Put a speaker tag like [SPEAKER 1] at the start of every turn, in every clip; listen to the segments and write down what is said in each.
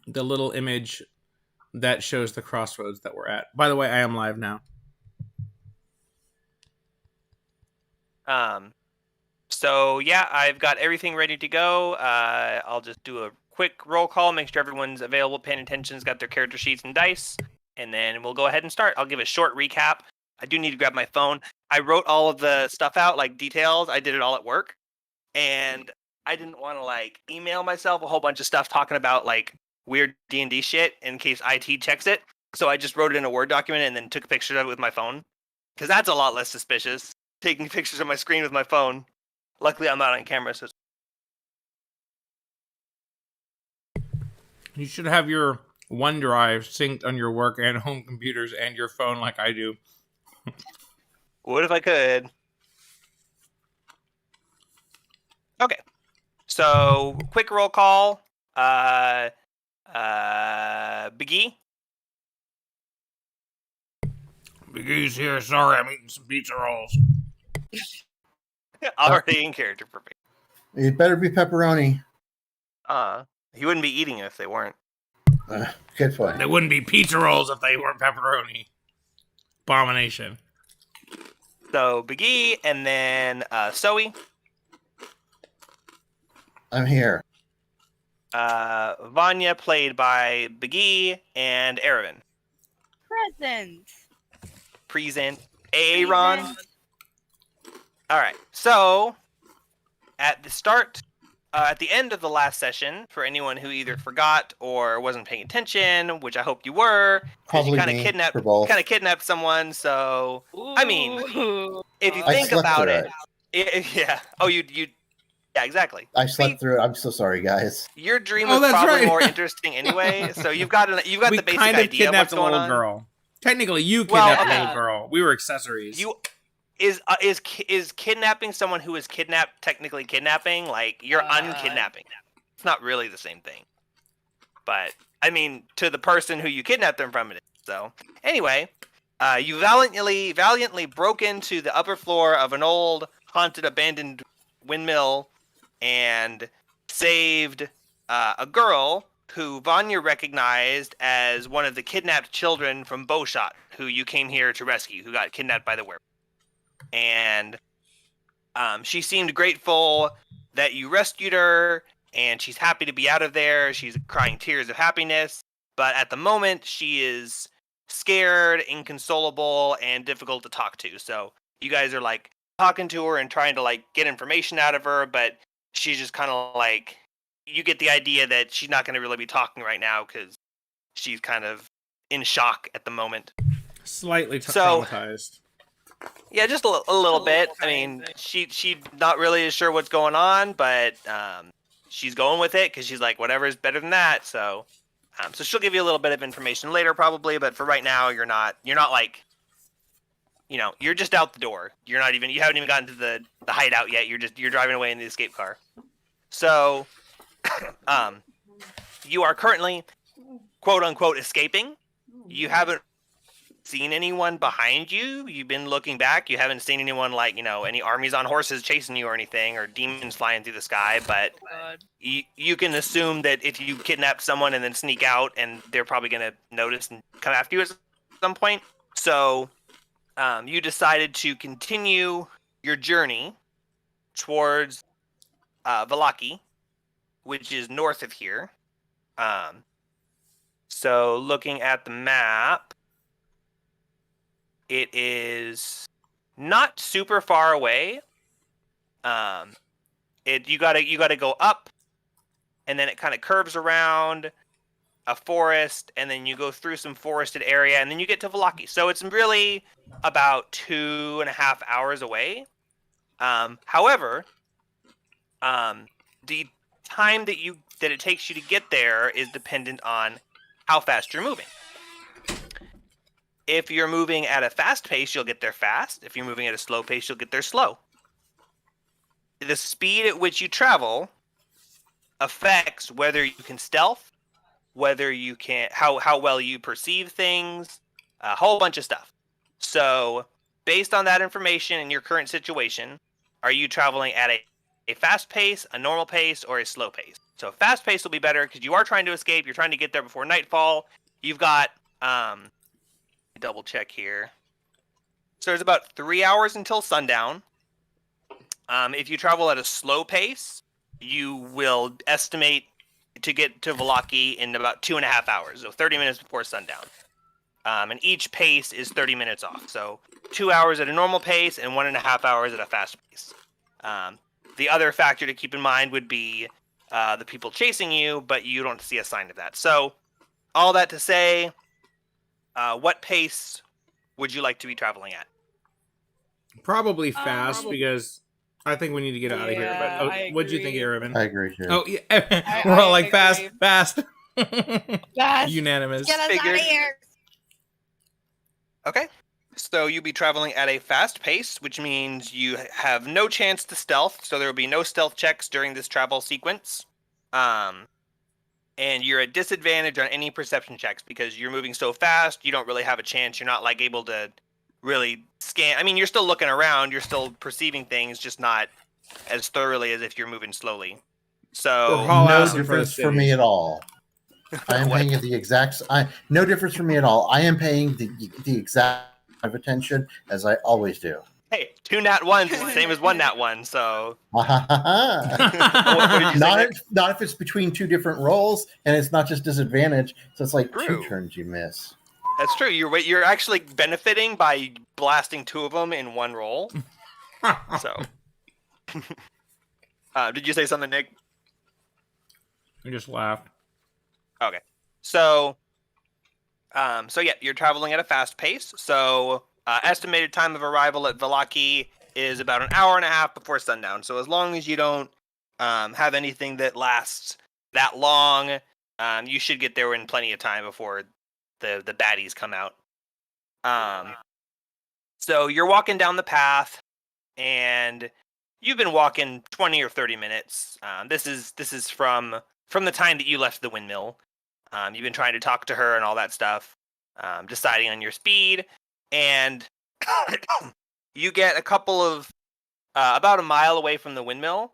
[SPEAKER 1] the little image that shows the crossroads that we're at. By the way, I am live now.
[SPEAKER 2] So yeah, I've got everything ready to go. I'll just do a quick roll call, make sure everyone's available, paying attention's got their character sheets and dice, and then we'll go ahead and start. I'll give a short recap. I do need to grab my phone. I wrote all of the stuff out, like details. I did it all at work, and I didn't want to like email myself a whole bunch of stuff talking about like weird D&D shit in case IT checks it. So I just wrote it in a Word document and then took pictures of it with my phone, because that's a lot less suspicious. Taking pictures of my screen with my phone. Luckily, I'm not on camera, so.
[SPEAKER 1] You should have your OneDrive synced on your work and home computers and your phone like I do.
[SPEAKER 2] What if I could? Okay. So, quick roll call. Big E.
[SPEAKER 1] Big E's here. Sorry, I'm eating some pizza rolls.
[SPEAKER 2] Already in character, perfect.
[SPEAKER 3] It better be pepperoni.
[SPEAKER 2] He wouldn't be eating it if they weren't.
[SPEAKER 3] Good point.
[SPEAKER 1] They wouldn't be pizza rolls if they weren't pepperoni. Abomination.
[SPEAKER 2] So, Big E, and then Zoe.
[SPEAKER 3] I'm here.
[SPEAKER 2] Vanya, played by Big E, and Aravan. Present. Aaron. All right. So, at the start, at the end of the last session, for anyone who either forgot or wasn't paying attention, which I hope you were,
[SPEAKER 3] Probably
[SPEAKER 2] you kind
[SPEAKER 3] me,
[SPEAKER 2] of
[SPEAKER 3] for both.
[SPEAKER 2] kidnapped someone. So, I mean, if you
[SPEAKER 3] I
[SPEAKER 2] think
[SPEAKER 3] slept
[SPEAKER 2] about
[SPEAKER 3] through
[SPEAKER 2] it, yeah. Oh, you. Yeah, exactly.
[SPEAKER 3] I slept through it. I'm so sorry, guys.
[SPEAKER 2] Your dream was probably more interesting anyway. So you've got the basic
[SPEAKER 1] kind of
[SPEAKER 2] idea of what's going on.
[SPEAKER 1] Girl. Technically, you kidnapped a little girl. We were accessories.
[SPEAKER 2] Is kidnapping someone who is kidnapped technically kidnapping? Like, you're unkidnapping them. It's not really the same thing. But, I mean, to the person who you kidnapped them from it is. So, anyway, you valiantly broke into the upper floor of an old, haunted, abandoned windmill and saved a girl who Vanya recognized as one of the kidnapped children from Bowshot, who you came here to rescue, who got kidnapped by the werewolf. And she seemed grateful that you rescued her, and she's happy to be out of there. She's crying tears of happiness, but at the moment she is scared, inconsolable, and difficult to talk to. So you guys are like talking to her and trying to like get information out of her, but she's just kind of like, you get the idea that she's not going to really be talking right now because she's kind of in shock at the moment.
[SPEAKER 1] Slightly traumatized.
[SPEAKER 2] Yeah, just a little bit. I mean, she not really sure what's going on, but she's going with it because she's like, whatever is better than that. So, so she'll give you a little bit of information later, probably. But for right now, you're not like, you know, you're just out the door. You haven't even gotten to the hideout yet. You're driving away in the escape car. So, you are currently, quote unquote, escaping. You haven't seen anyone behind you. You've been looking back. You haven't seen anyone like, you know, any armies on horses chasing you or anything, or demons flying through the sky. But you can assume that if you kidnap someone and then sneak out, and they're probably going to notice and come after you at some point. So you decided to continue your journey towards Vallaki, which is north of here. So looking at the map, it is not super far away. You gotta go up, and then it kind of curves around a forest, and then you go through some forested area, and then you get to Vallaki. So it's really about 2.5 hours away. However, the time that it takes you to get there is dependent on how fast you're moving. If you're moving at a fast pace, you'll get there fast. If you're moving at a slow pace, you'll get there slow. The speed at which you travel affects whether you can stealth, whether you can, how well you perceive things, a whole bunch of stuff. So, based on that information and your current situation, are you traveling at a fast pace, a normal pace, or a slow pace? So fast pace will be better because you are trying to escape. You're trying to get there before nightfall. You've got double check here. So there's about 3 hours until sundown. If you travel at a slow pace, you will estimate to get to Vallaki in about 2.5 hours, so 30 minutes before sundown. And each pace is 30 minutes off. So 2 hours at a normal pace and 1.5 hours at a fast pace. The other factor to keep in mind would be the people chasing you, but you don't see a sign of that. So all that to say, what pace would you like to be traveling at?
[SPEAKER 1] Probably fast because I think we need to get out of here. But
[SPEAKER 4] I
[SPEAKER 1] what'd you think,
[SPEAKER 4] agree.
[SPEAKER 1] Aramin?
[SPEAKER 3] I agree too.
[SPEAKER 1] Oh yeah, we're all like fast,
[SPEAKER 4] agree.
[SPEAKER 1] fast.
[SPEAKER 4] Fast.
[SPEAKER 1] Unanimous.
[SPEAKER 4] Get us out
[SPEAKER 2] Figured.
[SPEAKER 4] of here.
[SPEAKER 2] Okay. So you'll be traveling at a fast pace, which means you have no chance to stealth. So there will be no stealth checks during this travel sequence. And you're at disadvantage on any perception checks because you're moving so fast. You don't really have a chance. You're not like able to really scan. I mean, you're still looking around. You're still perceiving things, just not as thoroughly as if you're moving slowly. So
[SPEAKER 1] We're all
[SPEAKER 3] No
[SPEAKER 1] asking for the
[SPEAKER 3] difference for
[SPEAKER 1] city.
[SPEAKER 3] me at all. I am
[SPEAKER 2] What?
[SPEAKER 3] paying the exact. No difference for me at all. I am paying the exact amount of attention as I always do.
[SPEAKER 2] Hey, 2 nat 1s is the same as 1 nat 1. So what did you say,
[SPEAKER 3] not
[SPEAKER 2] Nick?
[SPEAKER 3] not if it's between two different rolls and it's not just disadvantage. So it's like
[SPEAKER 2] True.
[SPEAKER 3] 2 turns you miss.
[SPEAKER 2] That's true. You're actually benefiting by blasting 2 of them in one roll. So, did you say something, Nick?
[SPEAKER 1] I just laughed.
[SPEAKER 2] Okay. So yeah, you're traveling at a fast pace. So estimated time of arrival at Vallaki is about an hour and a half before sundown. So as long as you don't have anything that lasts that long, you should get there in plenty of time before the baddies come out. So you're walking down the path, and you've been walking 20 or 30 minutes. This is from the time that you left the windmill. You've been trying to talk to her and all that stuff, deciding on your speed, and you get a couple of about a mile away from the windmill,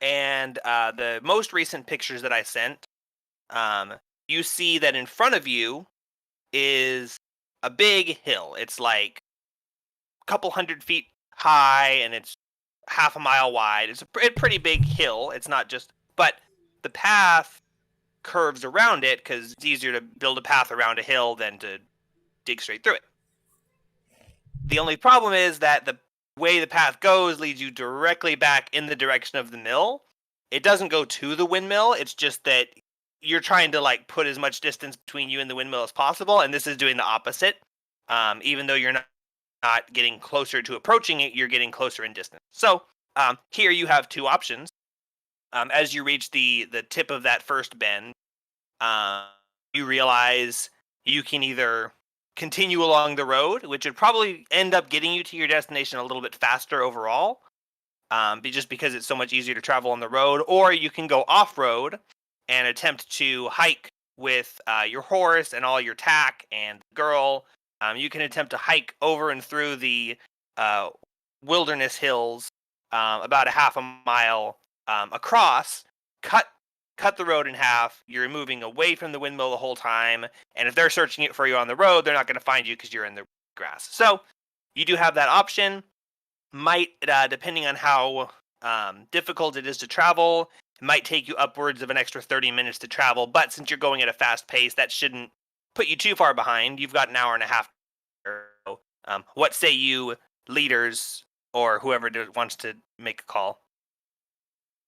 [SPEAKER 2] and the most recent pictures that I sent, you see that in front of you is a big hill. It's like a couple 100 feet high, and it's half a mile wide. It's a pretty big hill. It's not just, but the path curves around it because it's easier to build a path around a hill than to dig straight through it. The only problem is that the way the path goes leads you directly back in the direction of the mill. It doesn't go to the windmill. It's just that you're trying to like put as much distance between you and the windmill as possible, and this is doing the opposite. Even though you're not getting closer to approaching it, you're getting closer in distance. So here you have 2 options. As you reach the tip of that first bend, you realize you can either continue along the road, which would probably end up getting you to your destination a little bit faster overall, just because it's so much easier to travel on the road, or you can go off-road and attempt to hike with your horse and all your tack and the girl. You can attempt to hike over and through the wilderness hills about a half a mile across, cut the road in half. You're moving away from the windmill the whole time, and if they're searching it for you on the road, they're not going to find you because you're in the grass. So you do have that option. Might, depending on how difficult it is to travel, it might take you upwards of an extra 30 minutes to travel, but since you're going at a fast pace, that shouldn't put you too far behind. You've got an hour and a half. What say you, leaders, or whoever wants to make a call?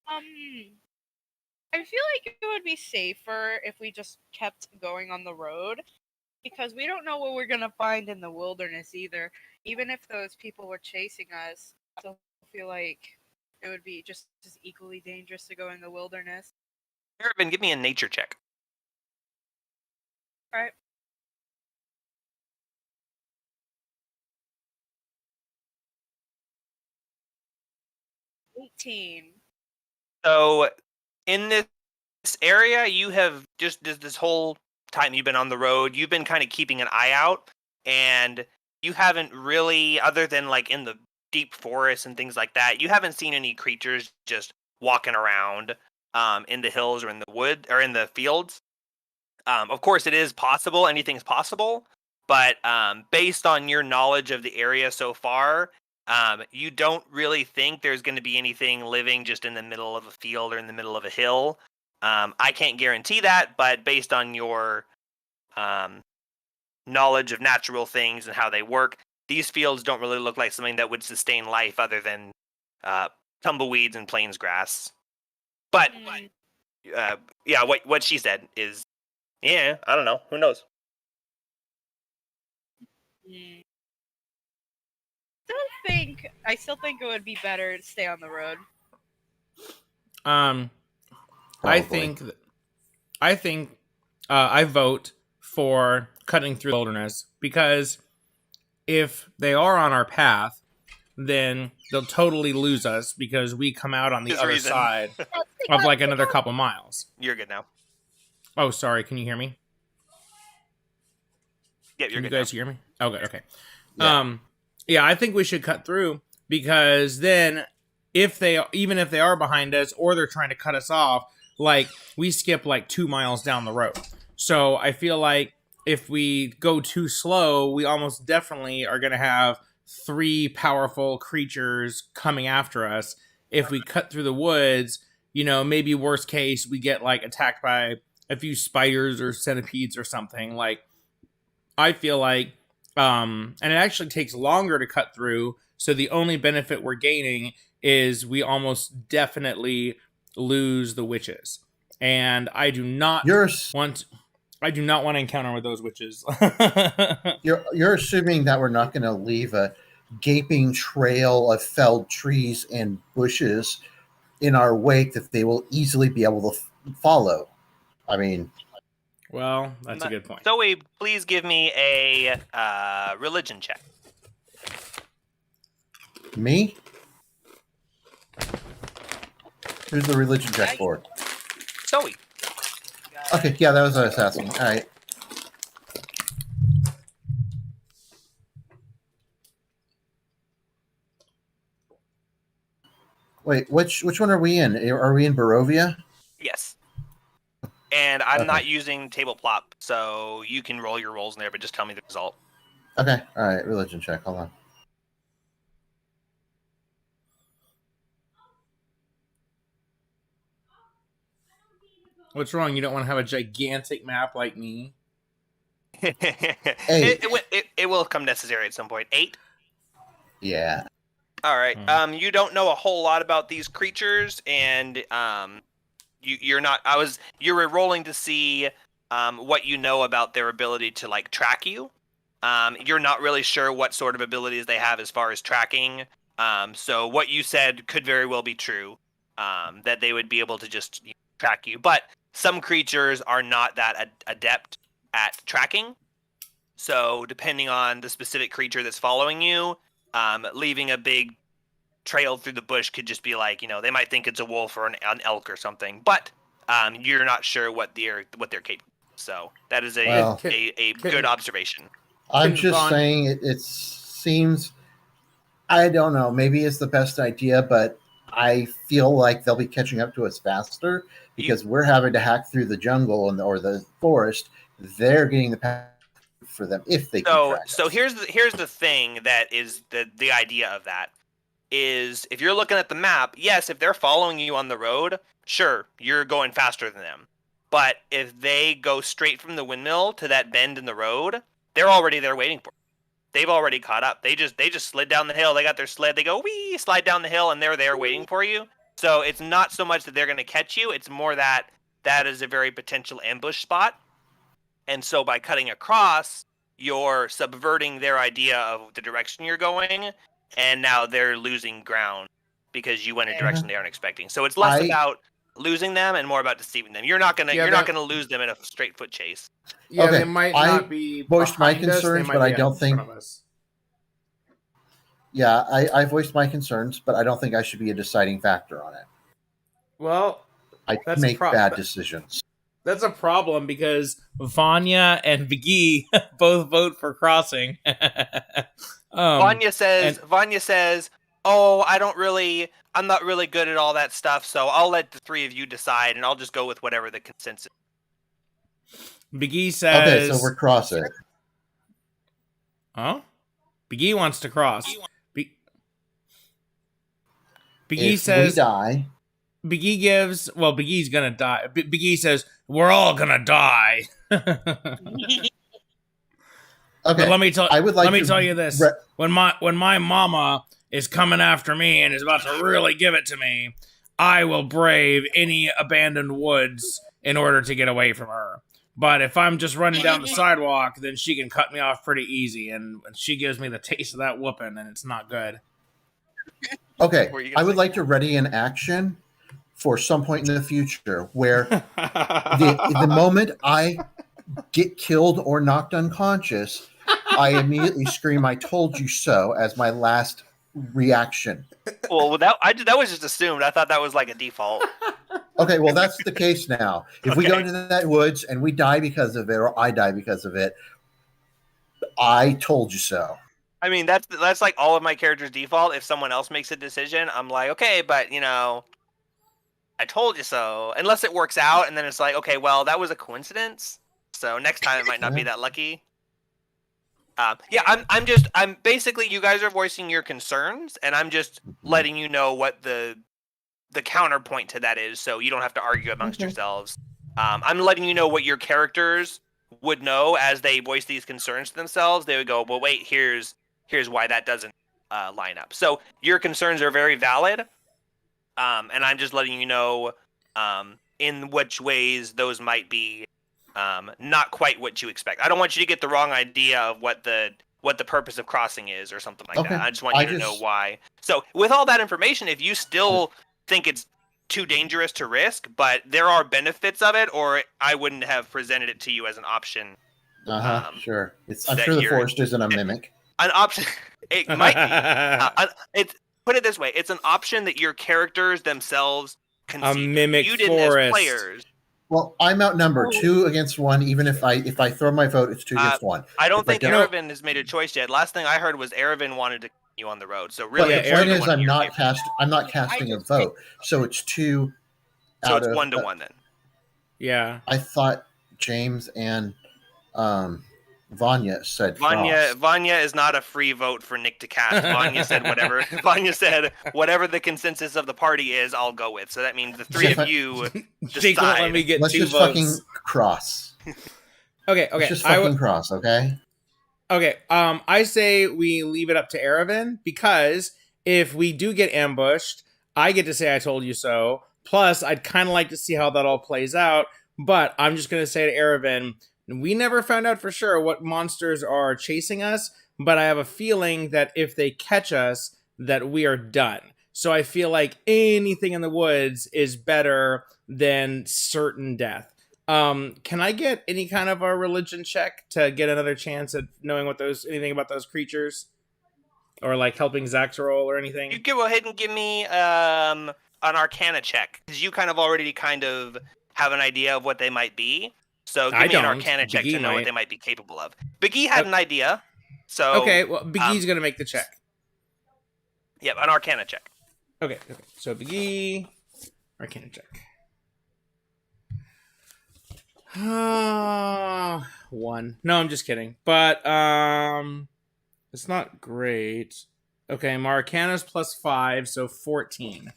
[SPEAKER 4] I feel like it would be safer if we just kept going on the road, because we don't know what we're gonna find in the wilderness either. Even if those people were chasing us, I still feel like it would be just as equally dangerous to go in the wilderness.
[SPEAKER 2] Arabin, give me a nature check.
[SPEAKER 4] All right.
[SPEAKER 2] So in this area, you have just this whole time you've been on the road, you've been kind of keeping an eye out, and you haven't really, other than like in the deep forest and things like that, you haven't seen any creatures just walking around. in the hills or in the wood or in the fields. Of course, it is possible. Anything's possible. But based on your knowledge of the area so far, you don't really think there's going to be anything living just in the middle of a field or in the middle of a hill. I can't guarantee that, but based on your knowledge of natural things and how they work, these fields don't really look like something that would sustain life other than tumbleweeds and plains grass. But yeah, what she said is, yeah, I don't know. Who knows?
[SPEAKER 4] I still think it would be better to stay on the road.
[SPEAKER 1] I
[SPEAKER 3] Probably.
[SPEAKER 1] think I vote for cutting through the wilderness, because if they are on our path, then they'll totally lose us because we come out on the
[SPEAKER 2] His
[SPEAKER 1] other
[SPEAKER 2] reason.
[SPEAKER 1] side of like another couple miles.
[SPEAKER 2] You're good now.
[SPEAKER 1] Oh, sorry. Can you hear me?
[SPEAKER 2] Yep, you're
[SPEAKER 1] Can you
[SPEAKER 2] good
[SPEAKER 1] guys hear me? Okay.
[SPEAKER 3] Yeah.
[SPEAKER 1] Yeah, I think we should cut through, because then even if they are behind us or they're trying to cut us off, like we skip like 2 miles down the road. So I feel like if we go too slow, we almost definitely are going to have 3 powerful creatures coming after us. If we cut through the woods, maybe worst case, we get like attacked by a few spiders or centipedes or something. Like, I feel like, and it actually takes longer to cut through. So the only benefit we're gaining is we almost definitely lose the witches. And I do not
[SPEAKER 3] You're
[SPEAKER 1] want to encounter with those witches.
[SPEAKER 3] you're assuming that we're not going to leave a gaping trail of felled trees and bushes in our wake that they will easily be able to follow. I mean,
[SPEAKER 1] Well, that's a good point.
[SPEAKER 2] Zoe, please give me a religion check.
[SPEAKER 3] me? Who's the religion check for?
[SPEAKER 2] Zoe.
[SPEAKER 3] Okay, yeah, that was what I was asking. All right. Wait, which one are we in? Are we in Barovia?
[SPEAKER 2] Yes. And I'm
[SPEAKER 3] Okay.
[SPEAKER 2] not using table plop, so you can roll your rolls in there, but just tell me the result.
[SPEAKER 3] Okay, all right, religion check. Hold on.
[SPEAKER 1] What's wrong? You don't want to have a gigantic map like me?
[SPEAKER 2] It will come necessary at some point. 8.
[SPEAKER 3] Yeah.
[SPEAKER 2] All right.
[SPEAKER 1] Hmm.
[SPEAKER 2] You don't know a whole lot about these creatures, and you're not. You were rolling to see what you know about their ability to like track you. You're not really sure what sort of abilities they have as far as tracking. So what you said could very well be true. That they would be able to just track you, but some creatures are not that adept at tracking. So depending on the specific creature that's following you, leaving a big trail through the bush could just be like, they might think it's a wolf or an elk or something, but you're not sure what they're capable of. So that is
[SPEAKER 3] Well-
[SPEAKER 2] a good observation.
[SPEAKER 3] I'm
[SPEAKER 1] Can
[SPEAKER 3] just
[SPEAKER 1] Vaughn-
[SPEAKER 3] saying it seems, I don't know, maybe it's the best idea, but I feel like they'll be catching up to us faster because we're having to hack through the jungle or the forest. They're getting the path for them if they can track
[SPEAKER 2] So
[SPEAKER 3] us.
[SPEAKER 2] here's the thing that is the idea of that is if you're looking at the map, yes, if they're following you on the road, sure, you're going faster than them. But if they go straight from the windmill to that bend in the road, they're already there waiting for you. They've already caught up. They just slid down the hill. They got their sled. They go wee, slide down the hill, and they're there waiting for you. So it's not so much that they're going to catch you. It's more that is a very potential ambush spot. And so by cutting across, you're subverting their idea of the direction you're going, and now they're losing ground because you went a direction they aren't expecting. So it's less about losing them and more about deceiving them. You're not gonna lose them in a straight foot chase.
[SPEAKER 1] Yeah,
[SPEAKER 3] Okay,
[SPEAKER 1] they might
[SPEAKER 3] I
[SPEAKER 1] not be
[SPEAKER 3] voiced my
[SPEAKER 1] behind us, they
[SPEAKER 3] concerns,
[SPEAKER 1] might
[SPEAKER 3] but I
[SPEAKER 1] be
[SPEAKER 3] don't
[SPEAKER 1] in
[SPEAKER 3] think-
[SPEAKER 1] front of us.
[SPEAKER 3] Yeah, I voiced my concerns, but I don't think I should be a deciding factor on it.
[SPEAKER 1] Well,
[SPEAKER 3] I
[SPEAKER 1] That's a
[SPEAKER 3] make
[SPEAKER 1] pro-
[SPEAKER 3] bad
[SPEAKER 1] that-
[SPEAKER 3] decisions.
[SPEAKER 1] that's a problem because Vanya and Viggy both vote for crossing.
[SPEAKER 2] Vanya says, oh, I'm not really good at all that stuff, so I'll let the three of you decide, and I'll just go with whatever the consensus.
[SPEAKER 1] Big E
[SPEAKER 3] Okay,
[SPEAKER 1] says.
[SPEAKER 3] so we're crossing.
[SPEAKER 1] Huh? Big E wants to cross. Big E
[SPEAKER 3] If
[SPEAKER 1] says.
[SPEAKER 3] we die,
[SPEAKER 1] Big E gives. Well, Big E's gonna die. Big E says we're all gonna die.
[SPEAKER 3] okay.
[SPEAKER 1] But let me tell.
[SPEAKER 3] I would like
[SPEAKER 1] let me
[SPEAKER 3] to
[SPEAKER 1] tell you this: when my mama is coming after me and is about to really give it to me, I will brave any abandoned woods in order to get away from her. But if I'm just running down the sidewalk, then she can cut me off pretty easy, and she gives me the taste of that whooping, and it's not good.
[SPEAKER 3] Okay,
[SPEAKER 2] Were you
[SPEAKER 3] I
[SPEAKER 2] gonna
[SPEAKER 3] would
[SPEAKER 2] say?
[SPEAKER 3] like to ready an action for some point in the future where the moment I get killed or knocked unconscious, I immediately scream, "I told you so," as my last reaction.
[SPEAKER 2] Well, that was just assumed. I thought that was like a default.
[SPEAKER 3] Okay, well, that's the case now. If we go
[SPEAKER 2] Okay.
[SPEAKER 3] into that woods and we die because of it, or I die because of it, I told you so.
[SPEAKER 2] I mean, that's like all of my characters' default. If someone else makes a decision, I'm like, okay, but I told you so. Unless it works out, and then it's like, okay, well, that was a coincidence. So next time it might not be that lucky. Yeah, I'm basically, you guys are voicing your concerns, and I'm just letting you know what the counterpoint to that is, so you don't have to argue amongst
[SPEAKER 3] Okay.
[SPEAKER 2] yourselves. I'm letting you know what your characters would know as they voice these concerns to themselves. They would go, well, wait, here's why that doesn't line up. So your concerns are very valid, and I'm just letting you know in which ways those might be not quite what you expect. I don't want you to get the wrong idea of what the purpose of crossing is or something like
[SPEAKER 3] Okay.
[SPEAKER 2] that. I just want you to know why. So with all that information, if you still think it's too dangerous to risk, but there are benefits of it, or I wouldn't have presented it to you as an option.
[SPEAKER 3] Sure. I'm
[SPEAKER 2] that
[SPEAKER 3] sure the
[SPEAKER 2] you're-
[SPEAKER 3] forest isn't a mimic.
[SPEAKER 2] An option. It might be. It's put it this way: it's an option that your characters themselves concede.
[SPEAKER 1] mimic
[SPEAKER 2] you didn't
[SPEAKER 1] forest.
[SPEAKER 2] as players.
[SPEAKER 3] Well, I'm outnumbered 2 against 1. Even if I throw my vote, it's 2 against 1.
[SPEAKER 2] I don't
[SPEAKER 3] If I
[SPEAKER 2] think
[SPEAKER 3] don't-
[SPEAKER 2] Erevan has made a choice yet. Last thing I heard was Erevan wanted to continue on the road. So
[SPEAKER 3] But
[SPEAKER 2] really,
[SPEAKER 1] Yeah,
[SPEAKER 3] the point
[SPEAKER 1] Erevan
[SPEAKER 3] is, I'm not casting a vote, so it's 2
[SPEAKER 2] So
[SPEAKER 3] out
[SPEAKER 2] it's
[SPEAKER 3] of
[SPEAKER 2] 1-1 then.
[SPEAKER 1] Yeah.
[SPEAKER 3] I thought James and Vanya said Frost.
[SPEAKER 2] Vanya is not a free vote for Nick to cast. Vanya said whatever. Vanya said whatever the consensus of the party is, I'll go with. So that means the three of you
[SPEAKER 1] They won't let
[SPEAKER 2] decide.
[SPEAKER 1] me get
[SPEAKER 3] Let's
[SPEAKER 1] 2
[SPEAKER 3] just
[SPEAKER 1] votes.
[SPEAKER 3] fucking cross.
[SPEAKER 1] Okay.
[SPEAKER 3] Let's just fucking cross, okay?
[SPEAKER 1] Okay, I say we leave it up to Erevan, because if we do get ambushed, I get to say I told you so. Plus, I'd kind of like to see how that all plays out, but I'm just going to say to Erevan, we never found out for sure what monsters are chasing us, but I have a feeling that if they catch us, that we are done. So I feel like anything in the woods is better than certain death. Can I get any kind of a religion check to get another chance at knowing anything about those creatures, or like helping Zach's roll or anything?
[SPEAKER 2] You go ahead and give me an Arcana check, because you kind of already have an idea of what they might be. So give me an Arcana check to know what they might be capable of. Big E had an idea. So
[SPEAKER 1] Okay, well, Big E's gonna make the check.
[SPEAKER 2] Yep, an Arcana check.
[SPEAKER 1] Okay. So Big E, Arcana check. 1. No, I'm just kidding. But it's not great. Okay, my Arcana's +5, so 14.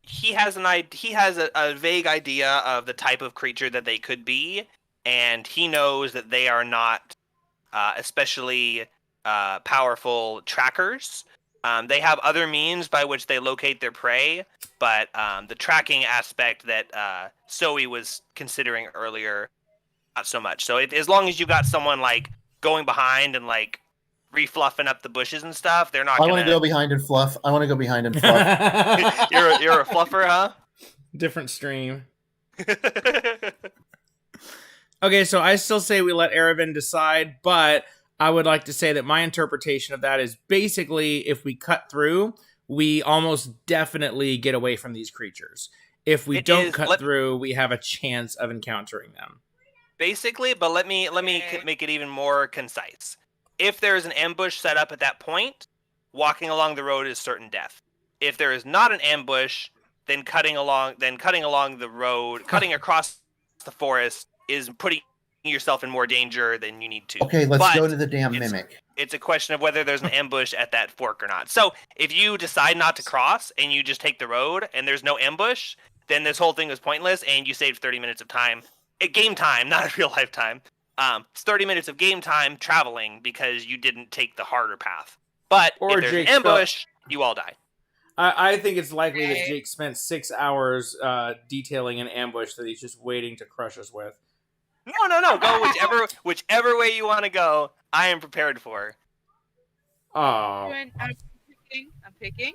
[SPEAKER 2] He has a vague idea of the type of creature that they could be, and he knows that they are not especially powerful trackers. They have other means by which they locate their prey, but the tracking aspect that Zoe was considering earlier, not so much. So as long as you got someone like going behind and like refluffing up the bushes and stuff, they're not.
[SPEAKER 3] I want to go behind and fluff. You're
[SPEAKER 2] a fluffer, huh?
[SPEAKER 1] Different stream. Okay, so I still say we let Erevan decide, but I would like to say that my interpretation of that is basically if we cut through, we almost definitely get away from these creatures. If we don't cut through, we have a chance of encountering them.
[SPEAKER 2] Basically, but let me make it even more concise. If there's an ambush set up at that point, walking along the road is certain death. If there is not an ambush, then cutting along the road, cutting across the forest is putting yourself in more danger than you need to.
[SPEAKER 3] Okay, let's go
[SPEAKER 2] But
[SPEAKER 3] to the damn
[SPEAKER 2] it's-
[SPEAKER 3] mimic.
[SPEAKER 2] It's a question of whether there's an ambush at that fork or not. So if you decide not to cross and you just take the road and there's no ambush, then this whole thing was pointless and you saved 30 minutes of time. Game time, not real life time. It's 30 minutes of game time traveling because you didn't take the harder path. But
[SPEAKER 1] Or
[SPEAKER 2] if there's
[SPEAKER 1] Jake
[SPEAKER 2] an ambush, you all die.
[SPEAKER 1] I think it's likely that
[SPEAKER 4] Okay.
[SPEAKER 1] Jake spent 6 hours detailing an ambush that he's just waiting to crush us with.
[SPEAKER 2] No. Go whichever way you want to go. I am prepared for.
[SPEAKER 1] Oh,
[SPEAKER 4] I'm picking.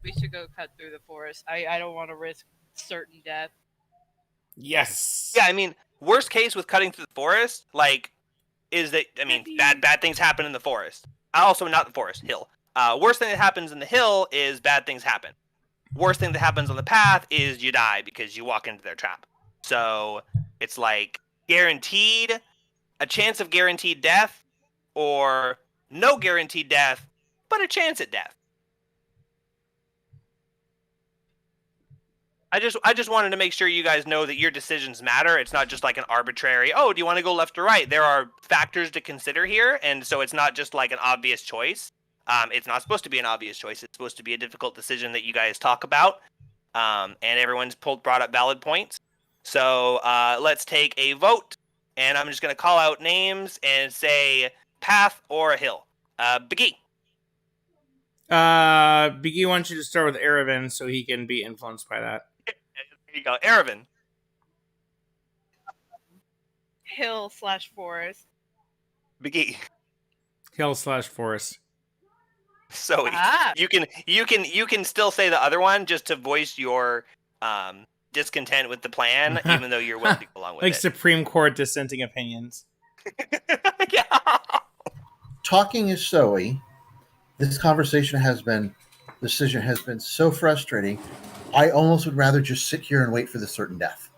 [SPEAKER 4] We should go cut through the forest. I don't want to risk certain death.
[SPEAKER 1] yes.
[SPEAKER 2] Yeah, I mean, worst case with cutting through the forest, is that bad things happen in the forest. Also, not the forest, hill. Worst thing that happens in the hill is bad things happen. Worst thing that happens on the path is you die because you walk into their trap. So it's guaranteed, a chance of guaranteed death, or no guaranteed death, but a chance at death. I just wanted to make sure you guys know that your decisions matter. It's not just like an arbitrary, oh, do you want to go left or right? There are factors to consider here, and so it's not just like an obvious choice. It's not supposed to be an obvious choice. It's supposed to be a difficult decision that you guys talk about, and everyone's brought up valid points. So let's take a vote, and I'm just going to call out names and say path or a hill. Biggie.
[SPEAKER 1] Biggie wants you to start with Erevan so he can be influenced by that.
[SPEAKER 2] There you go. Erevan.
[SPEAKER 4] Hill/forest.
[SPEAKER 2] Biggie.
[SPEAKER 1] Hill/forest.
[SPEAKER 2] So
[SPEAKER 4] Ah.
[SPEAKER 2] you can still say the other one just to voice your discontent with the plan, even though you're willing to go along with
[SPEAKER 1] Like
[SPEAKER 2] it.
[SPEAKER 1] Supreme Court dissenting opinions.
[SPEAKER 2] Yeah.
[SPEAKER 3] Talking is Zoe. This decision has been so frustrating. I almost would rather just sit here and wait for the certain death.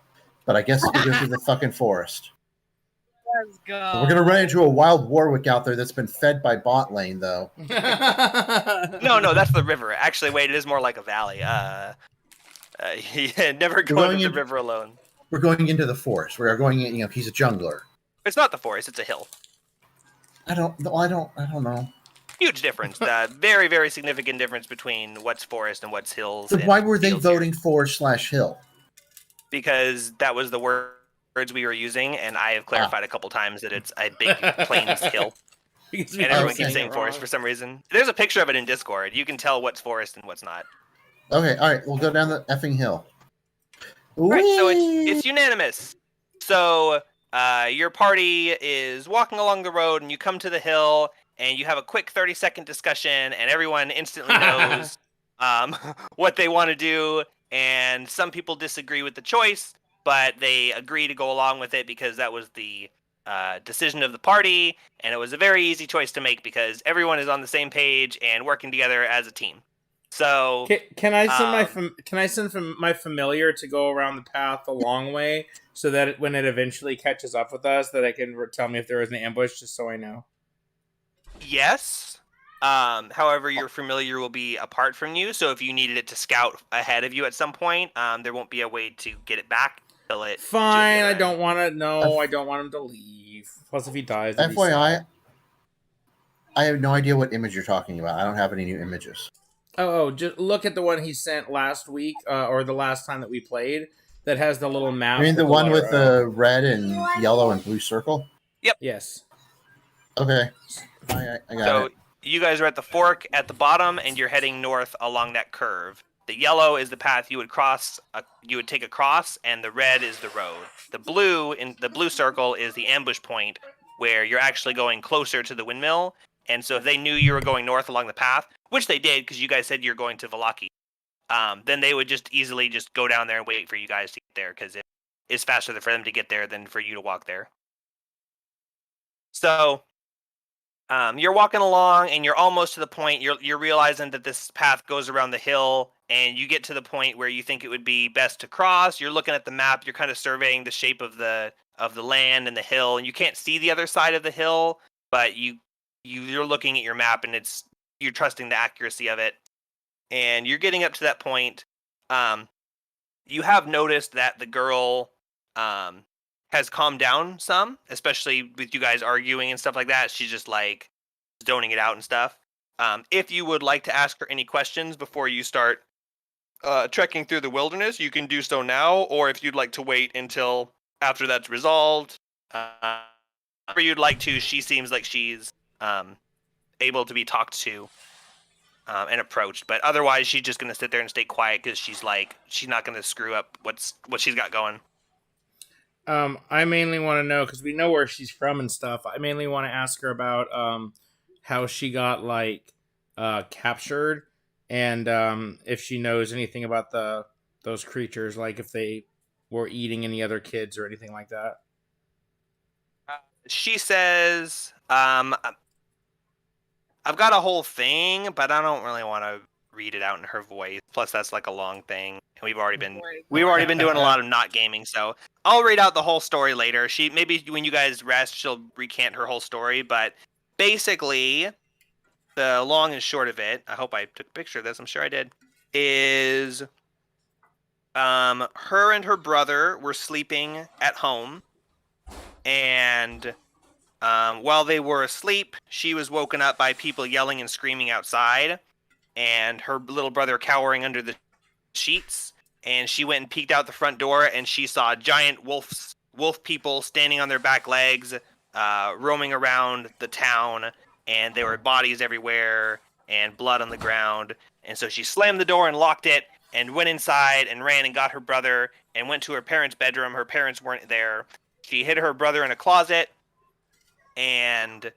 [SPEAKER 3] But I guess we go through the fucking forest.
[SPEAKER 4] Let's go.
[SPEAKER 3] We're gonna run into a wild Warwick out there that's been fed by bot lane, though.
[SPEAKER 2] No, that's the river. Actually, wait, it is more like a valley. Never go
[SPEAKER 3] going
[SPEAKER 2] into the
[SPEAKER 3] into-
[SPEAKER 2] river alone.
[SPEAKER 3] We're going into the forest. We are going in. He's a jungler.
[SPEAKER 2] It's not the forest; it's a hill.
[SPEAKER 3] I don't know.
[SPEAKER 2] Huge difference. Very, very significant difference between what's forest and what's hills.
[SPEAKER 3] So
[SPEAKER 2] and
[SPEAKER 3] why were they
[SPEAKER 2] fields here.
[SPEAKER 3] voting for/hill?
[SPEAKER 2] Because that was the words we were using, and I have clarified a couple times that it's a big plains hill.
[SPEAKER 1] Because
[SPEAKER 2] And
[SPEAKER 1] we
[SPEAKER 2] everyone
[SPEAKER 1] keep
[SPEAKER 2] keeps saying
[SPEAKER 1] it
[SPEAKER 2] forest
[SPEAKER 1] wrong.
[SPEAKER 2] for some reason. There's a picture of it in Discord. You can tell what's forest and what's not.
[SPEAKER 3] Okay, all right. We'll go down the effing hill.
[SPEAKER 2] Right, so
[SPEAKER 3] Whee!
[SPEAKER 2] it's unanimous. So your party is walking along the road, and you come to the hill, and you have a quick 30-second discussion, and everyone instantly knows what they want to do. And some people disagree with the choice, but they agree to go along with it because that was the decision of the party, and it was a very easy choice to make because everyone is on the same page and working together as a team. So
[SPEAKER 1] Can I send my familiar to go around the path the long way so that when it eventually catches up with us, that I can tell me if there was an ambush, just so I know.
[SPEAKER 2] yes. However, your familiar will be apart from you, so if you needed it to scout ahead of you at some point, there won't be a way to get it back until it.
[SPEAKER 1] Fine, I don't want to. No, I don't want him to leave. Plus, if he dies, that'd be
[SPEAKER 3] FYI,
[SPEAKER 1] sad.
[SPEAKER 3] I have no idea what image you're talking about. I don't have any new images.
[SPEAKER 1] Just look at the one he sent last week, or the last time that we played. That has the little map.
[SPEAKER 3] I mean, the
[SPEAKER 1] with
[SPEAKER 3] one
[SPEAKER 1] letter
[SPEAKER 3] with
[SPEAKER 1] O.
[SPEAKER 3] the red and yellow and blue circle.
[SPEAKER 1] Yes.
[SPEAKER 3] Okay, I got
[SPEAKER 2] So
[SPEAKER 3] it.
[SPEAKER 2] you guys are at the fork at the bottom, and you're heading north along that curve. The yellow is the path you would cross. You would take across, and the red is the road. The blue circle is the ambush point where you're actually going closer to the windmill. And so if they knew you were going north along the path, which they did because you guys said you're going to Valaki, then they would just easily just go down there and wait for you guys to get there because it's faster for them to get there than for you to walk there. So you're walking along and you're almost to the point. You're realizing that this path goes around the hill, and you get to the point where you think it would be best to cross. You're looking at the map. You're kind of surveying the shape of the land and the hill, and you can't see the other side of the hill, but you're looking at your map, and it's you're trusting the accuracy of it, and you're getting up to that point. You have noticed that the girl has calmed down some, especially with you guys arguing and stuff like that. She's just like zoning it out and stuff. If you would like to ask her any questions before you start trekking through the wilderness, you can do so now, or if you'd like to wait until after that's resolved, whatever you'd like to. She seems like she's able to be talked to and approached, but otherwise she's just gonna sit there and stay quiet because she's not gonna screw up what she's got going.
[SPEAKER 1] I mainly want to know because we know where she's from and stuff. I mainly want to ask her about how she got captured, and if she knows anything about those creatures, like if they were eating any other kids or anything like that.
[SPEAKER 2] She says, I've got a whole thing, but I don't really want to read it out in her voice. Plus, that's like a long thing, and we've already been doing a lot of not gaming, so I'll read out the whole story later. Maybe when you guys rest, she'll recant her whole story. But basically, the long and short of it, I hope I took a picture of this. I'm sure I did. Is her and her brother were sleeping at home, and while they were asleep, she was woken up by people yelling and screaming outside, and her little brother cowering under the sheets. And she went and peeked out the front door, and she saw giant wolf people standing on their back legs, roaming around the town, and there were bodies everywhere and blood on the ground. And so she slammed the door and locked it, and went inside and ran and got her brother and went to her parents' bedroom. Her parents weren't there. She hid her brother in a closet and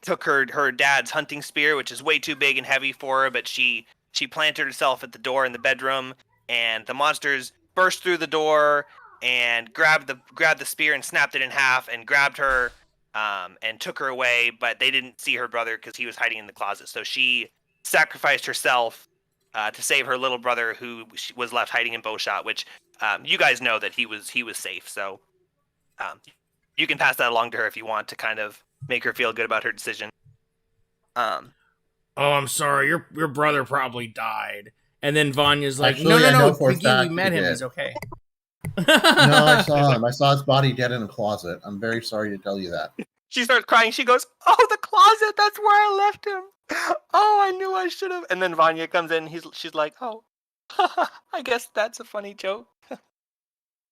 [SPEAKER 2] took her dad's hunting spear, which is way too big and heavy for her, but she planted herself at the door in the bedroom, and the monsters burst through the door and grabbed the spear and snapped it in half and grabbed her and took her away, but they didn't see her brother because he was hiding in the closet. So she sacrificed herself to save her little brother, who was left hiding in bowshot, which you guys know that he was safe. So you can pass that along to her if you want to kind of make her feel good about her decision.
[SPEAKER 1] Oh, I'm sorry. Your brother probably died. And then Vanya's like,
[SPEAKER 3] Actually, I
[SPEAKER 1] no,
[SPEAKER 3] know for a
[SPEAKER 1] McGee,
[SPEAKER 3] fact
[SPEAKER 1] we met
[SPEAKER 3] he
[SPEAKER 1] him.
[SPEAKER 3] did.
[SPEAKER 1] He's okay.
[SPEAKER 3] No, I saw him. I saw his body dead in a closet. I'm very sorry to tell you that.
[SPEAKER 2] She starts crying. She goes, "Oh, the closet! That's where I left him. Oh, I knew I should have." And then Vanya comes in. She's like, "Oh, I guess that's a funny joke."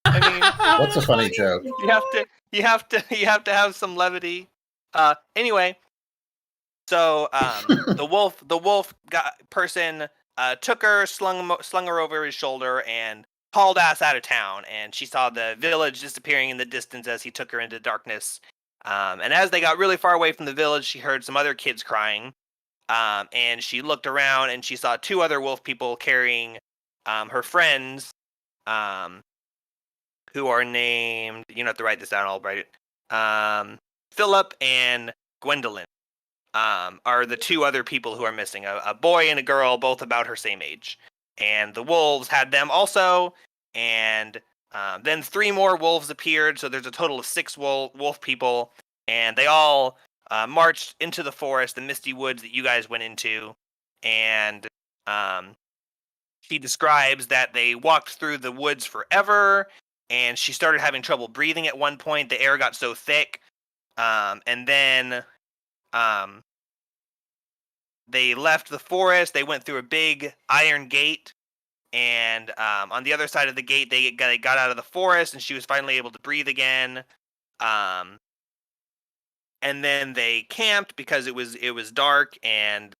[SPEAKER 2] I mean,
[SPEAKER 3] What's a funny joke?
[SPEAKER 2] you have to have some levity. Anyway, so the wolf person took her, slung her over his shoulder, and hauled ass out of town. And she saw the village disappearing in the distance as he took her into darkness. And as they got really far away from the village, she heard some other kids crying. And she looked around and she saw two other wolf people carrying her friends, who are named, you don't have to write this down, I'll write it. Philip and Gwendolyn are the two other people who are missing, a boy and a girl, both about her same age. And the wolves had them also, and then 3 more wolves appeared, so there's a total of 6 wolf people, and they all marched into the forest, the misty woods that you guys went into, and she describes that they walked through the woods forever, and she started having trouble breathing at one point. The air got so thick, and then they left the forest. They went through a big iron gate, and on the other side of the gate, they got out of the forest, and she was finally able to breathe again. And then they camped because it was dark, and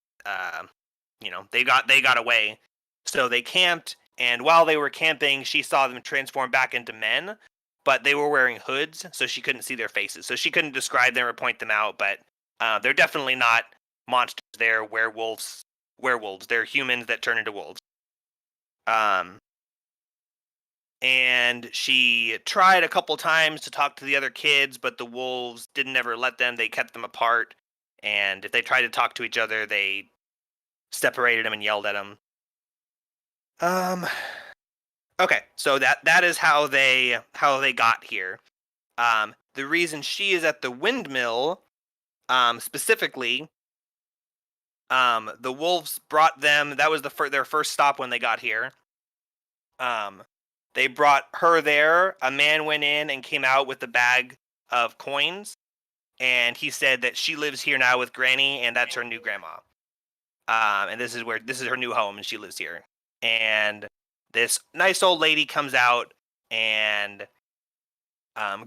[SPEAKER 2] they got away. So they camped, and while they were camping, she saw them transform back into men, but they were wearing hoods, so she couldn't see their faces. So she couldn't describe them or point them out, but they're definitely not monsters. They're werewolves. They're humans that turn into wolves. And she tried a couple times to talk to the other kids, but the wolves didn't ever let them. They kept them apart, and if they tried to talk to each other, they separated them and yelled at them. Okay, so that is how they got here. The reason she is at the windmill, specifically, The wolves brought them. That was their first stop when they got here. They brought her there. A man went in and came out with a bag of coins, and he said that she lives here now with Granny, and that's her new grandma. And this is her new home, and she lives here. And this nice old lady comes out and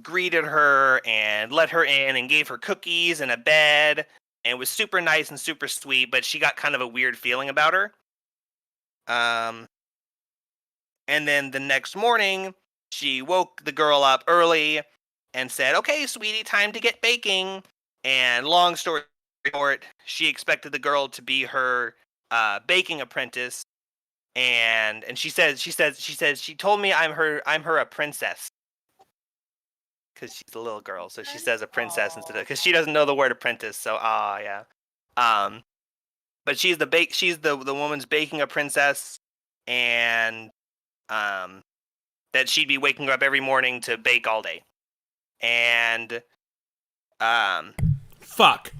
[SPEAKER 2] greeted her and let her in and gave her cookies and a bed and was super nice and super sweet, but she got kind of a weird feeling about her. And then the next morning, she woke the girl up early and said, "Okay, sweetie, time to get baking." And long story short, she expected the girl to be her baking apprentice. And she told me I'm her a princess because she's a little girl, so she says a princess instead of, because she doesn't know the word apprentice. So yeah. But she's the woman's baking a princess, and that she'd be waking her up every morning to bake all day. And
[SPEAKER 1] Fuck.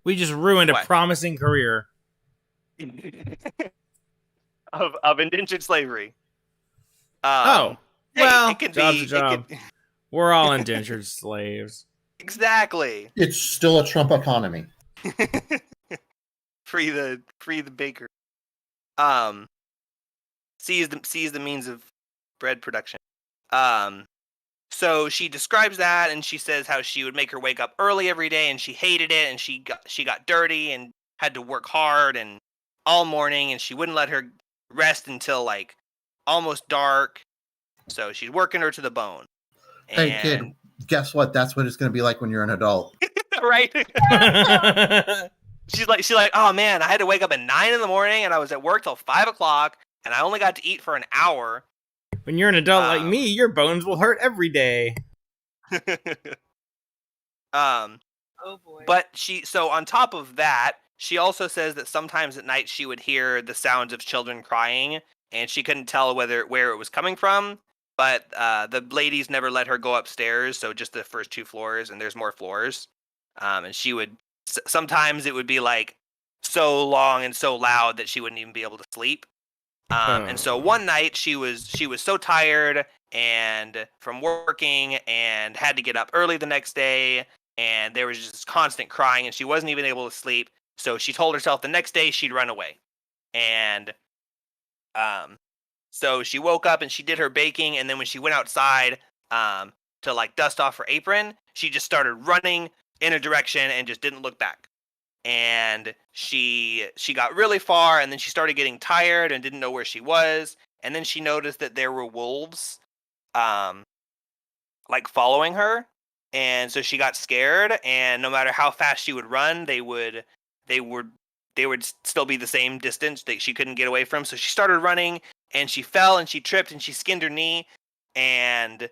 [SPEAKER 1] We just ruined a
[SPEAKER 2] What?
[SPEAKER 1] promising career.
[SPEAKER 2] of indentured slavery.
[SPEAKER 1] Oh.
[SPEAKER 2] Hey,
[SPEAKER 1] Well,
[SPEAKER 2] it could
[SPEAKER 1] job's
[SPEAKER 2] be
[SPEAKER 1] a job. We're all indentured slaves.
[SPEAKER 2] exactly.
[SPEAKER 3] It's still a Trump economy.
[SPEAKER 2] Free the baker. Seize the means of bread production. So she describes that, and she says how she would make her wake up early every day, and she hated it, and she got dirty and had to work hard and all morning, and she wouldn't let her rest until like almost dark. So she's working her to the bone.
[SPEAKER 3] Hey, kid, guess what? That's what it's going to be like when you're an adult.
[SPEAKER 2] Right? She's like, oh man, I had to wake up at 9 a.m, and I was at work till 5 o'clock, and I only got to eat for an hour.
[SPEAKER 1] When you're an adult like me, your bones will hurt every day.
[SPEAKER 4] Oh boy.
[SPEAKER 2] But so on top of that, she also says that sometimes at night she would hear the sounds of children crying, and she couldn't tell where it was coming from. But the ladies never let her go upstairs, so just the first 2 floors, and there's more floors. And she would sometimes it would be like so long and so loud that she wouldn't even be able to sleep. And so one night she was so tired and from working and had to get up early the next day, and there was just constant crying, and she wasn't even able to sleep. So she told herself the next day she'd run away. And so she woke up and she did her baking, and then when she went outside to like dust off her apron, she just started running in a direction and just didn't look back. And she got really far, and then she started getting tired and didn't know where she was. And then she noticed that there were wolves like following her, and so she got scared, and no matter how fast she would run, they would still be the same distance that she couldn't get away from. So she started running, and she fell and she tripped and she skinned her knee, and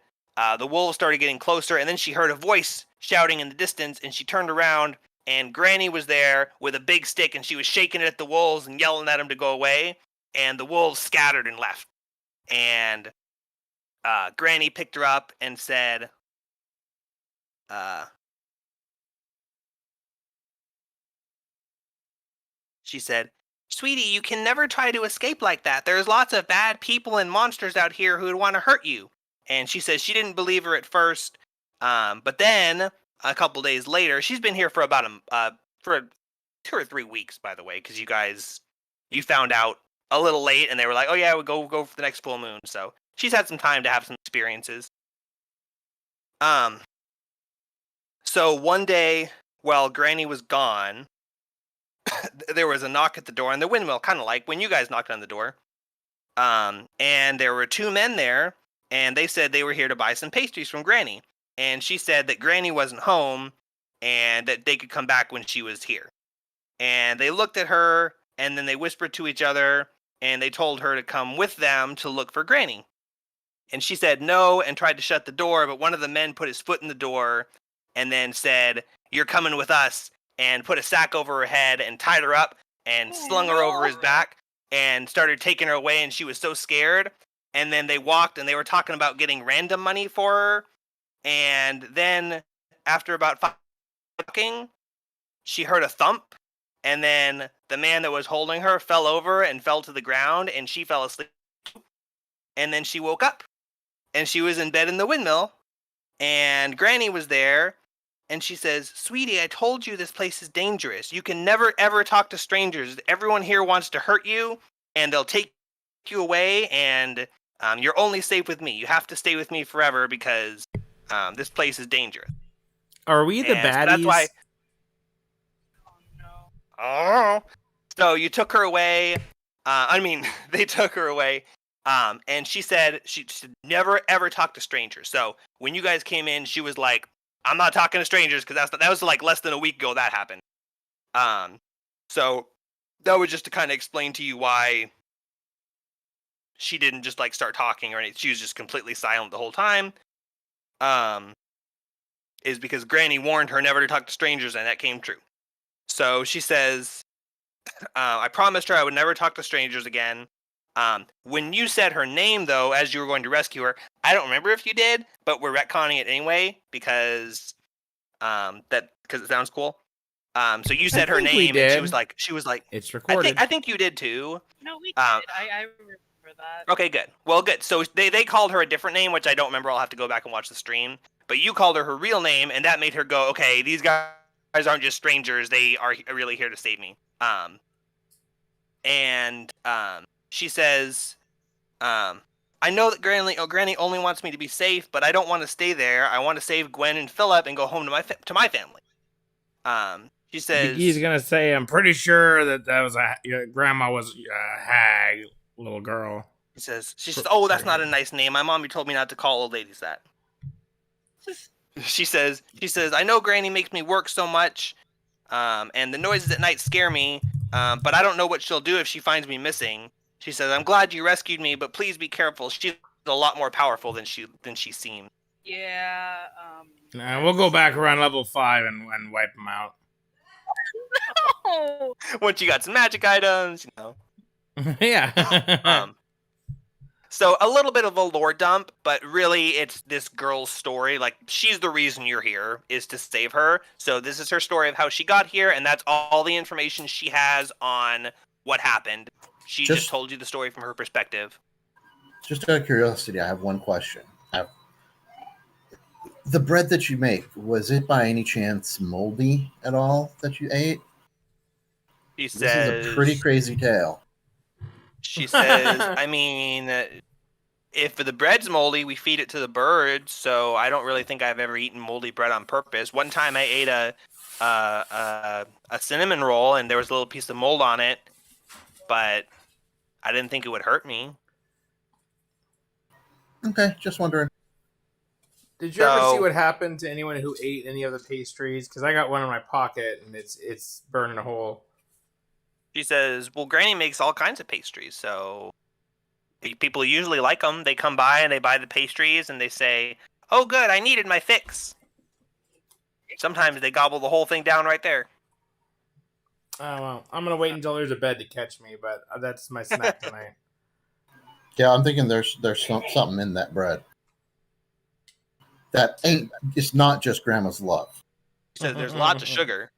[SPEAKER 2] the wolves started getting closer, and then she heard a voice shouting in the distance, and she turned around, and Granny was there with a big stick, and she was shaking it at the wolves and yelling at them to go away, and the wolves scattered and left. And Granny picked her up and said, she said, "Sweetie, you can never try to escape like that. There's lots of bad people and monsters out here who would want to hurt you." And she says she didn't believe her at first, but then a couple days later, she's been here for about for 2 or 3 weeks, by the way, because you found out a little late, and they were like, "Oh yeah, we'll go for the next full moon." So she's had some time to have some experiences. So one day, while Granny was gone, there was a knock at the door on the windmill, kind of like when you guys knocked on the door. And there were 2 men there, and they said they were here to buy some pastries from Granny. And she said that Granny wasn't home and that they could come back when she was here. And they looked at her, and then they whispered to each other, and they told her to come with them to look for Granny. And she said no and tried to shut the door, but one of the men put his foot in the door and then said, "You're coming with us," and put a sack over her head and tied her up and slung her over his back and started taking her away, and she was so scared. And then they walked, and they were talking about getting random money for her. And then after about 5 walking, she heard a thump, and then the man that was holding her fell over and fell to the ground, and she fell asleep. And then she woke up, and she was in bed in the windmill, and Granny was there, and she says, "Sweetie, I told you this place is dangerous. You can never, ever talk to strangers. Everyone here wants to hurt you, and they'll take you away, and you're only safe with me. You have to stay with me forever because this place is dangerous."
[SPEAKER 1] Are we the
[SPEAKER 2] And so
[SPEAKER 1] baddies?
[SPEAKER 2] that's why.
[SPEAKER 4] Oh no.
[SPEAKER 2] Oh. So you took her away. They took her away. And she said she should never ever talk to strangers. So when you guys came in, she was like, "I'm not talking to strangers," because that was like less than a week ago that happened. So that was just to kind of explain to you why she didn't just like start talking or anything. She was just completely silent the whole time. Is because Granny warned her never to talk to strangers, and that came true. So she says, "I promised her I would never talk to strangers again." When you said her name, though, as you were going to rescue her, I don't remember if you did, but we're retconning it anyway because it sounds cool. So you said her
[SPEAKER 1] think we
[SPEAKER 2] name, and she
[SPEAKER 1] did.
[SPEAKER 2] was like,
[SPEAKER 1] It's recorded.
[SPEAKER 2] I think you did too.
[SPEAKER 4] No, we did.
[SPEAKER 2] Um,
[SPEAKER 4] I remember that.
[SPEAKER 2] Okay, good. Well, good. So they called her a different name, which I don't remember. I'll have to go back and watch the stream. But you called her real name, and that made her go, "Okay, these guys aren't just strangers. They are really here to save me." She says, "I know that Granny only wants me to be safe, but I don't want to stay there. I want to save Gwen and Philip and go home to my family." She says,
[SPEAKER 1] He's gonna say, "I'm pretty sure that was grandma was a hag little girl."
[SPEAKER 2] she says, "Oh, that's not a nice name. My mommy told me not to call old ladies that." She says, "I know Granny makes me work so much, and the noises at night scare me, but I don't know what she'll do if she finds me missing." She says, "I'm glad you rescued me, but please be careful. She's a lot more powerful than she seemed."
[SPEAKER 4] Yeah.
[SPEAKER 1] Nah, we'll go back around level 5 and wipe them out.
[SPEAKER 4] Oh.
[SPEAKER 2] Once you got some magic items,
[SPEAKER 1] Yeah.
[SPEAKER 2] So a little bit of a lore dump, but really it's this girl's story. Like, she's the reason you're here, is to save her. So this is her story of how she got here, and that's all the information she has on what happened. She just told you the story from her perspective.
[SPEAKER 3] Just out of curiosity, I have one question. The bread that you make, was it by any chance moldy at all that you ate?
[SPEAKER 2] This
[SPEAKER 3] is a pretty crazy tale.
[SPEAKER 2] She says, if the bread's moldy, we feed it to the birds, so I don't really think I've ever eaten moldy bread on purpose. One time I ate a cinnamon roll, and there was a little piece of mold on it, but I didn't think it would hurt me.
[SPEAKER 3] Okay, just wondering.
[SPEAKER 1] Did you ever see what happened to anyone who ate any of the pastries? Because I got one in my pocket, and it's burning a hole.
[SPEAKER 2] She says, "Well, Granny makes all kinds of pastries, so people usually like them. They come by and they buy the pastries, and they say, 'Oh, good, I needed my fix.' Sometimes they gobble the whole thing down right there."
[SPEAKER 1] Oh, well, I'm going to wait until there's a bed to catch me, but that's my snack tonight.
[SPEAKER 3] Yeah, I'm thinking there's something in that bread. That ain't, it's not just grandma's love.
[SPEAKER 2] She says, "There's lots of sugar."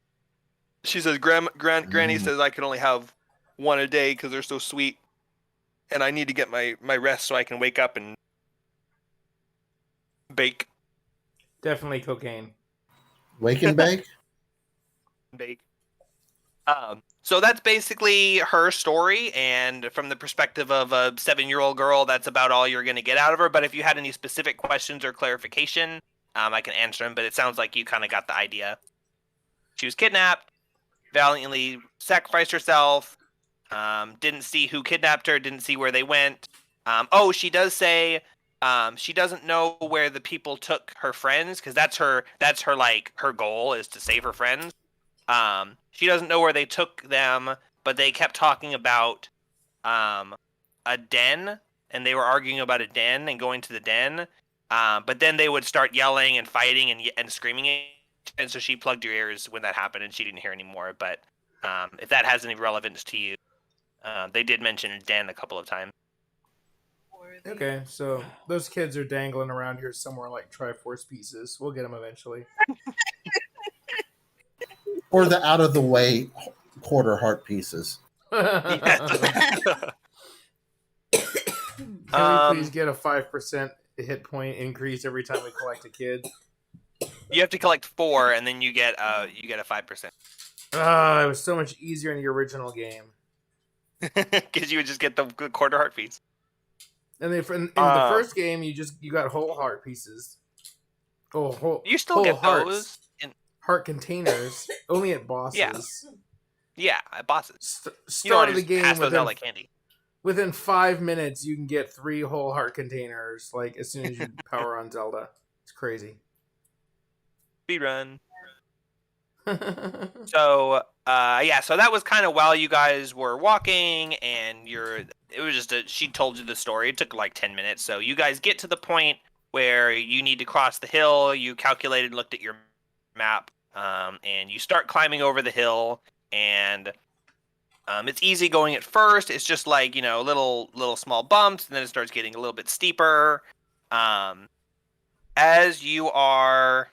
[SPEAKER 2] She says, Granny says I can only have one a day because they're so sweet, and I need to get my rest so I can wake up and bake.
[SPEAKER 1] Definitely cocaine.
[SPEAKER 3] Wake and bake?
[SPEAKER 2] Bake. So that's basically her story, and from the perspective of a 7-year-old girl, that's about all you're going to get out of her. But if you had any specific questions or clarification, I can answer them, but it sounds like you kind of got the idea. She was kidnapped, valiantly sacrificed herself, didn't see who kidnapped her, didn't see where they went. She does say she doesn't know where the people took her friends, because that's her like her goal is to save her friends. She doesn't know where they took them, but they kept talking about a den, and they were arguing about a den and going to the den. But then they would start yelling and fighting and screaming, and so she plugged her ears when that happened, and she didn't hear anymore. But if that has any relevance to you, they did mention a den a couple of times.
[SPEAKER 1] Okay, so those kids are dangling around here somewhere like Triforce pieces. We'll get them eventually.
[SPEAKER 3] Or the out of the way quarter heart pieces.
[SPEAKER 1] Can we please get a 5% hit point increase every time we collect a kid?
[SPEAKER 2] You have to collect 4, and then you get a 5%.
[SPEAKER 1] It was so much easier in the original game.
[SPEAKER 2] Because you would just get the quarter heart piece.
[SPEAKER 1] And then in the first game, you got whole heart pieces.
[SPEAKER 2] You still
[SPEAKER 1] whole
[SPEAKER 2] get
[SPEAKER 1] hearts.
[SPEAKER 2] those.
[SPEAKER 1] Heart containers, only at bosses.
[SPEAKER 2] Yeah, at bosses.
[SPEAKER 1] Start of the game
[SPEAKER 2] pass those out like candy.
[SPEAKER 1] Within 5 minutes, you can get 3 whole heart containers. Like as soon as you power on Zelda, it's crazy.
[SPEAKER 2] Speedrun. So that was kind of while you guys were walking, and it was just she told you the story. It took like 10 minutes. So you guys get to the point where you need to cross the hill. You calculated and looked at your map, and you start climbing over the hill, and it's easy going at first. It's just like, little small bumps, and then it starts getting a little bit steeper. As you are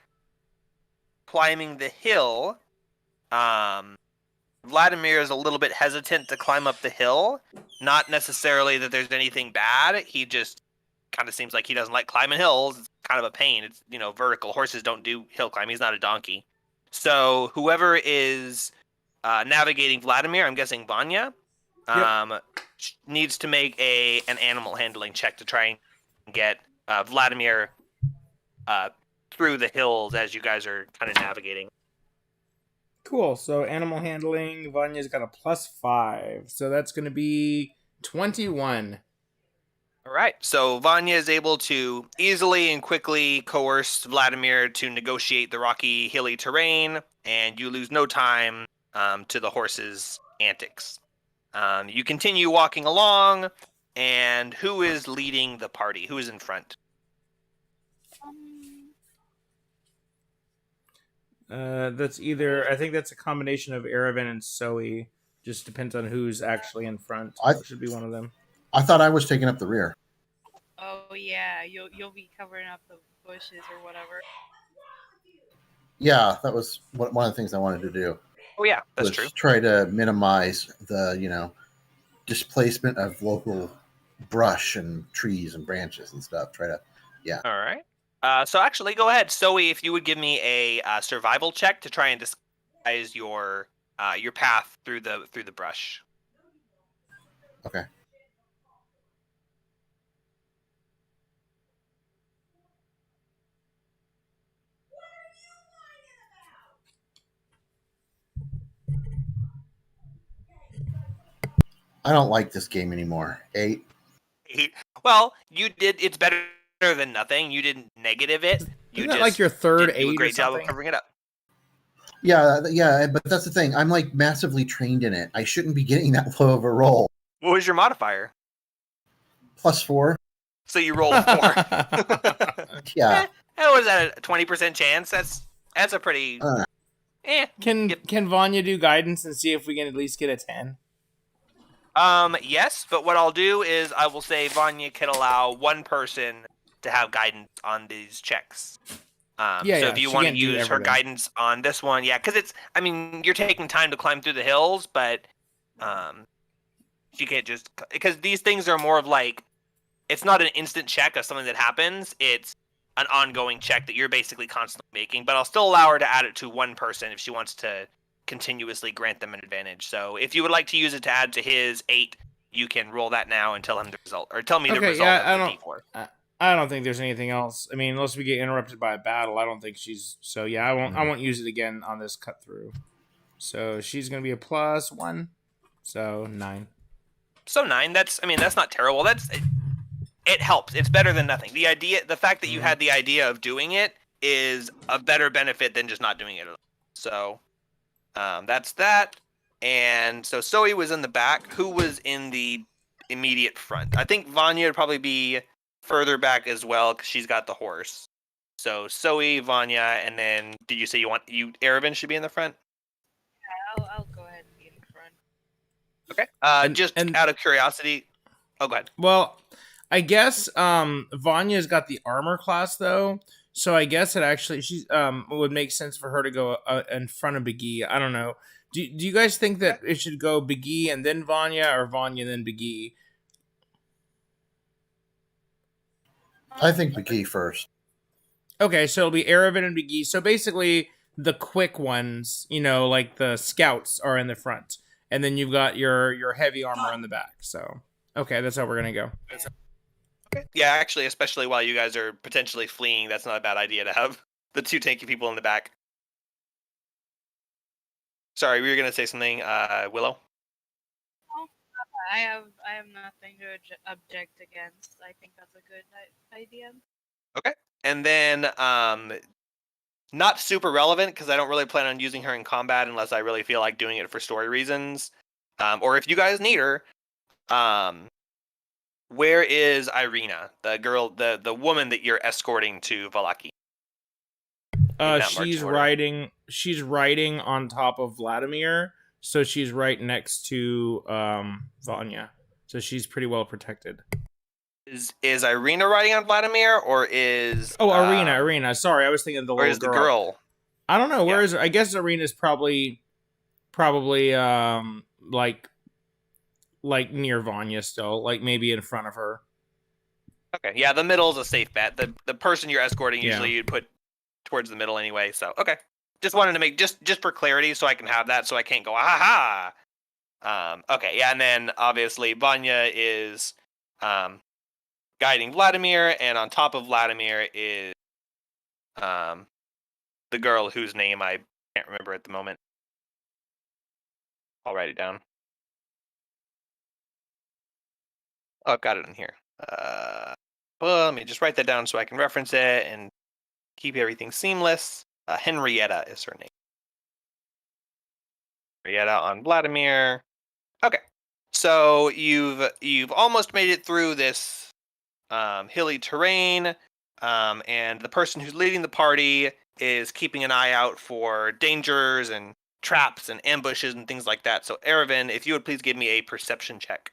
[SPEAKER 2] climbing the hill, Vladimir is a little bit hesitant to climb up the hill. Not necessarily that there's anything bad. He just kind of seems like he doesn't like climbing hills. It's kind of a pain. It's, vertical. Horses don't do hill climbing. He's not a donkey. So whoever is navigating Vladimir, I'm guessing Vanya, needs to make an animal handling check to try and get Vladimir through the hills as you guys are kind of navigating.
[SPEAKER 1] Cool. So animal handling, Vanya's got a +5. So that's going to be 21.
[SPEAKER 2] All right. So Vanya is able to easily and quickly coerce Vladimir to negotiate the rocky, hilly terrain, and you lose no time to the horse's antics. You continue walking along, and who is leading the party? Who is in front?
[SPEAKER 1] I think that's a combination of Erevan and Zoe. Just depends on who's actually in front. It should be one of them.
[SPEAKER 3] I thought I was taking up the rear.
[SPEAKER 4] Oh yeah, you'll be covering up the bushes or whatever.
[SPEAKER 3] Yeah, that was one of the things I wanted to do.
[SPEAKER 2] Oh yeah, that's true.
[SPEAKER 3] Try to minimize the displacement of local brush and trees and branches and stuff.
[SPEAKER 2] All right. So actually, go ahead, Zoe. If you would give me a survival check to try and disguise your path through the brush.
[SPEAKER 3] Okay. I don't like this game anymore. 8.
[SPEAKER 2] Well, you did. It's better than nothing. You didn't negative it.
[SPEAKER 1] Isn't that like your third 8?
[SPEAKER 2] Do a great job of covering it up.
[SPEAKER 3] Yeah, but that's the thing. I'm like massively trained in it. I shouldn't be getting that low of a roll.
[SPEAKER 2] What was your modifier?
[SPEAKER 3] +4.
[SPEAKER 2] So you rolled 4.
[SPEAKER 3] Yeah.
[SPEAKER 2] That was at a 20% chance. That's a pretty.
[SPEAKER 1] Can Vanya do guidance and see if we can at least get a 10?
[SPEAKER 2] Yes, but what I'll do is I will say Vanya can allow one person to have guidance on these checks. So if you want to use her guidance on this one, because you're taking time to climb through the hills, but she can't just, because these things are more of like, it's not an instant check of something that happens. It's an ongoing check that you're basically constantly making, but I'll still allow her to add it to one person if she wants to continuously grant them an advantage. So if you would like to use it to add to his 8, you can roll that now and tell him the result, or tell me the result of the D4.
[SPEAKER 1] I don't think there's anything else. I mean, unless we get interrupted by a battle, I don't think she's. So yeah, I won't use it again on this cut through. So she's gonna be a +1. So 9.
[SPEAKER 2] So 9. That's not terrible. It helps. It's better than nothing. The fact that you had the idea of doing it is a better benefit than just not doing it at all. So that's that. And so Zoe was in the back. Who was in the immediate front? I think Vanya would probably be further back as well because she's got the horse. So Zoe, Vanya, and then did you say Erevan should be in the front?
[SPEAKER 4] Yeah, I'll go ahead and be in the front.
[SPEAKER 2] Okay. Out of curiosity. Oh, go ahead.
[SPEAKER 1] Well, I guess Vanya's got the armor class though. So I guess it actually she's would make sense for her to go in front of Big E. I don't know. Do you guys think that it should go Big E and then Vanya, or Vanya and then Big E?
[SPEAKER 3] I think McGee first.
[SPEAKER 1] Okay, so it'll be Erevan and Big E. So basically, the quick ones, like the scouts, are in the front, and then you've got your heavy armor in the back. So okay, that's how we're gonna go.
[SPEAKER 2] Okay. Yeah, actually, especially while you guys are potentially fleeing, that's not a bad idea to have the 2 tanky people in the back. Sorry, we were gonna say something, Willow.
[SPEAKER 4] I have nothing to object against. I think that's a good idea.
[SPEAKER 2] Okay. And then, not super relevant because I don't really plan on using her in combat unless I really feel like doing it for story reasons, or if you guys need her. Where is Irina, the girl, the woman that you're escorting to Valaki?
[SPEAKER 1] She's riding. She's riding on top of Vladimir, so she's right next to Vanya. So she's pretty well protected.
[SPEAKER 2] Is Irina riding on Vladimir, or is
[SPEAKER 1] Irina? Sorry, I was thinking of the little
[SPEAKER 2] girl. The girl?
[SPEAKER 1] I don't know. Where is? I guess Irina's probably like near Vanya still, like maybe in front of her.
[SPEAKER 2] Okay, yeah, the middle is a safe bet. The person you're escorting usually you'd put towards the middle anyway. So okay, just wanted to make just for clarity, so I can have that, so I can't go ha. Okay, yeah, and then obviously Vanya is guiding Vladimir, and on top of Vladimir is the girl whose name I can't remember at the moment. I'll write it down. Oh, I've got it in here. Well, let me just write that down so I can reference it and keep everything seamless. Henrietta is her name. Henrietta on Vladimir. Okay, so you've almost made it through this hilly terrain, and the person who's leading the party is keeping an eye out for dangers and traps and ambushes and things like that. So, Erevan, if you would please give me a perception check.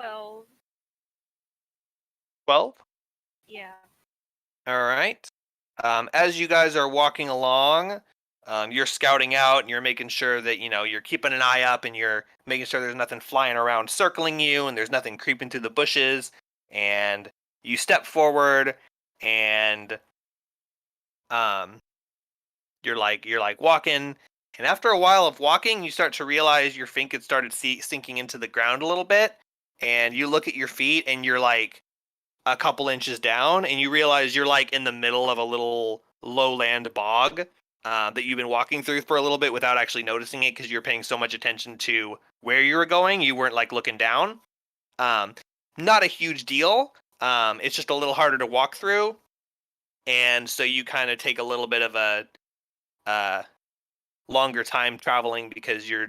[SPEAKER 4] 12.
[SPEAKER 2] 12?
[SPEAKER 4] Yeah.
[SPEAKER 2] All right. As you guys are walking along, you're scouting out and you're making sure that, you're keeping an eye up and you're making sure there's nothing flying around circling you and there's nothing creeping through the bushes. And you step forward and you're like walking. And after a while of walking, you start to realize your feet had started sinking into the ground a little bit. And you look at your feet and you're like a couple inches down, and you realize you're like in the middle of a little lowland bog that you've been walking through for a little bit without actually noticing it because you're paying so much attention to where you were going. You weren't like looking down. Not a huge deal. It's just a little harder to walk through. And so you kind of take a little bit of a longer time traveling because you're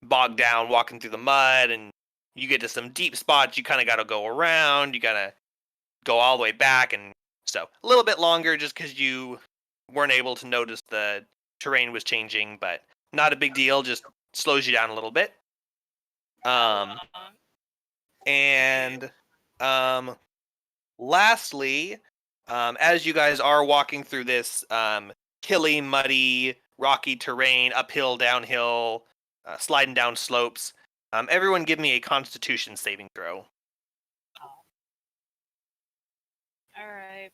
[SPEAKER 2] bogged down walking through the mud, and you get to some deep spots. You kind of got to go around. You got to go all the way back, and so a little bit longer just because you weren't able to notice the terrain was changing, but not a big deal. Just slows you down a little bit. And lastly, as you guys are walking through this hilly, muddy, rocky terrain, uphill, downhill, sliding down slopes, everyone give me a Constitution saving throw.
[SPEAKER 4] All right.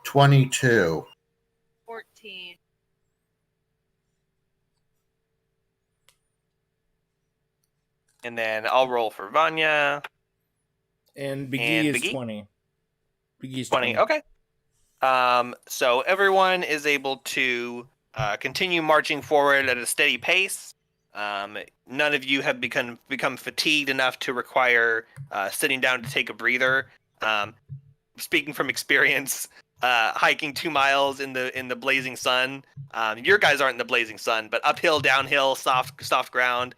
[SPEAKER 3] 22.
[SPEAKER 4] 14.
[SPEAKER 2] And then I'll roll for Vanya.
[SPEAKER 1] And Big E is 20. Big E's 20.
[SPEAKER 2] Okay. So everyone is able to continue marching forward at a steady pace. None of you have become fatigued enough to require sitting down to take a breather. Speaking from experience, hiking 2 miles in the blazing sun. Your guys aren't in the blazing sun, but uphill, downhill, soft ground.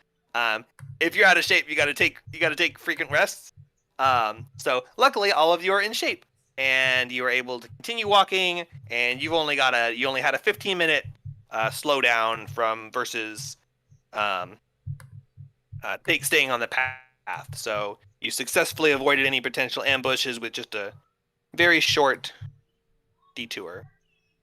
[SPEAKER 2] If you're out of shape, you got to take frequent rests. So luckily, all of you are in shape, and you are able to continue walking. And you only had a 15-minute slowdown from versus staying on the path. So you successfully avoided any potential ambushes with just a very short detour.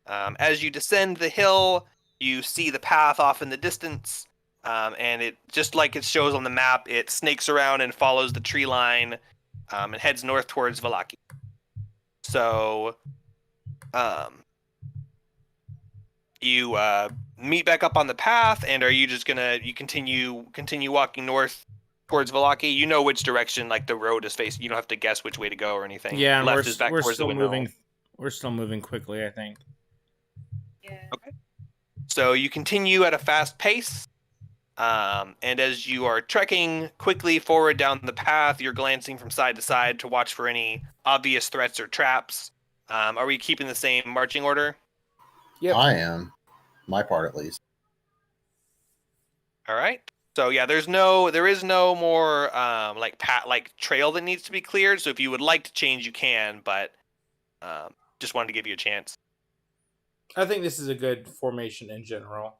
[SPEAKER 2] As you descend the hill, you see the path off in the distance, and it just like it shows on the map, it snakes around and follows the tree line, and heads north towards Valaki. So, you meet back up on the path, and are you just gonna continue walking north towards Valaki? You know which direction like the road is facing. You don't have to guess which way to go or anything.
[SPEAKER 1] Yeah, and
[SPEAKER 2] Left is back
[SPEAKER 1] we're
[SPEAKER 2] towards the
[SPEAKER 1] still
[SPEAKER 2] windmill.
[SPEAKER 1] moving. We're still moving quickly, I think.
[SPEAKER 4] Yeah.
[SPEAKER 2] Okay. So you continue at a fast pace, and as you are trekking quickly forward down the path, you're glancing from side to side to watch for any obvious threats or traps. Are we keeping the same marching order?
[SPEAKER 1] Yep.
[SPEAKER 3] I am. My part, at least.
[SPEAKER 2] All right. So yeah, there is no more like trail that needs to be cleared. So if you would like to change, you can, but just wanted to give you a chance.
[SPEAKER 1] I think this is a good formation in general.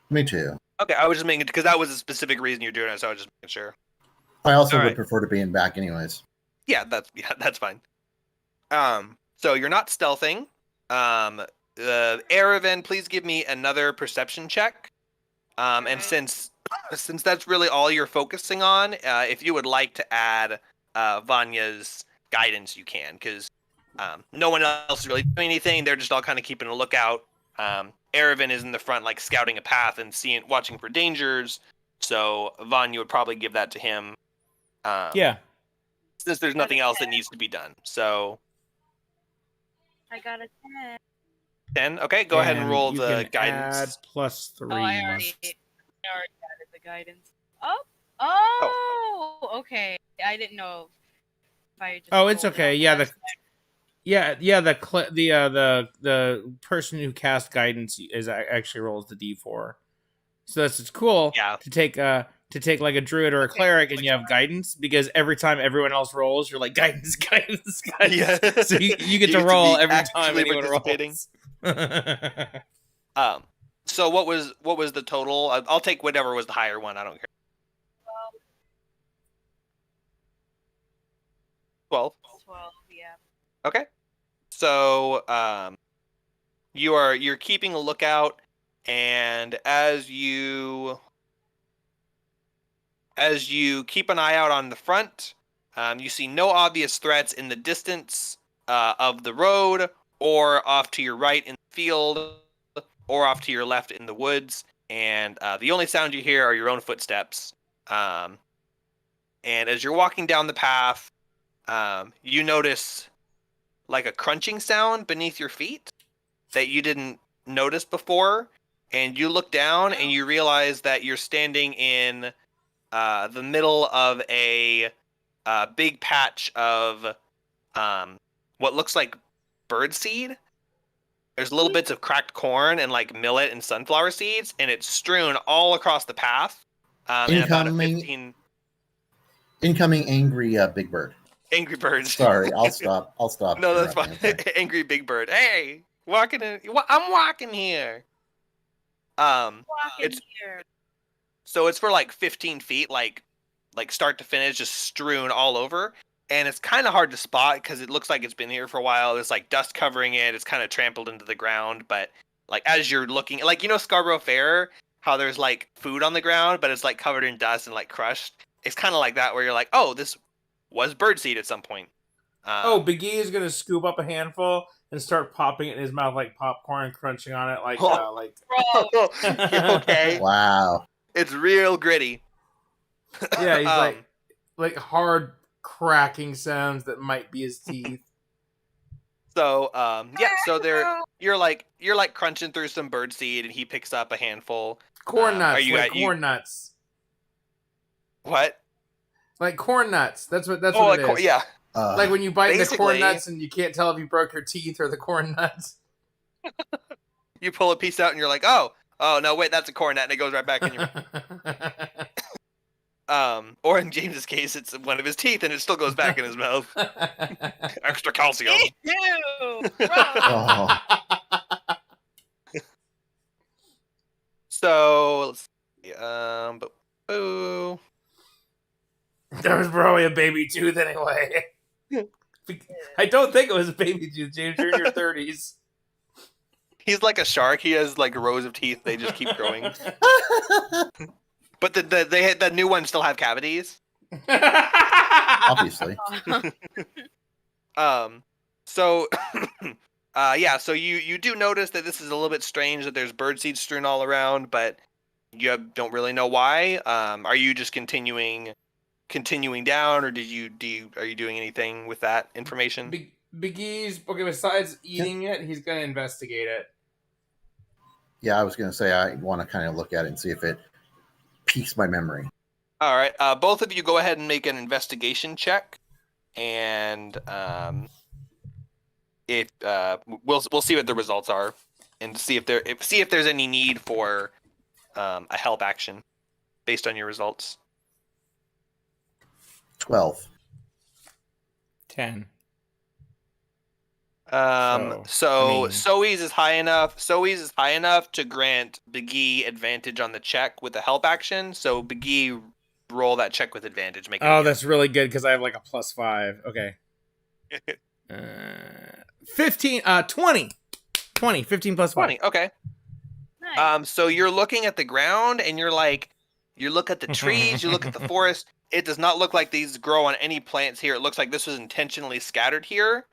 [SPEAKER 3] Me too.
[SPEAKER 2] Okay, I was just making it because that was a specific reason you're doing it, so I was just making sure.
[SPEAKER 3] I also
[SPEAKER 2] All
[SPEAKER 3] would
[SPEAKER 2] right.
[SPEAKER 3] prefer to be in back, anyways.
[SPEAKER 2] Yeah, that's fine. So you're not stealthing. Aravan, please give me another perception check. And
[SPEAKER 4] Okay.
[SPEAKER 2] since that's really all you're focusing on, if you would like to add Vanya's guidance, you can, because no one else is really doing anything. They're just all kind of keeping a lookout. Aravan is in the front, like scouting a path and watching for dangers. So Vanya would probably give that to him.
[SPEAKER 1] Yeah.
[SPEAKER 2] Since there's nothing else that needs to be done. So
[SPEAKER 4] I got a 10.
[SPEAKER 2] 10. Okay, go ahead and roll
[SPEAKER 1] you
[SPEAKER 2] the
[SPEAKER 1] can
[SPEAKER 2] guidance.
[SPEAKER 1] Add +3.
[SPEAKER 4] Oh, I already added the guidance. Oh, okay. I didn't know if I just.
[SPEAKER 1] Oh, it's
[SPEAKER 4] rolled it
[SPEAKER 1] okay.
[SPEAKER 4] on
[SPEAKER 1] Yeah,
[SPEAKER 4] last
[SPEAKER 1] the person who cast guidance is actually rolls the D4. So it's cool.
[SPEAKER 2] Yeah.
[SPEAKER 1] To take like a druid or a cleric, and you have guidance, because every time everyone else rolls, you're like guidance, guidance, guidance.
[SPEAKER 2] Yeah.
[SPEAKER 1] So you get
[SPEAKER 2] You
[SPEAKER 1] to roll
[SPEAKER 2] be
[SPEAKER 1] every time
[SPEAKER 2] actively
[SPEAKER 1] anyone
[SPEAKER 2] participating.
[SPEAKER 1] rolls.
[SPEAKER 2] So what was the total? I'll take whatever was the higher one. I don't care. 12.
[SPEAKER 4] 12, yeah.
[SPEAKER 2] Okay. So you're keeping a lookout, and as you keep an eye out on the front, you see no obvious threats in the distance of the road, or off to your right in the field, or off to your left in the woods. And the only sound you hear are your own footsteps. And as you're walking down the path, you notice like a crunching sound beneath your feet that you didn't notice before. And you look down and you realize that you're standing in the middle of a big patch of what looks like birdseed. There's little bits of cracked corn and like millet and sunflower seeds, and it's strewn all across the path. And about a 15
[SPEAKER 3] Incoming angry Big Bird.
[SPEAKER 2] Angry birds.
[SPEAKER 3] Sorry, I'll stop.
[SPEAKER 2] No, that's fine.
[SPEAKER 3] interrupting, okay.
[SPEAKER 2] Angry big bird. Hey, walking in. I'm walking here.
[SPEAKER 4] Walking
[SPEAKER 2] It's-
[SPEAKER 4] here.
[SPEAKER 2] So it's for like 15 feet, like start to finish, just strewn all over. And it's kind of hard to spot because it looks like it's been here for a while. There's like dust covering it. It's kind of trampled into the ground. But like as you're looking, like Scarborough Fair, how there's like food on the ground, but it's like covered in dust and like crushed. It's kind of like that, where you're like, oh, this was birdseed at some point.
[SPEAKER 1] Big E is gonna scoop up a handful and start popping it in his mouth like popcorn, crunching on it like
[SPEAKER 4] Bro,
[SPEAKER 2] Okay.
[SPEAKER 3] Wow.
[SPEAKER 2] It's real gritty.
[SPEAKER 1] yeah, he's like hard cracking sounds that might be his teeth.
[SPEAKER 2] So so you're like crunching through some birdseed, and he picks up a handful.
[SPEAKER 1] Corn nuts,
[SPEAKER 2] corn
[SPEAKER 1] nuts.
[SPEAKER 2] What?
[SPEAKER 1] Like corn nuts. That's what
[SPEAKER 2] like
[SPEAKER 1] it is.
[SPEAKER 2] yeah.
[SPEAKER 1] Like when you bite into corn
[SPEAKER 2] Basically-
[SPEAKER 1] nuts and you can't tell if you broke your teeth or the corn nuts.
[SPEAKER 2] You pull a piece out, and you're like, oh no, wait, that's a corn nut, and it goes right back in your. Or in James's case, it's one of his teeth, and it still goes back in his mouth. Extra calcium.
[SPEAKER 4] ew, bro.
[SPEAKER 3] Oh,
[SPEAKER 2] So let's see. But boo.
[SPEAKER 1] There was probably a baby tooth anyway. I don't think it was a baby tooth, James. You're in your 30s.
[SPEAKER 2] He's like a shark. He has like rows of teeth. They just keep growing. But the new ones still have cavities.
[SPEAKER 3] Obviously.
[SPEAKER 2] So yeah, so you do notice that this is a little bit strange that there's birdseed strewn all around, but you don't really know why. Are you just continuing down, or are you doing anything with that information?
[SPEAKER 1] Big E's, okay, besides eating it, he's gonna investigate it.
[SPEAKER 3] Yeah, I was going to say I want to kind of look at it and see if it piques my memory.
[SPEAKER 2] All right, both of you go ahead and make an investigation check, and if we'll see what the results are, and see if there's any need for a help action based on your results.
[SPEAKER 3] 12.
[SPEAKER 1] 10.
[SPEAKER 2] Soe's is high enough. Soe's is high enough to grant Biggie advantage on the check with a help action. So Biggie, roll that check with advantage. Make it
[SPEAKER 1] that's really good because I have like a +5. Okay. 15. 20. 20. 15 plus 5.
[SPEAKER 2] 20. Okay.
[SPEAKER 4] Nice.
[SPEAKER 2] So you're looking at the ground and you look at the trees, you look at the forest. It does not look like these grow on any plants here. It looks like this was intentionally scattered here.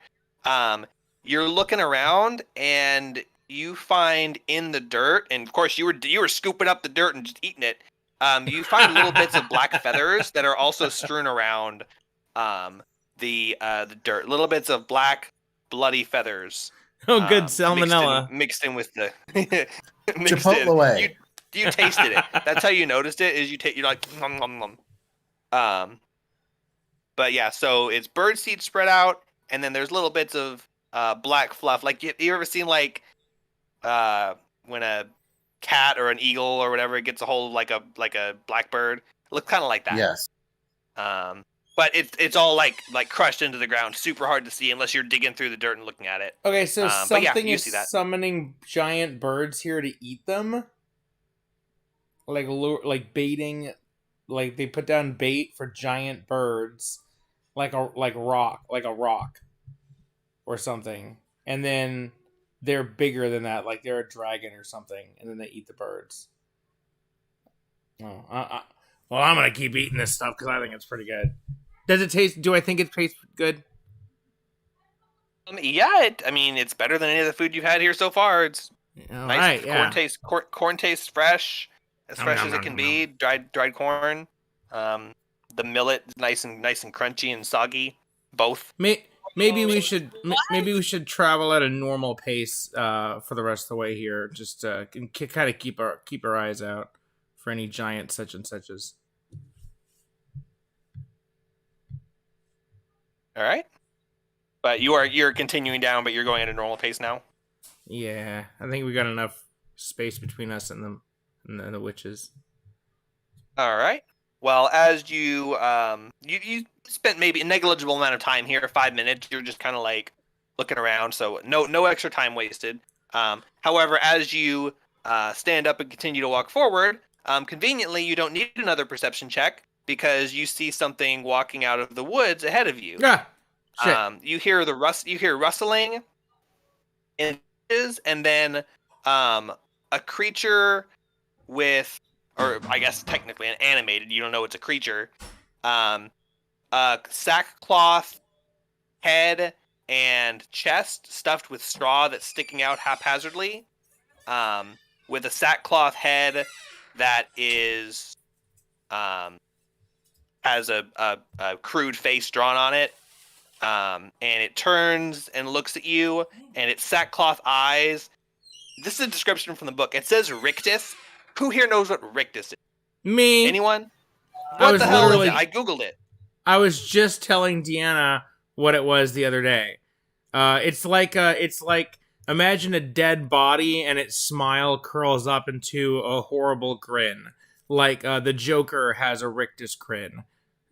[SPEAKER 2] You're looking around and you find in the dirt, and of course you were scooping up the dirt and just eating it. You find little bits of black feathers that are also strewn around the dirt. Little bits of black, bloody feathers.
[SPEAKER 1] Oh, good salmonella.
[SPEAKER 2] Mixed in with the
[SPEAKER 3] Chipotle way.
[SPEAKER 2] You tasted it. That's how you noticed it. Is you're like nom, nom, nom. But yeah, so it's birdseed spread out, and then there's little bits of black fluff. Like you ever seen like when a cat or an eagle or whatever gets a hold of like a blackbird? It looks kind of like that.
[SPEAKER 3] Yes.
[SPEAKER 2] But it's all like crushed into the ground, super hard to see unless you're digging through the dirt and looking at it.
[SPEAKER 1] Okay, so
[SPEAKER 2] but yeah,
[SPEAKER 1] something
[SPEAKER 2] you
[SPEAKER 1] is
[SPEAKER 2] see that.
[SPEAKER 1] summoning giant birds here to eat them? Like baiting, like they put down bait for giant birds, like a rock, or something, and then they're bigger than that, like they're a dragon or something, and then they eat the birds. Oh, well, I'm gonna keep eating this stuff because I think it's pretty good. Does it taste? Do I think it tastes good?
[SPEAKER 2] Yeah, I mean, it's better than any of the food you've had here so far. It's
[SPEAKER 1] All
[SPEAKER 2] nice.
[SPEAKER 1] right, yeah.
[SPEAKER 2] Corn tastes fresh, as fresh
[SPEAKER 1] Nom,
[SPEAKER 2] as
[SPEAKER 1] nom,
[SPEAKER 2] it can
[SPEAKER 1] nom,
[SPEAKER 2] be. Dried corn. The millet is nice and crunchy and soggy. Both.
[SPEAKER 1] Maybe we should travel at a normal pace for the rest of the way here. Just kind of keep our eyes out for any giant such and suches.
[SPEAKER 2] All right. But you're continuing down, but you're going at a normal pace now.
[SPEAKER 1] Yeah, I think we got enough space between us and the witches.
[SPEAKER 2] All right. Well, as you spent maybe a negligible amount of time here, 5 minutes. You're just kind of like looking around, so no extra time wasted. However, as you stand up and continue to walk forward, conveniently you don't need another perception check because you see something walking out of the woods ahead of you.
[SPEAKER 1] Ah, shit.
[SPEAKER 2] You hear rustling, and then a creature with, or I guess technically an animated, you don't know it's a creature, a sackcloth head and chest stuffed with straw that's sticking out haphazardly, with a sackcloth head that is has a crude face drawn on it, and it turns and looks at you, and its sackcloth eyes. This is a description from the book. It says rictus. Who here knows what rictus is?
[SPEAKER 1] Me.
[SPEAKER 2] Anyone?
[SPEAKER 1] I
[SPEAKER 2] What
[SPEAKER 1] was
[SPEAKER 2] the hell is
[SPEAKER 1] literally-
[SPEAKER 2] it? I googled it.
[SPEAKER 1] I was just telling Deanna what it was the other day. It's like imagine a dead body and its smile curls up into a horrible grin, like the Joker has a rictus grin.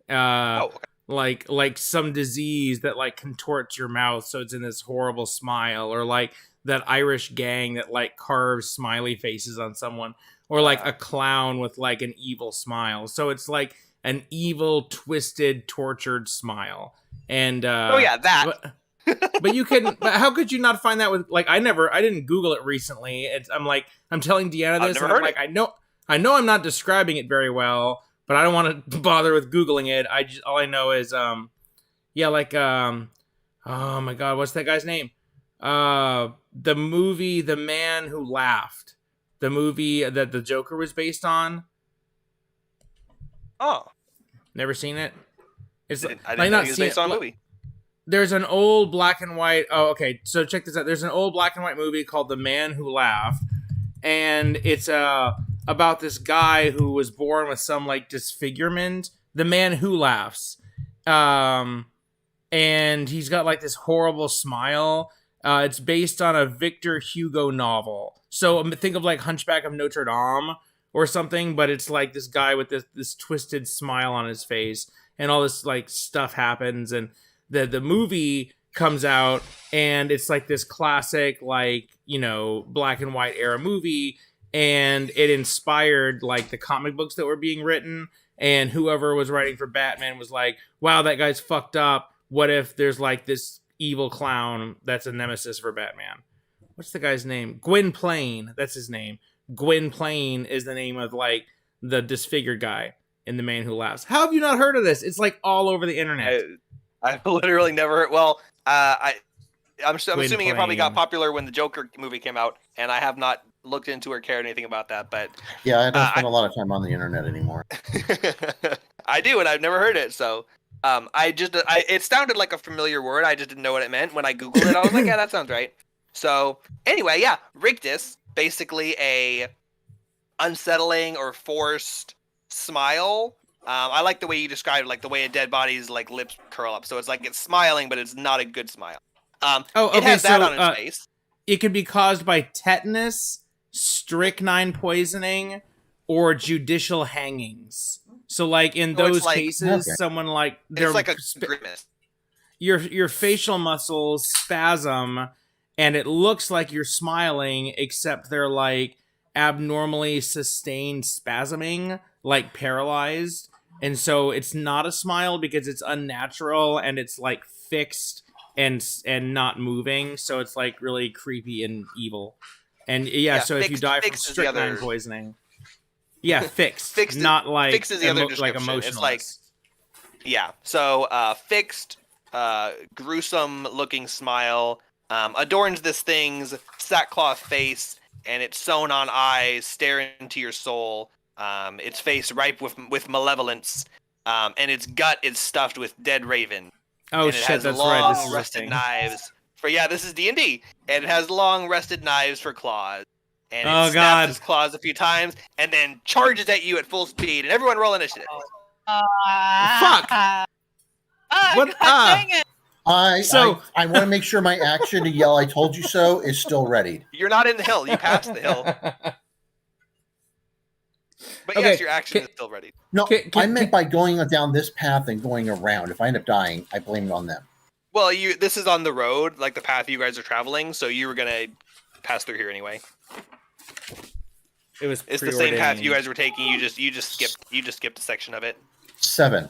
[SPEAKER 2] Okay.
[SPEAKER 1] Like some disease that like contorts your mouth so it's in this horrible smile, or like that Irish gang that like carves smiley faces on someone. or like a clown with like an evil smile. So it's like an evil, twisted, tortured smile. And
[SPEAKER 2] Oh yeah, that.
[SPEAKER 1] but you can. But how could you not find that with like? I didn't Google it recently. I'm telling Deanna
[SPEAKER 2] I've
[SPEAKER 1] this,
[SPEAKER 2] never
[SPEAKER 1] and I'm
[SPEAKER 2] heard
[SPEAKER 1] like, I know I'm not describing it very well, but I don't want to bother with Googling it. All I know is oh my god, what's that guy's name? The movie The Man Who Laughed, the movie that the Joker was based on.
[SPEAKER 2] Oh,
[SPEAKER 1] Never seen it. It's
[SPEAKER 2] I
[SPEAKER 1] like
[SPEAKER 2] didn't know
[SPEAKER 1] not
[SPEAKER 2] he was
[SPEAKER 1] seen
[SPEAKER 2] based
[SPEAKER 1] it.
[SPEAKER 2] on a movie.
[SPEAKER 1] There's an old black and white. Oh, okay. So check this out. There's an old black and white movie called The Man Who Laughed, and it's about this guy who was born with some like disfigurement. The Man Who Laughs, and he's got like this horrible smile. It's based on a Victor Hugo novel. So think of like Hunchback of Notre Dame or something, but it's like this guy with this twisted smile on his face, and all this like stuff happens, and the movie comes out, and it's like this classic, like, you know, black and white era movie, and it inspired like the comic books that were being written, and whoever was writing for Batman was like, wow, that guy's fucked up. What if there's like this evil clown that's a nemesis for Batman? What's the guy's name? Gwynplaine, that's his name. Gwynplaine is the name of like the disfigured guy in The Man Who Laughs. How have you not heard of this? It's like all over the internet.
[SPEAKER 2] I've literally never heard. Well, I'm assuming it probably got
[SPEAKER 1] Gwynplaine.
[SPEAKER 2] popular when the Joker movie came out, and I have not looked into or cared anything about that. But
[SPEAKER 3] Yeah, I don't spend a lot of time on the internet anymore.
[SPEAKER 2] I do, and I've never heard it. So it sounded like a familiar word. I just didn't know what it meant. When I Googled it, I was like, yeah, that sounds right. So anyway, yeah, rictus, basically a unsettling or forced smile. I like the way you described, like the way a dead body's like lips curl up. So it's like it's smiling, but it's not a good smile. It has that on its face.
[SPEAKER 1] It could be caused by tetanus, strychnine poisoning, or judicial hangings. So, like in those cases, someone like
[SPEAKER 2] it's like a grimace.
[SPEAKER 1] Your facial muscles spasm, and it looks like you're smiling, except they're like abnormally sustained spasming, like paralyzed. And so it's not a smile because it's unnatural and it's like fixed and not moving. So it's like really creepy and evil. And yeah, so if you die from strychnine poisoning, fixed, not like
[SPEAKER 2] fixed is the other
[SPEAKER 1] like
[SPEAKER 2] description.
[SPEAKER 1] emotionless.
[SPEAKER 2] It's like, yeah, so fixed, gruesome looking smile adorns this thing's sackcloth face, and it's sewn on eyes staring into your soul. Its face ripe with malevolence, and its gut is stuffed with dead raven.
[SPEAKER 1] Oh
[SPEAKER 2] and it
[SPEAKER 1] shit,
[SPEAKER 2] has
[SPEAKER 1] that's
[SPEAKER 2] long,
[SPEAKER 1] right. This is
[SPEAKER 2] rusted knives. This is D&D, and it has long rusted knives for claws. And it snaps its claws a few times, and then charges at you at full speed. And everyone roll initiative.
[SPEAKER 1] Fuck! What?
[SPEAKER 4] Dang it!
[SPEAKER 3] I want to make sure my action to yell "I told you so" is still ready.
[SPEAKER 2] You're not in the hill. You passed the hill. But
[SPEAKER 1] Okay,
[SPEAKER 2] yes, your action is still ready.
[SPEAKER 3] No, I meant by going down this path and going around. If I end up dying, I blame it on them.
[SPEAKER 2] Well, this is on the road, like the path you guys are traveling, so you were gonna pass through here anyway.
[SPEAKER 1] It's
[SPEAKER 2] the same path you guys were taking. You just skipped a section of it.
[SPEAKER 3] 7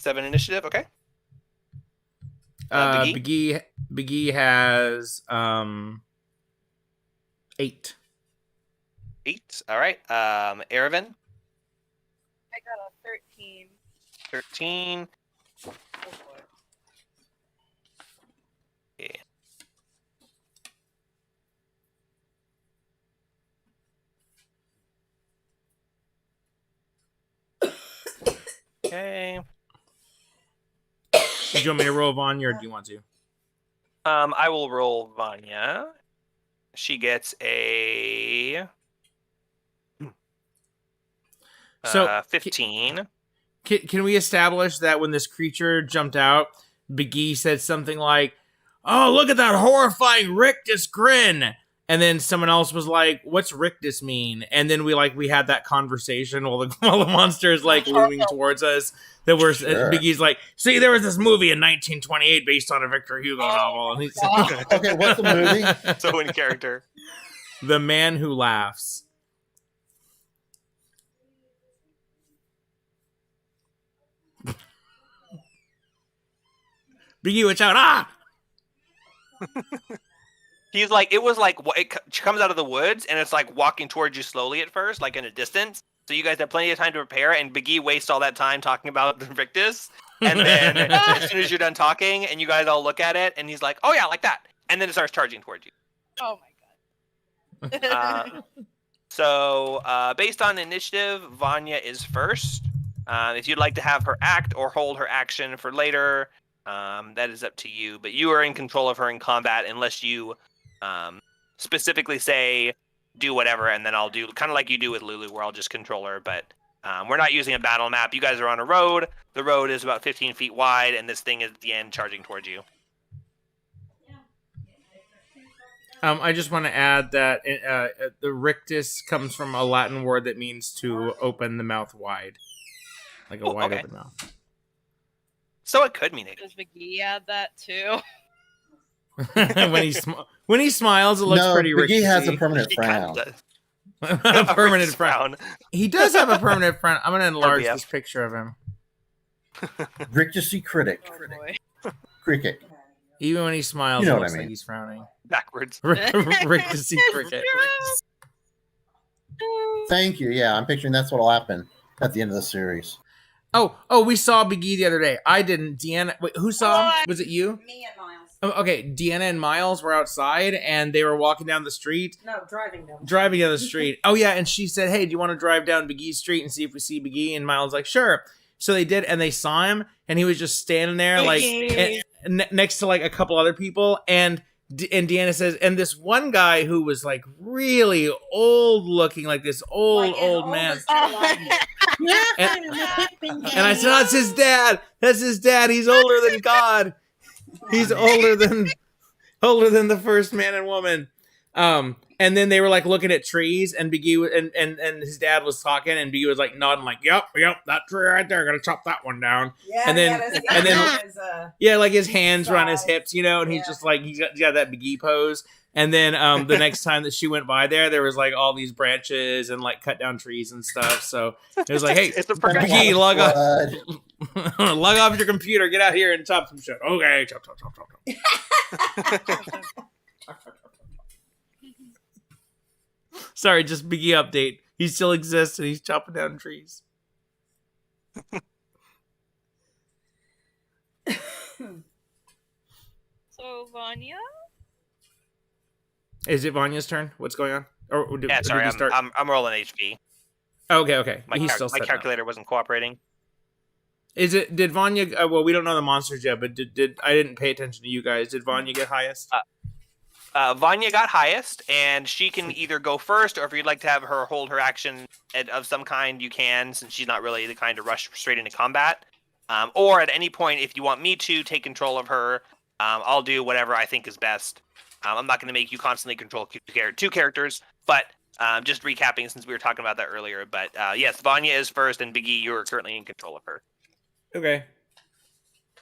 [SPEAKER 2] initiative. Okay.
[SPEAKER 1] Biggie has 8.
[SPEAKER 2] 8. All right. Aravan.
[SPEAKER 4] I got a 13.
[SPEAKER 2] 13.
[SPEAKER 4] Oh, boy.
[SPEAKER 2] Yeah. Okay.
[SPEAKER 1] Do you want me to roll Vanya, or do you want to?
[SPEAKER 2] I will roll Vanya. She gets a 15.
[SPEAKER 1] Can we establish that when this creature jumped out, Biggie said something like, "Oh, look at that horrifying rictus grin," and then someone else was like, "What's rictus mean?" And then we had that conversation while the monster is like looming towards us. Biggie's like, "See, there was this movie in 1928 based on a Victor Hugo novel." And he's
[SPEAKER 3] okay, what's the movie?
[SPEAKER 2] So in character,
[SPEAKER 1] The Man Who Laughs. Biggie, watch out! Ah!
[SPEAKER 2] He's like, it was like it comes out of the woods and it's like walking towards you slowly at first, like in a distance. So you guys have plenty of time to prepare, and Biggie wastes all that time talking about the Victus. And then as soon as you're done talking and you guys all look at it, and he's like, oh yeah, like that. And then it starts charging towards you.
[SPEAKER 4] Oh my god.
[SPEAKER 2] So based on initiative, Vanya is first. If you'd like to have her act or hold her action for later, that is up to you. But you are in control of her in combat unless you specifically say do whatever, and then I'll do kind of like you do with Lulu, where I'll just control her. But we're not using a battle map. You guys are on a road. The road is about 15 feet wide, and this thing is at the end charging towards you.
[SPEAKER 1] I just want to add that the rictus comes from a Latin word that means to open the mouth wide, like a wide open mouth.
[SPEAKER 2] So it could mean it.
[SPEAKER 4] Does McGee add that too?
[SPEAKER 1] when he smiles, it looks pretty
[SPEAKER 3] Biggie
[SPEAKER 1] rictusy.
[SPEAKER 3] has a permanent
[SPEAKER 2] He kind
[SPEAKER 3] frown.
[SPEAKER 2] of does.
[SPEAKER 1] A permanent frown. He does have a permanent frown. I'm gonna enlarge
[SPEAKER 2] RBF.
[SPEAKER 1] this picture of him.
[SPEAKER 3] Rictusy critic.
[SPEAKER 4] Oh boy.
[SPEAKER 3] Cricket.
[SPEAKER 1] Even when he smiles,
[SPEAKER 3] You know
[SPEAKER 1] it
[SPEAKER 3] what I
[SPEAKER 1] looks
[SPEAKER 3] mean.
[SPEAKER 1] like he's frowning.
[SPEAKER 2] Backwards.
[SPEAKER 1] Rictusy cricket.
[SPEAKER 3] Thank you. Yeah, I'm picturing that's what'll happen at the end of the series.
[SPEAKER 1] Oh, we saw Big E the other day. I didn't. Deanna, wait, who saw him? Was it you?
[SPEAKER 5] Me and Miles.
[SPEAKER 1] Oh, okay, Deanna and Miles were outside, and they were walking down the street.
[SPEAKER 5] No, driving them.
[SPEAKER 1] Driving down the street. Oh, yeah, and she said, hey, do you want to drive down Big E's street and see if we see Big E? And Miles was like, sure. So they did, and they saw him, and he was just standing there, like, next to, like, a couple other people, and Deanna says, and this one guy who was, like, really old-looking, like this old man. And I said, that's his dad. That's his dad. He's older than God. He's older than the first man and woman. And then they were like looking at trees, and Biggie and his dad was talking, and Biggie was like nodding, like, "Yep, that tree right there. Gotta chop that one down."
[SPEAKER 5] Yeah,
[SPEAKER 1] and then like his hands were on his
[SPEAKER 5] sides.
[SPEAKER 1] hips, and he's just like he's got that Biggie pose. And then the next time that she went by there was like all these branches and like cut down trees and stuff. So it was like, hey,
[SPEAKER 2] It's a
[SPEAKER 1] Biggie, log
[SPEAKER 3] Blood.
[SPEAKER 1] off, log off your computer, get out here and chop some shit. Okay, chop. Sorry, just Biggie update. He still exists and he's chopping down trees.
[SPEAKER 4] So Vanya?
[SPEAKER 1] Is it Vanya's turn? What's going on? Or did,
[SPEAKER 2] Yeah,
[SPEAKER 1] or
[SPEAKER 2] sorry,
[SPEAKER 1] did you start?
[SPEAKER 2] I'm rolling HP.
[SPEAKER 1] Okay.
[SPEAKER 2] My,
[SPEAKER 1] He's still
[SPEAKER 2] my
[SPEAKER 1] setting up.
[SPEAKER 2] calculator wasn't cooperating.
[SPEAKER 1] Did Vanya? Well, we don't know the monsters yet, but did I didn't pay attention to you guys. Did Vanya get highest?
[SPEAKER 2] Vanya got highest, and she can either go first, or if you'd like to have her hold her action of some kind, you can, since she's not really the kind to rush straight into combat. Or at any point, if you want me to take control of her, I'll do whatever I think is best. I'm not going to make you constantly control two characters, but just recapping since we were talking about that earlier. But yes, Vanya is first, and Biggie, you are currently in control of her.
[SPEAKER 1] Okay.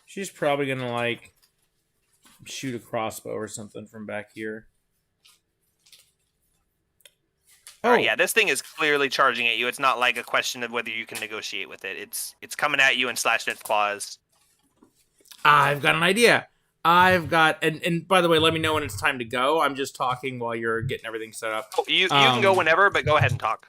[SPEAKER 1] She's probably gonna like shoot a crossbow or something from back here.
[SPEAKER 2] Oh yeah, this thing is clearly charging at you. It's not like a question of whether you can negotiate with it. It's coming at you and slashing its claws.
[SPEAKER 1] I've got an idea. And by the way, let me know when it's time to go. I'm just talking while you're getting everything set up.
[SPEAKER 2] Oh, you can go whenever, but go ahead and talk.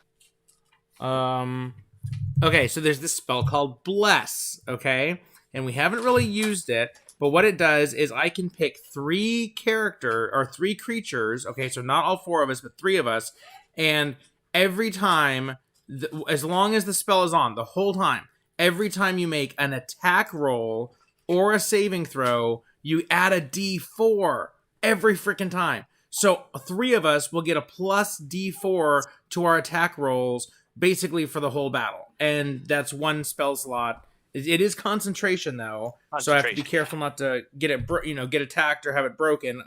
[SPEAKER 1] Okay, so there's this spell called Bless, okay? And we haven't really used it, but what it does is I can pick three creatures, okay, so not all four of us, but three of us, and every time, as long as the spell is on, the whole time, every time you make an attack roll or a saving throw, you add a D4 every freaking time. So three of us will get a plus D4 to our attack rolls, basically for the whole battle, and that's one spell slot. It is concentration though, so I have to be careful not to get it, get attacked or have it broken.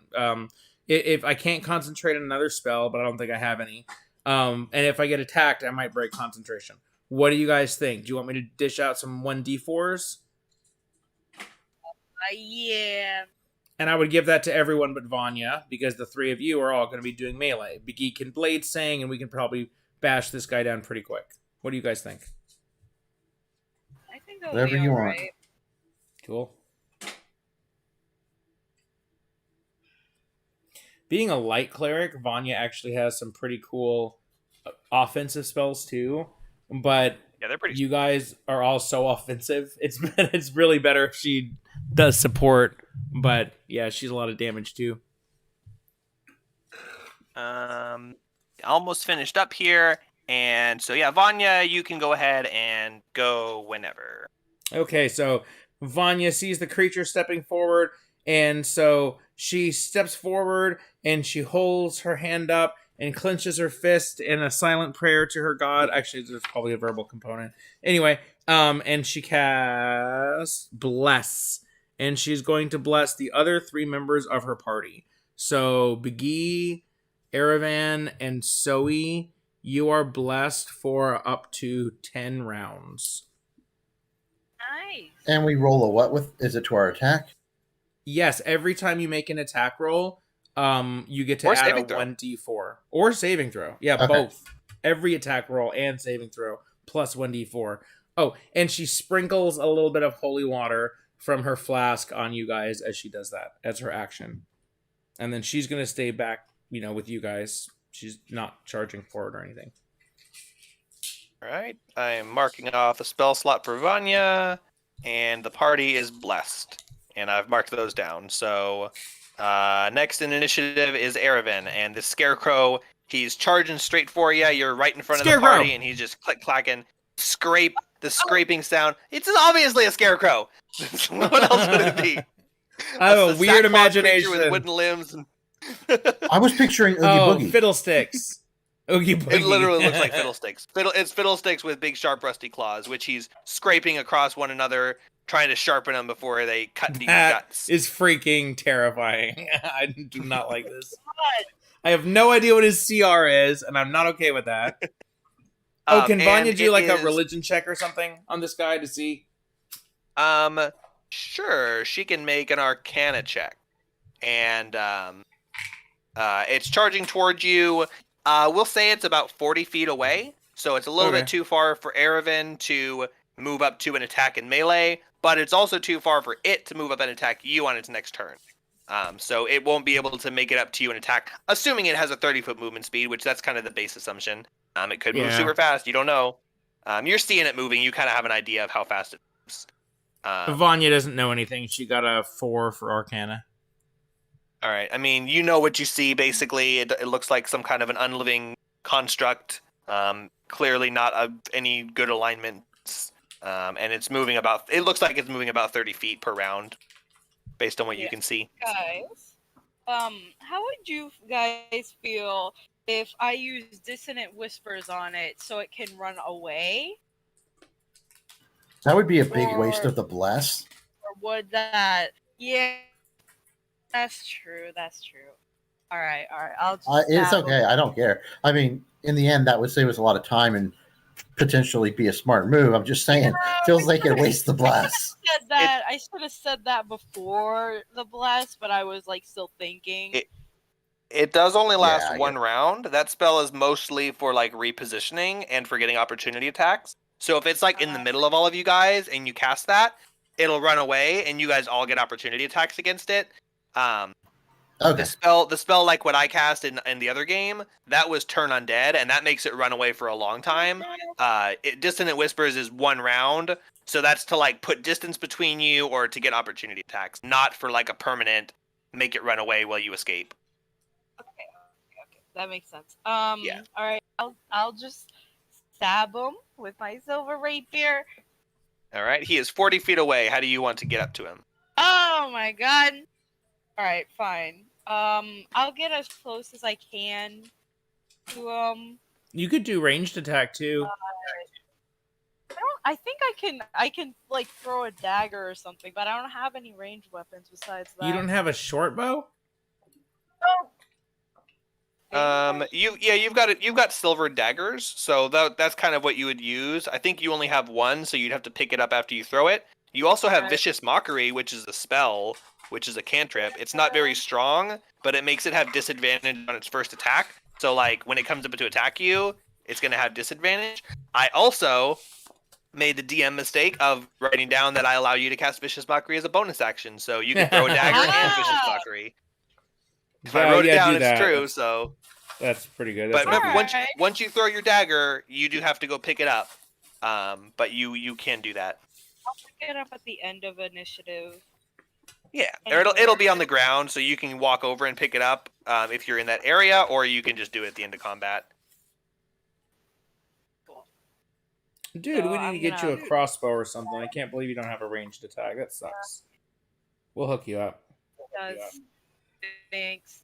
[SPEAKER 1] If I can't concentrate on another spell, but I don't think I have any, and if I get attacked, I might break concentration. What do you guys think? Do you want me to dish out some 1d4s?
[SPEAKER 4] Yeah.
[SPEAKER 1] And I would give that to everyone but Vanya, because the three of you are all going to be doing melee. Biggie can blade sing, and we can probably bash this guy down pretty quick. What do you guys think?
[SPEAKER 4] I think that'll
[SPEAKER 3] Whatever
[SPEAKER 4] be
[SPEAKER 3] you
[SPEAKER 4] all
[SPEAKER 3] want.
[SPEAKER 4] right.
[SPEAKER 1] Cool. being a light cleric, Vanya actually has some pretty cool offensive spells too. But
[SPEAKER 2] Yeah, they're pretty.
[SPEAKER 1] you guys are all so offensive. It's really better if she does support. But yeah, she's a lot of damage too.
[SPEAKER 2] Almost finished up here, and so yeah, Vanya, you can go ahead and go whenever.
[SPEAKER 1] Okay, so Vanya sees the creature stepping forward, and so she steps forward and she holds her hand up and clenches her fist in a silent prayer to her god. Actually, there's probably a verbal component. Anyway, and she casts bless, and she's going to bless the other 3 members of her party. So Biggie, Aravan, and Zoe, you are blessed for up to 10 rounds.
[SPEAKER 4] Nice.
[SPEAKER 3] And we roll a what with? Is it to our attack?
[SPEAKER 1] Yes, every time you make an attack roll, you get to
[SPEAKER 2] Or
[SPEAKER 1] add a
[SPEAKER 2] saving throw.
[SPEAKER 1] 1d4 or saving throw. Yeah,
[SPEAKER 3] Okay.
[SPEAKER 1] both. Every attack roll and saving throw plus 1d4. Oh, and she sprinkles a little bit of holy water from her flask on you guys as she does that as her action. And then she's going to stay back, with you guys. She's not charging forward or anything.
[SPEAKER 2] All right, I am marking off a spell slot for Vanya, and the party is blessed. And I've marked those down. So next in initiative is Aravan, and the Scarecrow, he's charging straight for you. You're right in front of the party, and he's just click-clacking, the scraping sound. It's obviously a Scarecrow. What else would it be?
[SPEAKER 1] I have a weird
[SPEAKER 2] sackcloth creature
[SPEAKER 1] imagination.
[SPEAKER 2] with wooden limbs. And
[SPEAKER 3] I was picturing Oogie Boogie.
[SPEAKER 1] Fiddlesticks. Oogie Boogie.
[SPEAKER 2] It literally looks like Fiddlesticks. It's Fiddlesticks with big, sharp, rusty claws, which he's scraping across one another, trying to sharpen them before they cut into your
[SPEAKER 1] That
[SPEAKER 2] guts.
[SPEAKER 1] is freaking terrifying. I do not like this. I have no idea what his CR is, and I'm not okay with that. Can Vanya do like a religion check or something on this guy to see?
[SPEAKER 2] Sure. She can make an Arcana check, and it's charging towards you. We'll say it's about 40 feet away, so it's a little bit too far for Aravan to move up to an attack in melee, but it's also too far for it to move up and attack you on its next turn. So it won't be able to make it up to you and attack, assuming it has a 30-foot movement speed, which that's kind of the base assumption. It could move super fast. You don't know. You're seeing it moving. You kind of have an idea of how fast it moves.
[SPEAKER 1] Vanya doesn't know anything. She got a 4 for Arcana.
[SPEAKER 2] All right. I mean, you know what you see, basically. It looks like some kind of an unliving construct. Clearly not any good alignments. And it's moving it looks like it's moving about 30 feet per round, based on what you can see.
[SPEAKER 4] Guys, how would you guys feel if I use Dissonant Whispers on it so it can run away?
[SPEAKER 3] That would be a big waste of the bless.
[SPEAKER 4] Or would that... Yeah, that's true. All right. I'll just...
[SPEAKER 3] It's okay. I don't care. I mean, in the end, that would save us a lot of time and potentially be a smart move. I'm just saying, feels like it wastes the bless.
[SPEAKER 4] I should have said that before the bless, but I was still thinking.
[SPEAKER 2] It does only last one round. That spell is mostly for repositioning and for getting opportunity attacks. So if it's in the middle of all of you guys and you cast that, it'll run away and you guys all get opportunity attacks against it.
[SPEAKER 3] Okay.
[SPEAKER 2] The spell like what I cast in the other game, that was turn undead, and that makes it run away for a long time. Dissonant Whispers is 1 round, so that's to put distance between you or to get opportunity attacks, not for a permanent make it run away while you escape.
[SPEAKER 4] Okay, that makes sense. All right, I'll just stab him with my silver rapier.
[SPEAKER 2] All right, he is 40 feet away. How do you want to get up to him?
[SPEAKER 4] Oh my god! All right, fine. I'll get as close as I can to
[SPEAKER 1] You could do ranged attack too.
[SPEAKER 4] I think I can throw a dagger or something, but I don't have any ranged weapons besides that.
[SPEAKER 1] You don't have a short bow?
[SPEAKER 2] You've got silver daggers, so that's kind of what you would use. I think you only have 1, so you'd have to pick it up after you throw it. You also have Vicious Mockery, which is a spell, which is a cantrip. It's not very strong, but it makes it have disadvantage on its first attack. So when it comes up to attack you, it's going to have disadvantage. I also made the DM mistake of writing down that I allow you to cast Vicious Mockery as a bonus action, so you can throw a dagger and Vicious Mockery. If I wrote it
[SPEAKER 1] do
[SPEAKER 2] down, it's
[SPEAKER 1] that.
[SPEAKER 2] true. So,
[SPEAKER 1] That's pretty good.
[SPEAKER 2] but
[SPEAKER 1] That's
[SPEAKER 2] remember,
[SPEAKER 4] Alright.
[SPEAKER 2] once you throw your dagger, you do have to go pick it up. But you can do that.
[SPEAKER 4] Pick it up at the end of initiative.
[SPEAKER 2] Yeah, or it'll be on the ground, so you can walk over and pick it up if you're in that area, or you can just do it at the end of combat.
[SPEAKER 1] Dude,
[SPEAKER 4] So
[SPEAKER 1] we need
[SPEAKER 4] I'm
[SPEAKER 1] to get you a
[SPEAKER 4] gonna-
[SPEAKER 1] crossbow or something. I can't believe you don't have a ranged attack. That sucks. We'll hook you up.
[SPEAKER 4] Does. Thanks.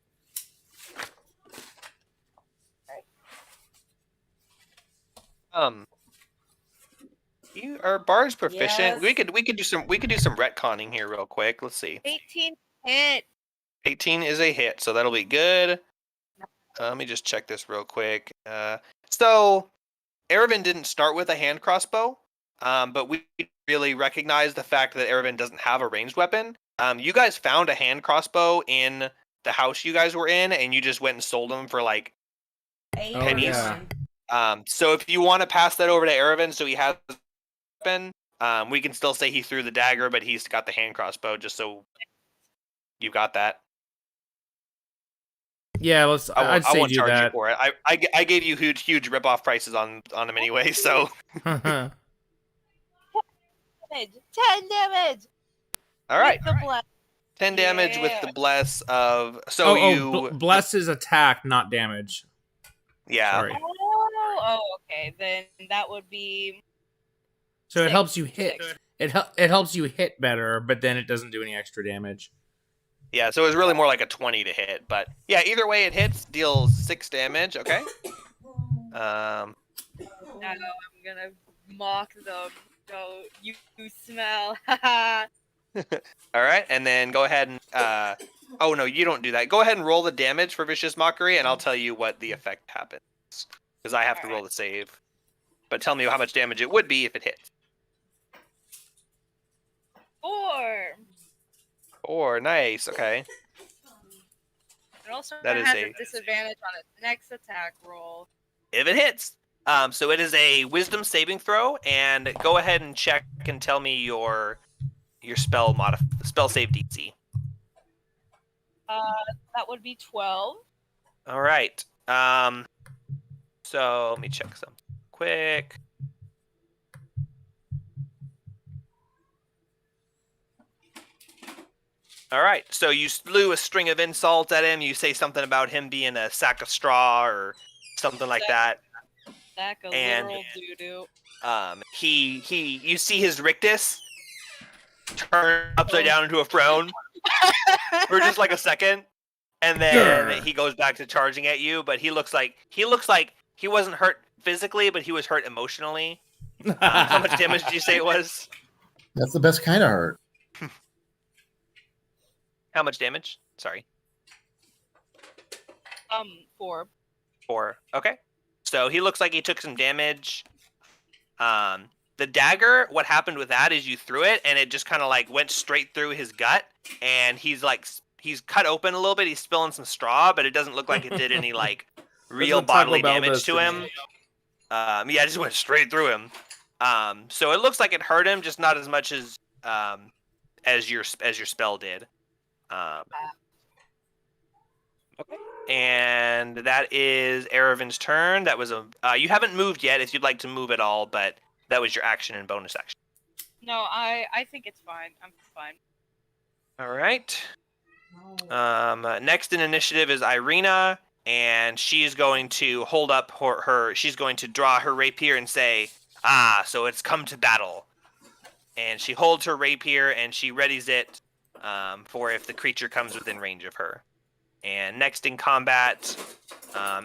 [SPEAKER 2] You are Bard's proficient.
[SPEAKER 4] Yes.
[SPEAKER 2] We could do some retconning here real quick. Let's see.
[SPEAKER 4] 18 hit.
[SPEAKER 2] 18 is a hit, so that'll be good. Let me just check this real quick. So Erevan didn't start with a hand crossbow, but we really recognize the fact that Erevan doesn't have a ranged weapon. You guys found a hand crossbow in the house you guys were in, and you just went and sold them for like pennies.
[SPEAKER 1] Yeah.
[SPEAKER 2] So if you want to pass that over to Erevan, so he has a weapon, we can still say he threw the dagger, but he's got the hand crossbow, just so you got that.
[SPEAKER 1] Yeah, let's.
[SPEAKER 2] I
[SPEAKER 1] I'd say
[SPEAKER 2] won't
[SPEAKER 1] do
[SPEAKER 2] charge you
[SPEAKER 1] that.
[SPEAKER 2] for it. I gave you huge rip-off prices on them anyway, so.
[SPEAKER 4] 10 damage.
[SPEAKER 2] All right.
[SPEAKER 4] With the blood.
[SPEAKER 2] 10 damage with the
[SPEAKER 4] Yeah.
[SPEAKER 2] bless of... So
[SPEAKER 1] bless is attack, not damage.
[SPEAKER 2] Yeah.
[SPEAKER 1] Sorry.
[SPEAKER 4] Oh, okay. Then that would be.
[SPEAKER 1] So it
[SPEAKER 4] Six.
[SPEAKER 1] helps you hit. It helps you hit better, but then it doesn't do any extra damage.
[SPEAKER 2] Yeah, so it was really more like a 20 to hit. But yeah, either way it hits, deals 6 damage, okay?
[SPEAKER 4] Now I'm gonna mock them. Go, you smell. Haha.
[SPEAKER 2] All right, and then go ahead and... oh, no, you don't do that. Go ahead and roll the damage for Vicious Mockery, and I'll tell you what the effect happens. Because I have to roll the save. But tell me how much damage it would be if it hits.
[SPEAKER 4] 4.
[SPEAKER 2] 4, nice, okay.
[SPEAKER 4] It also
[SPEAKER 2] That is
[SPEAKER 4] has
[SPEAKER 2] a-
[SPEAKER 4] a disadvantage on its next attack roll.
[SPEAKER 2] If it hits. So it is a Wisdom saving throw, and go ahead and check and tell me your spell save DC.
[SPEAKER 4] That would be 12.
[SPEAKER 2] All right. So let me check something quick. All right. So you slew a string of insults at him. You say something about him being a sack of straw or something like that.
[SPEAKER 4] Sack of
[SPEAKER 2] And-
[SPEAKER 4] literal doo-doo.
[SPEAKER 2] You see his rictus turn upside down into a frown for just like a second, and then
[SPEAKER 1] Grr.
[SPEAKER 2] he goes back to charging at you. But he looks like he wasn't hurt physically, but he was hurt emotionally. How much damage did you say it was?
[SPEAKER 3] That's the best kind of hurt.
[SPEAKER 2] How much damage? Sorry.
[SPEAKER 4] 4.
[SPEAKER 2] 4. Okay. So he looks like he took some damage. The dagger, what happened with that is you threw it and it just kind of like went straight through his gut, and he's cut open a little bit. He's spilling some straw, but it doesn't look like it did any like real
[SPEAKER 1] what Taco
[SPEAKER 2] bodily
[SPEAKER 1] Bell
[SPEAKER 2] damage
[SPEAKER 1] does
[SPEAKER 2] to
[SPEAKER 1] to
[SPEAKER 2] him.
[SPEAKER 1] me.
[SPEAKER 2] Yeah, it just went straight through him. So it looks like it hurt him, just not as much as your spell did. Okay. And that is Erevan's turn. That was you haven't moved yet if you'd like to move at all, but that was your action and bonus action.
[SPEAKER 4] No, I think it's fine. I'm fine.
[SPEAKER 2] All right. Next in initiative is Irina, and she's going to hold up she's going to draw her rapier and say, so it's come to battle. And she holds her rapier and she readies it for if the creature comes within range of her. And next in combat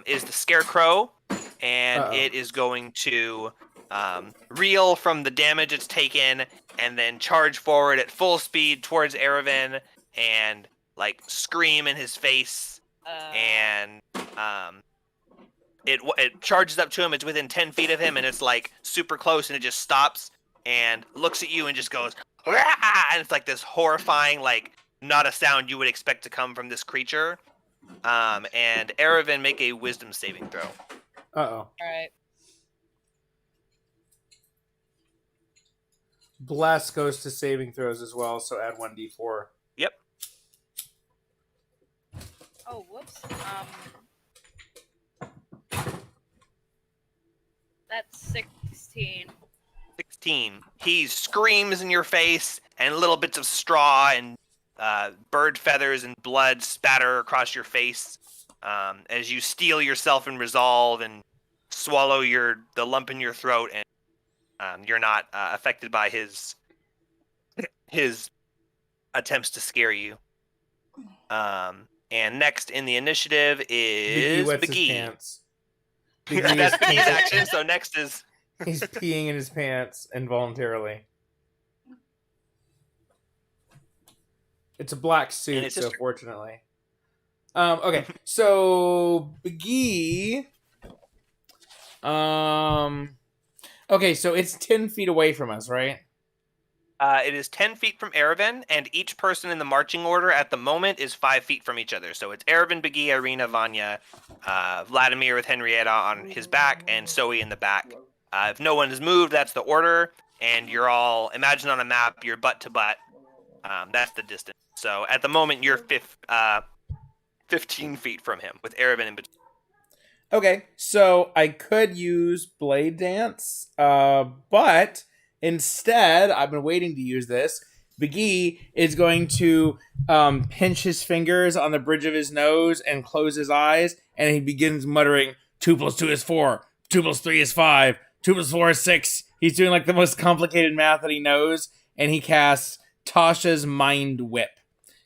[SPEAKER 2] is the Scarecrow, and it is going to reel from the damage it's taken and then charge forward at full speed towards Erevan and like scream in his face. And it charges up to him. It's within 10 feet of him, and it's like super close, and it just stops and looks at you and just goes, "Rah!" And it's like this horrifying, like not a sound you would expect to come from this creature. And Erevan, make a wisdom saving throw.
[SPEAKER 1] Uh-oh.
[SPEAKER 4] Alright.
[SPEAKER 1] Bless goes to saving throws as well, so add 1d4.
[SPEAKER 2] Yep.
[SPEAKER 4] Oh, That's 16.
[SPEAKER 2] 16. He screams in your face, and little bits of straw and bird feathers and blood spatter across your face as you steel yourself in resolve and swallow the lump in your throat, and you're not affected by his attempts to scare you. And next in the initiative
[SPEAKER 1] Biggie
[SPEAKER 2] is
[SPEAKER 1] wets his
[SPEAKER 2] Biggie.
[SPEAKER 1] pants. Biggie
[SPEAKER 2] That's
[SPEAKER 1] is
[SPEAKER 2] Biggie's action. So next is
[SPEAKER 1] he's peeing in his pants involuntarily. It's a black
[SPEAKER 2] And
[SPEAKER 1] suit,
[SPEAKER 2] it's
[SPEAKER 1] so
[SPEAKER 2] just-
[SPEAKER 1] fortunately. Okay, so Biggie. Okay, so it's 10 feet away from us, right?
[SPEAKER 2] It is 10 feet from Erevan, and each person in the marching order at the moment is 5 feet from each other. So it's Erevan, Biggie, Irina, Vanya, Vladimir with Henrietta on his back, and Zoe in the back. If no one has moved, that's the order, and you're all, imagine on a map, you're butt to butt. That's the distance. So at the moment, you're 15 feet from him, with Erevan in between.
[SPEAKER 1] Okay, so I could use Blade Dance, but instead, I've been waiting to use this. Biggie is going to pinch his fingers on the bridge of his nose and close his eyes, and he begins muttering, 2 + 2 is 4, 2 + 3 is 5, 2 + 4 is 6. He's doing like the most complicated math that he knows, and he casts Tasha's Mind Whip.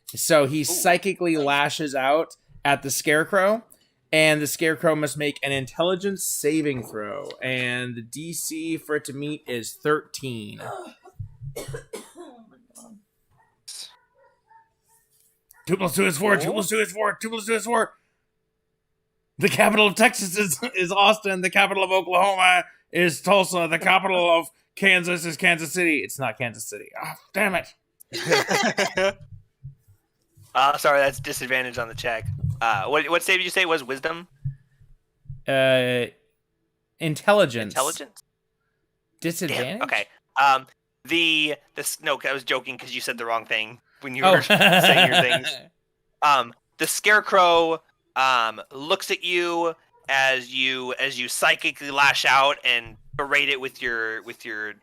[SPEAKER 1] So he psychically lashes out at the Scarecrow, and the Scarecrow must make an intelligence saving throw. And the DC for it to meet is 13. 2 + 2 is 4, 2 + 2 is 4, 2 + 2 is 4. The capital of Texas is Austin. The capital of Oklahoma is Tulsa. The capital of Kansas is Kansas City. It's not Kansas City. Oh, damn it.
[SPEAKER 2] Sorry, that's disadvantage on the check. What save did you say was wisdom?
[SPEAKER 1] Intelligence.
[SPEAKER 2] Intelligence?
[SPEAKER 1] Disadvantage?
[SPEAKER 2] Damn. Okay. No, I was joking because you said the wrong thing when you
[SPEAKER 1] Oh.
[SPEAKER 2] were saying your things. The Scarecrow looks at you as you psychically lash out and berate it with your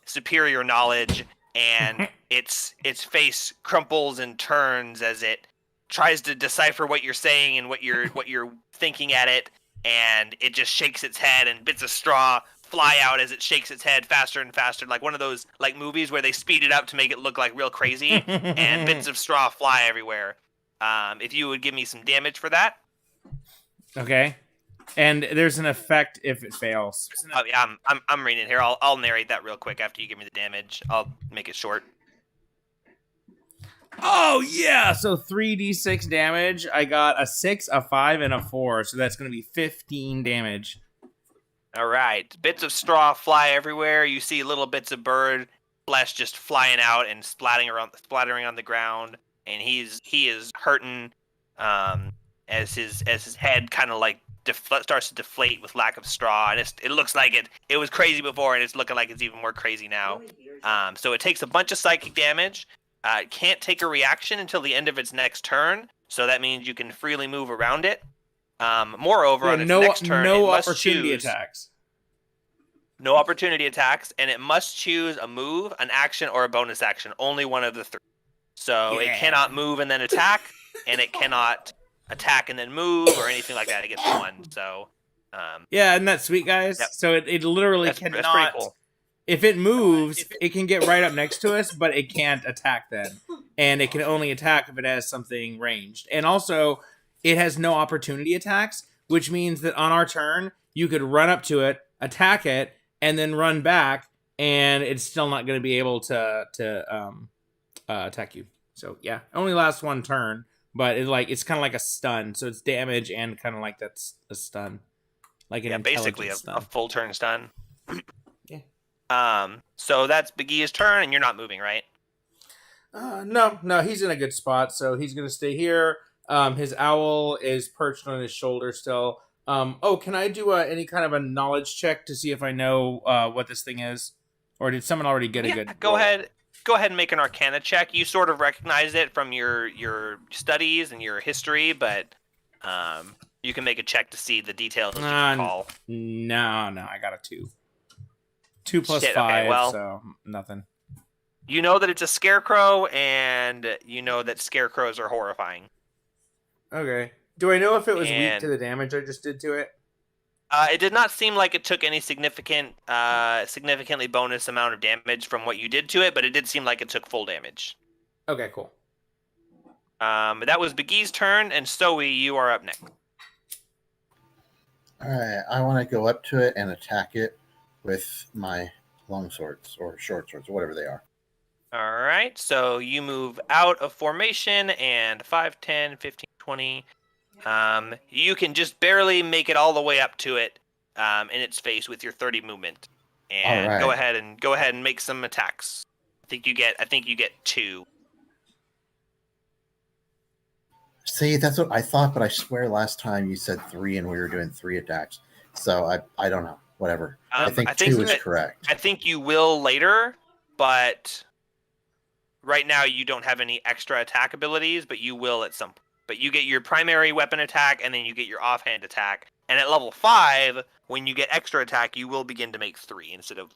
[SPEAKER 2] superior knowledge, and its face crumples and turns as it tries to decipher what you're saying and what you're thinking at it, and it just shakes its head, and bits of straw fly out as it shakes its head faster and faster, like one of those like movies where they speed it up to make it look like real crazy, and bits of straw fly everywhere. If you would give me some damage for that.
[SPEAKER 1] Okay. And there's an effect if it fails.
[SPEAKER 2] Oh, yeah, I'm reading it here. I'll narrate that real quick after you give me the damage. I'll make it short.
[SPEAKER 1] Oh, yeah! So 3d6 damage. I got a 6, a 5, and a 4. So that's going to be 15 damage.
[SPEAKER 2] All right. Bits of straw fly everywhere. You see little bits of bird flesh just flying out and splattering on the ground. And he is hurting as his head kind of like starts to deflate with lack of straw. And it looks like it was crazy before, and it's looking like it's even more crazy now. So it takes a bunch of psychic damage. It can't take a reaction until the end of its next turn, so that means you can freely move around it. Moreover, on its next turn,
[SPEAKER 1] no
[SPEAKER 2] it must
[SPEAKER 1] opportunity
[SPEAKER 2] choose
[SPEAKER 1] attacks.
[SPEAKER 2] no opportunity attacks, and it must choose a move, an action, or a bonus action. Only one of the 3. So it cannot move and then attack, and it cannot attack and then move, or anything like that. It gets 1. So
[SPEAKER 1] Yeah, isn't that sweet, guys?
[SPEAKER 2] Yep.
[SPEAKER 1] So it literally
[SPEAKER 2] that's
[SPEAKER 1] cannot.
[SPEAKER 2] pretty cool.
[SPEAKER 1] If it moves, it can get right up next to us, but it can't attack then. And it can only attack if it has something ranged. And also, it has no opportunity attacks, which means that on our turn, you could run up to it, attack it, and then run back, and it's still not going to be able to attack you. So yeah, it only lasts 1 turn, but it's kind of like a stun. So it's damage and kind of like that's a stun, like an
[SPEAKER 2] basically
[SPEAKER 1] intelligence
[SPEAKER 2] a full turn stun.
[SPEAKER 1] Yeah.
[SPEAKER 2] So that's Biggie's turn, and you're not moving, right?
[SPEAKER 1] No, he's in a good spot, so he's gonna stay here. His owl is perched on his shoulder still. Can I do any kind of a knowledge check to see if I know what this thing is, or did someone already get a good?
[SPEAKER 2] Go
[SPEAKER 1] roll?
[SPEAKER 2] ahead. Go ahead and make an Arcana check. You sort of recognize it from your studies and your history, but You can make a check to see the details you
[SPEAKER 1] Uh,
[SPEAKER 2] recall.
[SPEAKER 1] No, I got a 2. 2 plus
[SPEAKER 2] Shit,
[SPEAKER 1] 5,
[SPEAKER 2] okay, well,
[SPEAKER 1] so nothing.
[SPEAKER 2] you know that it's a scarecrow, and you know that scarecrows are horrifying.
[SPEAKER 1] Okay. Do I know if it was weak
[SPEAKER 2] And
[SPEAKER 1] to the damage I just did to it?
[SPEAKER 2] it did not seem like it took any significantly bonus amount of damage from what you did to it, but it did seem like it took full damage.
[SPEAKER 1] Okay, cool.
[SPEAKER 2] That was Begee's turn, and Zoe, you are up next.
[SPEAKER 3] All right, I want to go up to it and attack it with my long swords or short swords, or whatever they are.
[SPEAKER 2] All right, so you move out of formation, and 5, 10, 15, 20. You can just barely make it all the way up to it in its face with your 30 movement. And
[SPEAKER 3] All
[SPEAKER 2] go
[SPEAKER 3] right.
[SPEAKER 2] ahead and make some attacks. I think you get 2.
[SPEAKER 3] See, that's what I thought, but I swear last time you said 3 and we were doing 3 attacks. So I don't know. Whatever. I think 2 is correct.
[SPEAKER 2] I think you will later, but right now you don't have any extra attack abilities, but you will at some point. But you get your primary weapon attack, and then you get your offhand attack. And at level 5, when you get extra attack, you will begin to make 3 instead of...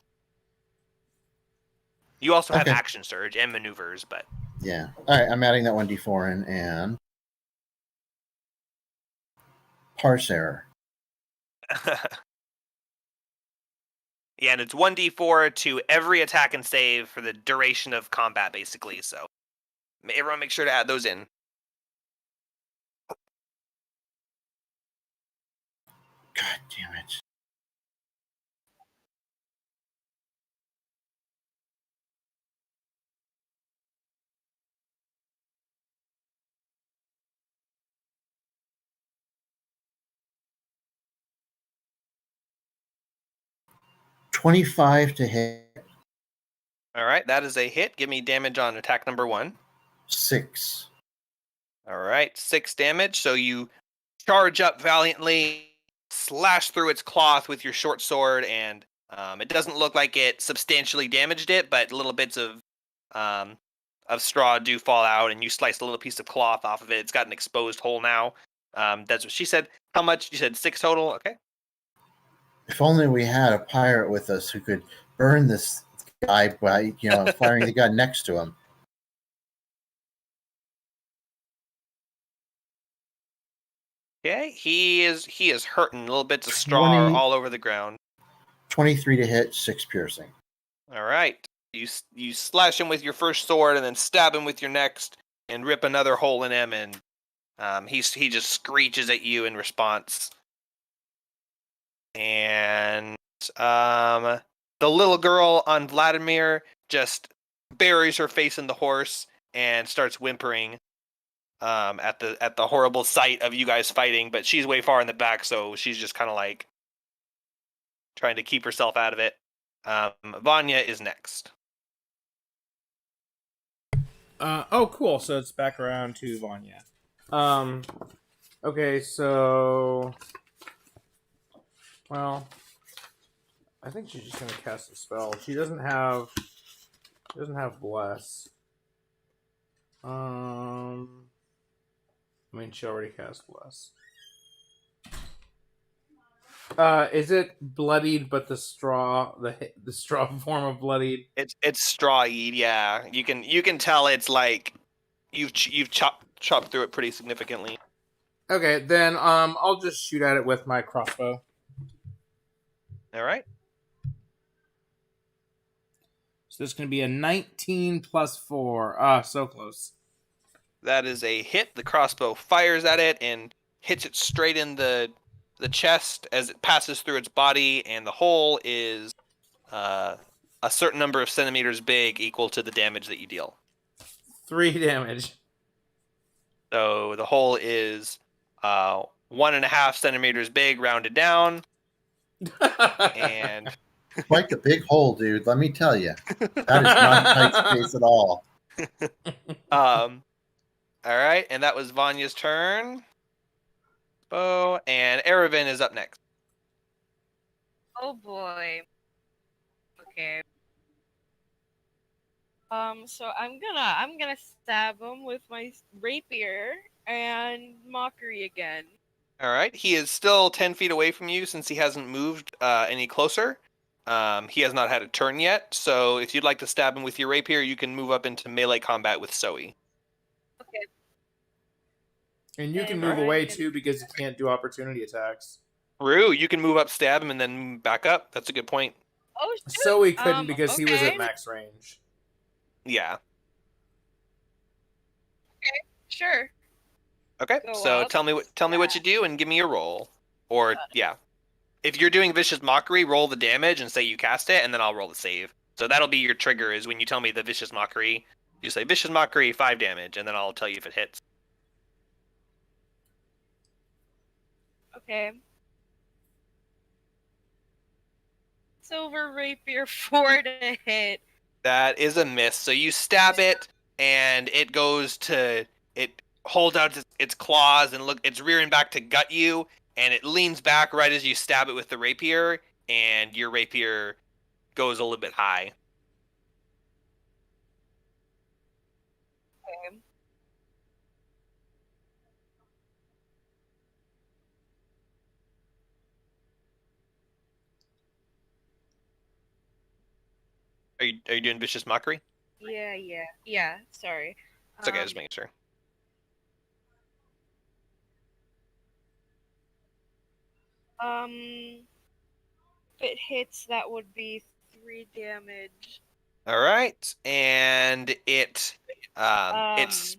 [SPEAKER 2] You also have
[SPEAKER 3] Okay.
[SPEAKER 2] action surge and maneuvers, but...
[SPEAKER 3] Yeah. All right, I'm adding that 1d4 in and parse error.
[SPEAKER 2] Yeah, and it's 1d4 to every attack and save for the duration of combat, basically. So everyone make sure to add those in.
[SPEAKER 3] God damn it. $25 to hit.
[SPEAKER 2] All right, that is a hit. Give me damage on attack number 1.
[SPEAKER 3] 6.
[SPEAKER 2] All right, 6 damage. So you charge up valiantly, slash through its cloth with your short sword, and it doesn't look like it substantially damaged it, but little bits of straw do fall out, and you slice a little piece of cloth off of it. It's got an exposed hole now. That's what she said. How much? You said 6 total. Okay.
[SPEAKER 3] If only we had a pirate with us who could burn this guy by, firing the gun next to him.
[SPEAKER 2] Okay, he is hurting. Little bits of straw are
[SPEAKER 3] 20
[SPEAKER 2] all over the ground.
[SPEAKER 3] 23 to hit, 6 piercing.
[SPEAKER 2] All right, you slash him with your first sword, and then stab him with your next, and rip another hole in him, and he just screeches at you in response. And the little girl on Vladimir just buries her face in the horse and starts whimpering at the horrible sight of you guys fighting, but she's way far in the back, so she's just kind of like trying to keep herself out of it. Vanya is next.
[SPEAKER 1] Oh, cool. So it's back around to Vanya. Okay, so... Well, I think she's just gonna cast a spell. She doesn't have bless. I mean, she already cast bless. Is it bloodied, but the straw form of bloodied?
[SPEAKER 2] It's straw-eyed, yeah. You can tell it's like you've chopped through it pretty significantly.
[SPEAKER 1] Okay, then I'll just shoot at it with my crossbow.
[SPEAKER 2] All right.
[SPEAKER 1] So this is going to be a 19 plus 4. Ah, so close.
[SPEAKER 2] That is a hit. The crossbow fires at it and hits it straight in the chest as it passes through its body, and the hole is a certain number of centimeters big, equal to the damage that you deal.
[SPEAKER 1] 3 damage.
[SPEAKER 2] So the hole is 1.5 centimeters big, rounded down, and
[SPEAKER 3] Quite the big hole, dude. Let me tell you. That is not tight space at all.
[SPEAKER 2] all right, and that was Vanya's turn. Oh, and Erevan is up next.
[SPEAKER 4] Oh boy. Okay. So I'm gonna stab him with my rapier and mockery again.
[SPEAKER 2] All right. He is still 10 feet away from you since he hasn't moved any closer. He has not had a turn yet, so if you'd like to stab him with your rapier, you can move up into melee combat with Zoe.
[SPEAKER 4] Okay.
[SPEAKER 1] And you can
[SPEAKER 4] And
[SPEAKER 1] move
[SPEAKER 4] I'm
[SPEAKER 1] away
[SPEAKER 4] gonna-
[SPEAKER 1] too because you can't do opportunity attacks.
[SPEAKER 2] Rue, you can move up, stab him, and then back up. That's a good point.
[SPEAKER 4] Oh shoot.
[SPEAKER 1] So he couldn't because he was
[SPEAKER 4] okay.
[SPEAKER 1] at max range.
[SPEAKER 2] Yeah.
[SPEAKER 4] Sure.
[SPEAKER 2] Okay.
[SPEAKER 4] Go
[SPEAKER 2] So
[SPEAKER 4] up.
[SPEAKER 2] tell me what you do and give me a roll. Or yeah. If you're doing vicious mockery, roll the damage and say you cast it, and then I'll roll the save. So that'll be your trigger is when you tell me the vicious mockery. You say vicious mockery 5 damage, and then I'll tell you if it hits.
[SPEAKER 4] Okay. Silver rapier 4 to hit.
[SPEAKER 2] That is a miss. So you stab it, and it holds out its claws and it's rearing back to gut you, and it leans back right as you stab it with the rapier, and your rapier goes a little bit high.
[SPEAKER 4] Okay.
[SPEAKER 2] Are you doing vicious mockery?
[SPEAKER 4] Yeah. Sorry.
[SPEAKER 2] It's okay, just making sure.
[SPEAKER 4] If it hits, that would be 3 damage.
[SPEAKER 2] All right, and it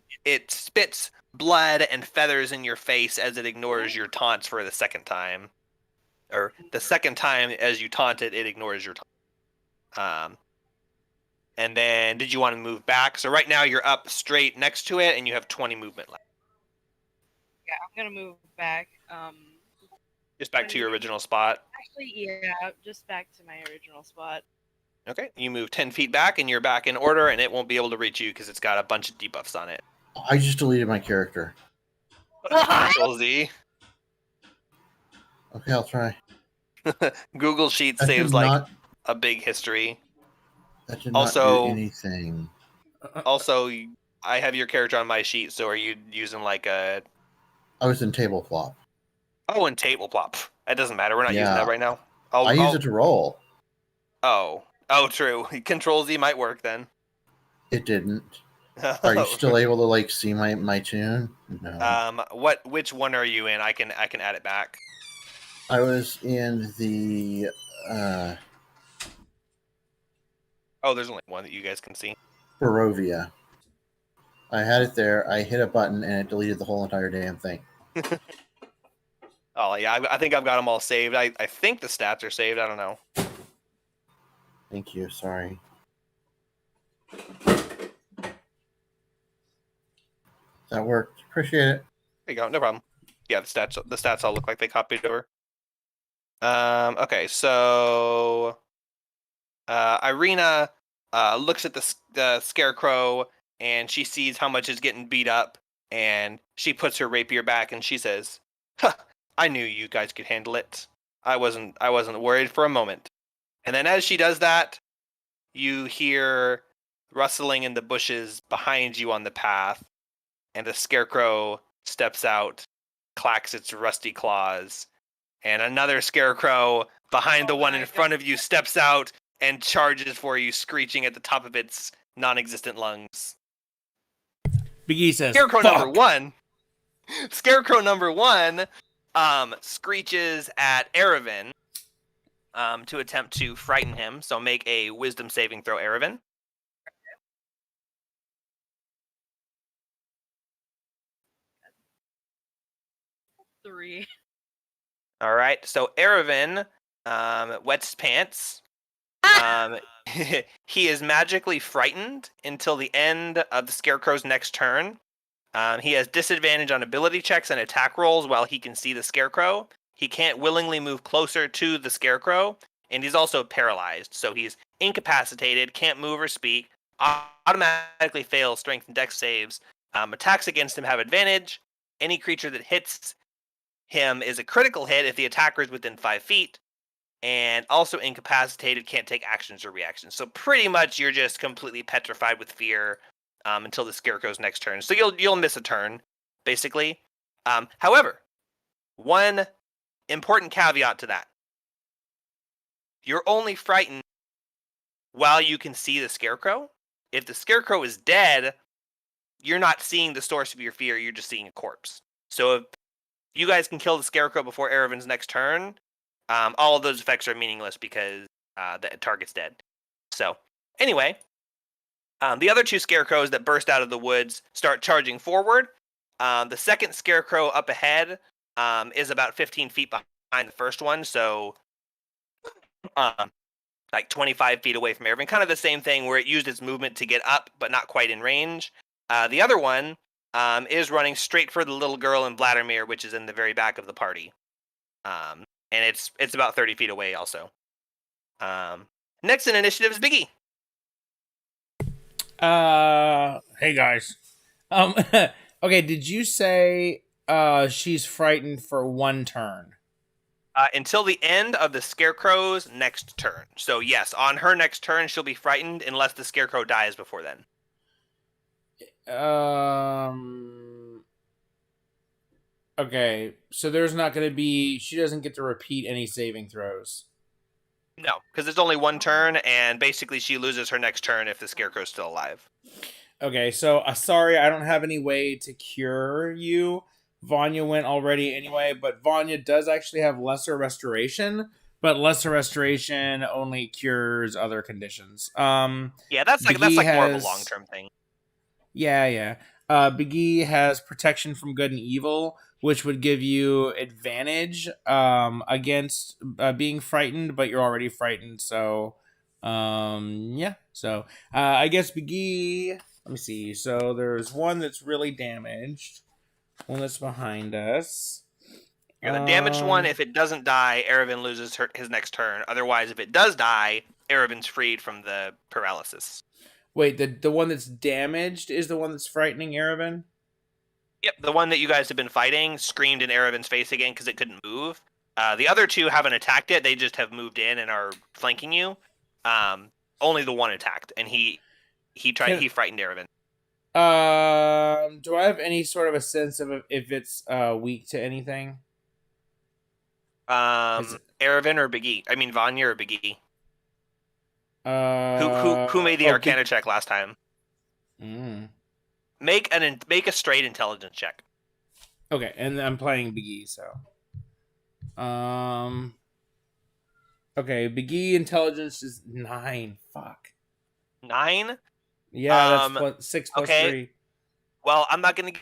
[SPEAKER 2] spits blood and feathers in your face as it ignores your taunts for the second time, or the second time as you taunt it, it ignores your taunt. And then did you want to move back? So right now you're up straight next to it, and you have 20 movement left.
[SPEAKER 4] Yeah, I'm gonna move back.
[SPEAKER 2] Just back to your original spot.
[SPEAKER 4] Actually, yeah, just back to my original spot.
[SPEAKER 2] Okay, you move 10 feet back, and you're back in order, and it won't be able to reach you because it's got a bunch of debuffs on it.
[SPEAKER 3] I just deleted my character.
[SPEAKER 2] Control Z.
[SPEAKER 3] Okay, I'll try.
[SPEAKER 2] Google Sheets
[SPEAKER 3] That
[SPEAKER 2] saves
[SPEAKER 3] did
[SPEAKER 2] like
[SPEAKER 3] not,
[SPEAKER 2] a big history.
[SPEAKER 3] that did
[SPEAKER 2] Also-
[SPEAKER 3] not do anything.
[SPEAKER 2] Also, I have your character on my sheet, so are you using like a...
[SPEAKER 3] I was in table flop.
[SPEAKER 2] Oh, and table plop. It doesn't matter. We're not using
[SPEAKER 3] Yeah.
[SPEAKER 2] that right now.
[SPEAKER 3] I use it to roll.
[SPEAKER 2] Oh, true. Control Z might work then.
[SPEAKER 3] It didn't. Are you still able to like see my tune? No.
[SPEAKER 2] Which one are you in? I can add it back.
[SPEAKER 3] I was in the
[SPEAKER 2] Oh, there's only one that you guys can see.
[SPEAKER 3] Barovia. I had it there. I hit a button and it deleted the whole entire damn thing.
[SPEAKER 2] Oh yeah, I think I've got them all saved. I think the stats are saved. I don't know.
[SPEAKER 3] Thank you. Sorry. That worked. Appreciate it.
[SPEAKER 2] There you go. No problem. Yeah, the stats all look like they copied over. Okay, so Irina looks at the scarecrow and she sees how much is getting beat up, and she puts her rapier back and she says, "Huh, I knew you guys could handle it. I wasn't worried for a moment." And then as she does that, you hear rustling in the bushes behind you on the path, and a scarecrow steps out, clacks its rusty claws, and another scarecrow behind the one in front of you steps out and charges for you, screeching at the top of its non-existent lungs.
[SPEAKER 1] Big E says,
[SPEAKER 2] Scarecrow
[SPEAKER 1] "Fuck."
[SPEAKER 2] number one. Scarecrow number one screeches at Erevan to attempt to frighten him. So make a wisdom saving throw, Erevan.
[SPEAKER 4] Three.
[SPEAKER 2] All right. So Erevan wets his pants. He is magically frightened until the end of the Scarecrow's next turn. He has disadvantage on ability checks and attack rolls while he can see the Scarecrow. He can't willingly move closer to the Scarecrow, and he's also paralyzed. So he's incapacitated, can't move or speak, automatically fails strength and dex saves. Attacks against him have advantage. Any creature that hits him is a critical hit if the attacker is within 5 feet. And also incapacitated, can't take actions or reactions. So pretty much you're just completely petrified with fear until the Scarecrow's next turn. So you'll miss a turn, basically. However, One important caveat to that. You're only frightened while you can see the scarecrow. If the scarecrow is dead, you're not seeing the source of your fear, you're just seeing a corpse. So if you guys can kill the scarecrow before Erevan's next turn, all of those effects are meaningless because the target's dead. So, anyway, the other two scarecrows that burst out of the woods start charging forward. The second scarecrow up ahead is about 15 feet behind the first one, so like 25 feet away from Erevan. Kind of the same thing where it used its movement to get up, but not quite in range. The other one is running straight for the little girl in Vladimir, which is in the very back of the party. And it's about 30 feet away also. Next in initiative is Biggie.
[SPEAKER 1] Hey guys. Okay, did you say she's frightened for one turn?
[SPEAKER 2] Until the end of the Scarecrow's next turn. So yes, on her next turn, she'll be frightened unless the Scarecrow dies before then.
[SPEAKER 1] Okay, so there's not going to be... She doesn't get to repeat any saving throws.
[SPEAKER 2] No, because it's only one turn, and basically she loses her next turn if the Scarecrow's still alive.
[SPEAKER 1] Okay, so sorry, I don't have any way to cure you. Vanya went already anyway, but Vanya does actually have Lesser Restoration, but Lesser Restoration only cures other conditions.
[SPEAKER 2] Yeah, that's like more of a long-term thing.
[SPEAKER 1] Yeah. Big E has Protection from Good and Evil, which would give you advantage against being frightened, but you're already frightened, so yeah. So I guess Big E, let me see. So there's one that's really damaged, one that's behind us.
[SPEAKER 2] Yeah, the damaged one, if it doesn't die, Erevan loses his next turn. Otherwise, if it does die, Erevan's freed from the paralysis.
[SPEAKER 1] Wait, the one that's damaged is the one that's frightening Erevan?
[SPEAKER 2] Yep, the one that you guys have been fighting screamed in Erevan's face again because it couldn't move. The other two haven't attacked it; they just have moved in and are flanking you. Only the one attacked, and he frightened Erevan.
[SPEAKER 1] Do I have any sort of a sense of if it's weak to anything?
[SPEAKER 2] Erevan or Big E? I mean Vanya or Big E? Who made the Arcana check last time? Make a straight intelligence check.
[SPEAKER 1] Okay, and I'm playing Big E, so okay, Big E intelligence is 9. Fuck.
[SPEAKER 2] 9?
[SPEAKER 1] Yeah, that's 6 plus
[SPEAKER 2] okay.
[SPEAKER 1] 3.
[SPEAKER 2] Well, I'm not gonna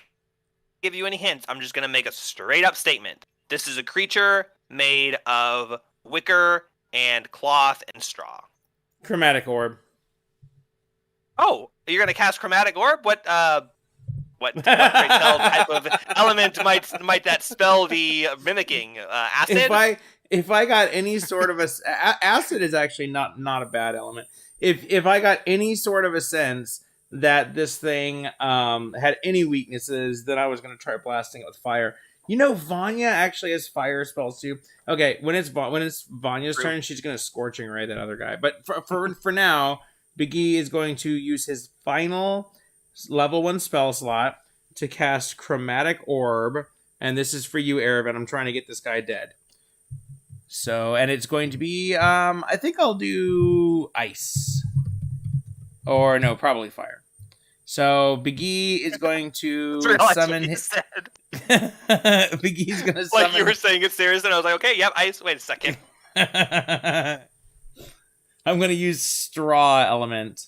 [SPEAKER 2] give you any hints. I'm just gonna make a straight up statement. This is a creature made of wicker and cloth and straw.
[SPEAKER 1] Chromatic orb.
[SPEAKER 2] Oh, you're gonna cast chromatic orb? What type of element might that spell be mimicking? Acid?
[SPEAKER 1] If I got any sort of acid is actually not a bad element. If I got any sort of a sense that this thing had any weaknesses, then I was going to try blasting it with fire. You know, Vanya actually has fire spells too. Okay, when it's Vanya's turn, she's going to Scorching Ray that other guy. But for now, Big E is going to use his final level 1 spell slot to cast Chromatic Orb, and this is for you, Erevan. I'm trying to get this guy dead. So, and it's going to be, I think I'll do ice. Or no, probably fire. So, Big E is going to summon his... Big E's going to summon...
[SPEAKER 2] Like you were saying it serious, and I was like, okay, yep, ice. Wait a second.
[SPEAKER 1] I'm going to use Straw Element.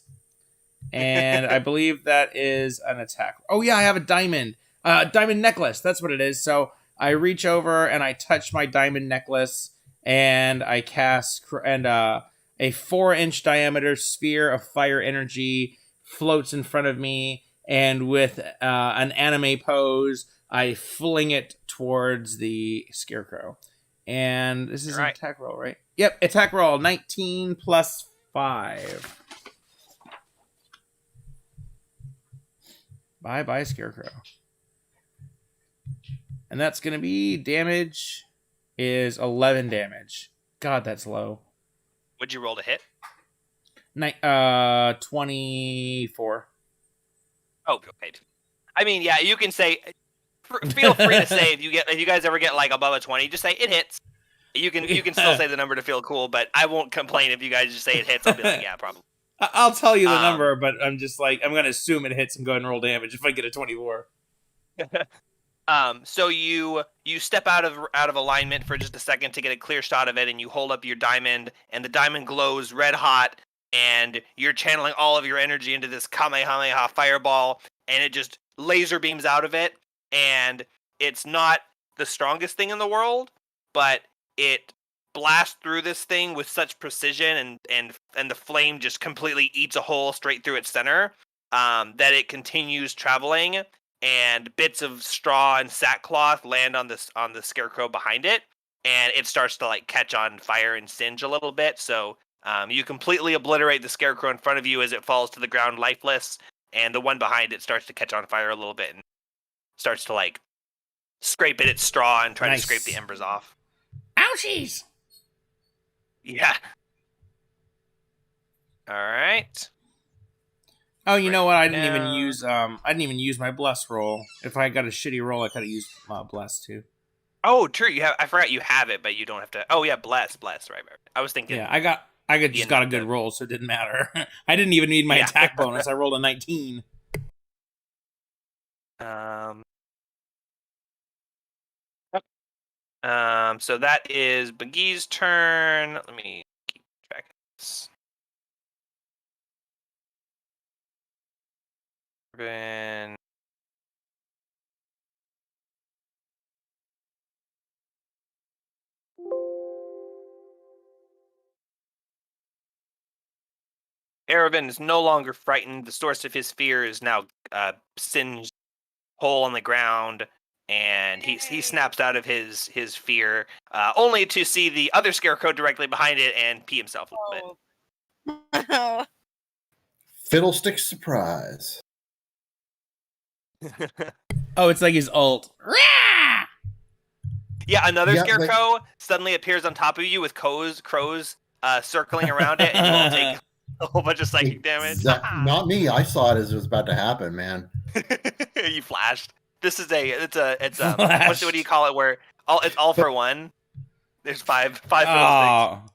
[SPEAKER 1] And I believe that is an attack. Oh, yeah, I have a diamond. Diamond necklace. That's what it is. So, I reach over and I touch my diamond necklace. And I cast... And a 4-inch diameter sphere of fire energy floats in front of me, and with an anime pose, I fling it towards the Scarecrow. And this is an attack roll, right? Yep, attack roll, 19 plus 5. Bye-bye, Scarecrow. And that's going to be damage is 11 damage. God, that's low.
[SPEAKER 2] Would you roll to hit?
[SPEAKER 1] 24.
[SPEAKER 2] Oh, okay. I mean, yeah, you can say Feel free to say if you guys ever get like above a 20, just say it hits. You can still say the number to feel cool, but I won't complain if you guys just say it hits. I'll be like, yeah, probably.
[SPEAKER 1] I'll tell you the number, but I'm just like I'm gonna assume it hits and go ahead and roll damage if I get a 24.
[SPEAKER 2] So you step out of alignment for just a second to get a clear shot of it, and you hold up your diamond, and the diamond glows red hot, and you're channeling all of your energy into this Kamehameha fireball, and it just laser beams out of it, and it's not the strongest thing in the world, but it blasts through this thing with such precision, and the flame just completely eats a hole straight through its center, that it continues traveling, and bits of straw and sackcloth land on the scarecrow behind it, and it starts to like catch on fire and singe a little bit. So you completely obliterate the scarecrow in front of you as it falls to the ground lifeless, and the one behind it starts to catch on fire a little bit and starts to like scrape at its straw and try to scrape the embers off.
[SPEAKER 1] Ouchies!
[SPEAKER 2] Yeah. All right.
[SPEAKER 1] Oh, you know what? I didn't even use my bless roll. If I got a shitty roll, I could have used bless too.
[SPEAKER 2] Oh, true. I forgot you have it, but you don't have to. Oh yeah, bless. Right. I was thinking.
[SPEAKER 1] Yeah, I got a good roll, so it didn't matter. I didn't even need my attack bonus. I rolled a 19.
[SPEAKER 2] So that is Baghee's turn. Let me keep track of this. Then Erebin is no longer frightened. The source of his fear is now singed hole on the ground, and he snaps out of his fear, only to see the other scarecrow directly behind it and pee himself a little
[SPEAKER 4] Oh.
[SPEAKER 3] Fiddlestick surprise.
[SPEAKER 2] bit.
[SPEAKER 1] Oh, it's like his ult.
[SPEAKER 2] Yeah, another
[SPEAKER 3] Yeah,
[SPEAKER 2] scarecrow suddenly appears on top of you with crows circling around it, and you all take a whole bunch of psychic damage.
[SPEAKER 3] Not me. I saw it as it was about to happen, man.
[SPEAKER 2] You flashed. This is it's
[SPEAKER 1] Flashed.
[SPEAKER 2] what do you call it? Where it's all for one. There's five
[SPEAKER 1] Oh,
[SPEAKER 2] fiddlesticks.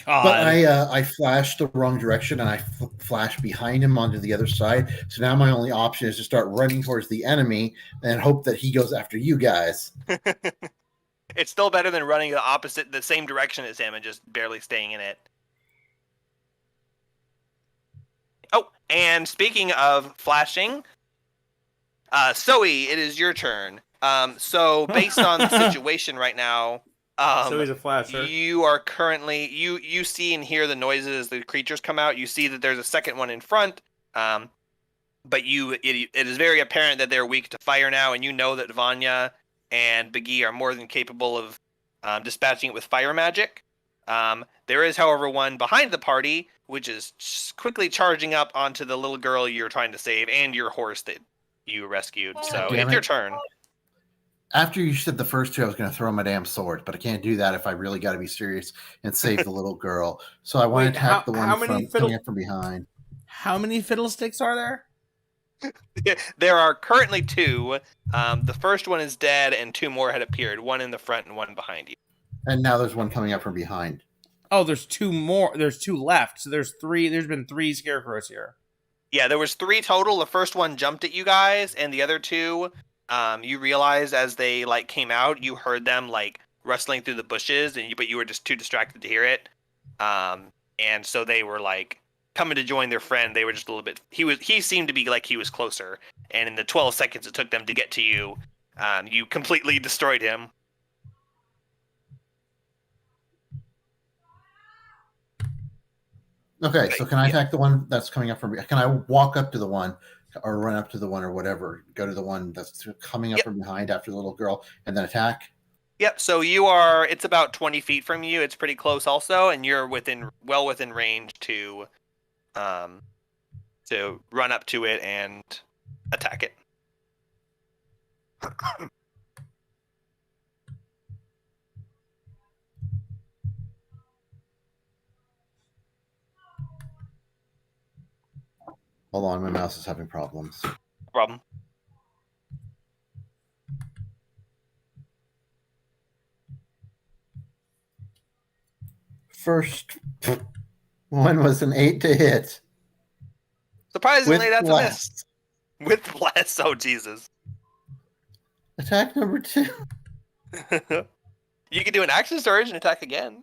[SPEAKER 1] God.
[SPEAKER 3] But I flashed the wrong direction, and I flashed behind him onto the other side. So now my only option is to start running towards the enemy and hope that he goes after you guys.
[SPEAKER 2] It's still better than running the same direction as him and just barely staying in it. Oh, and speaking of flashing, Zoe, it is your turn. So based on the situation right now,
[SPEAKER 1] So he's a flasher.
[SPEAKER 2] you are currently you see and hear the noises the creatures come out. You see that there's a second one in front, but it is very apparent that they're weak to fire now, and you know that Vanya and Baghee are more than capable of dispatching it with fire magic. There is, however, one behind the party, which is quickly charging up onto the little girl you're trying to save and your horse that you rescued. So
[SPEAKER 3] Damn
[SPEAKER 2] it's
[SPEAKER 3] it.
[SPEAKER 2] your turn.
[SPEAKER 3] After you said the first two, I was going to throw my damn sword, but I can't do that if I really got to be serious and save the little girl. So I want to attack the one coming up from behind.
[SPEAKER 1] How many fiddlesticks are there?
[SPEAKER 2] There are currently two. The first one is dead, and two more had appeared. One in the front and one behind you.
[SPEAKER 3] And now there's one coming up from behind.
[SPEAKER 1] Oh, there's two more. There's two left. So there's three. There's been three scarecrows here.
[SPEAKER 2] Yeah, there was three total. The first one jumped at you guys, and the other two, you realized as they like came out, you heard them like rustling through the bushes, but you were just too distracted to hear it. And so they were like coming to join their friend. They were just a little bit. He seemed to be like he was closer, and in the 12 seconds it took them to get to you, you completely destroyed him.
[SPEAKER 3] Okay, so can I attack the one that's coming up from? Can I walk up to the one, or run up to the one, or whatever? Go to the one that's coming up from behind after the little girl, and then attack.
[SPEAKER 2] Yep. So you are. It's about 20 feet from you. It's pretty close, also, and you're well within range to run up to it and attack it.
[SPEAKER 3] Hold on, my mouse is having problems.
[SPEAKER 2] Problem.
[SPEAKER 3] First one was an 8 to hit.
[SPEAKER 2] Surprisingly,
[SPEAKER 3] With
[SPEAKER 2] that's
[SPEAKER 3] blast.
[SPEAKER 2] a miss. With bless. Oh, Jesus.
[SPEAKER 3] Attack number 2.
[SPEAKER 2] You can do an action surge and attack again.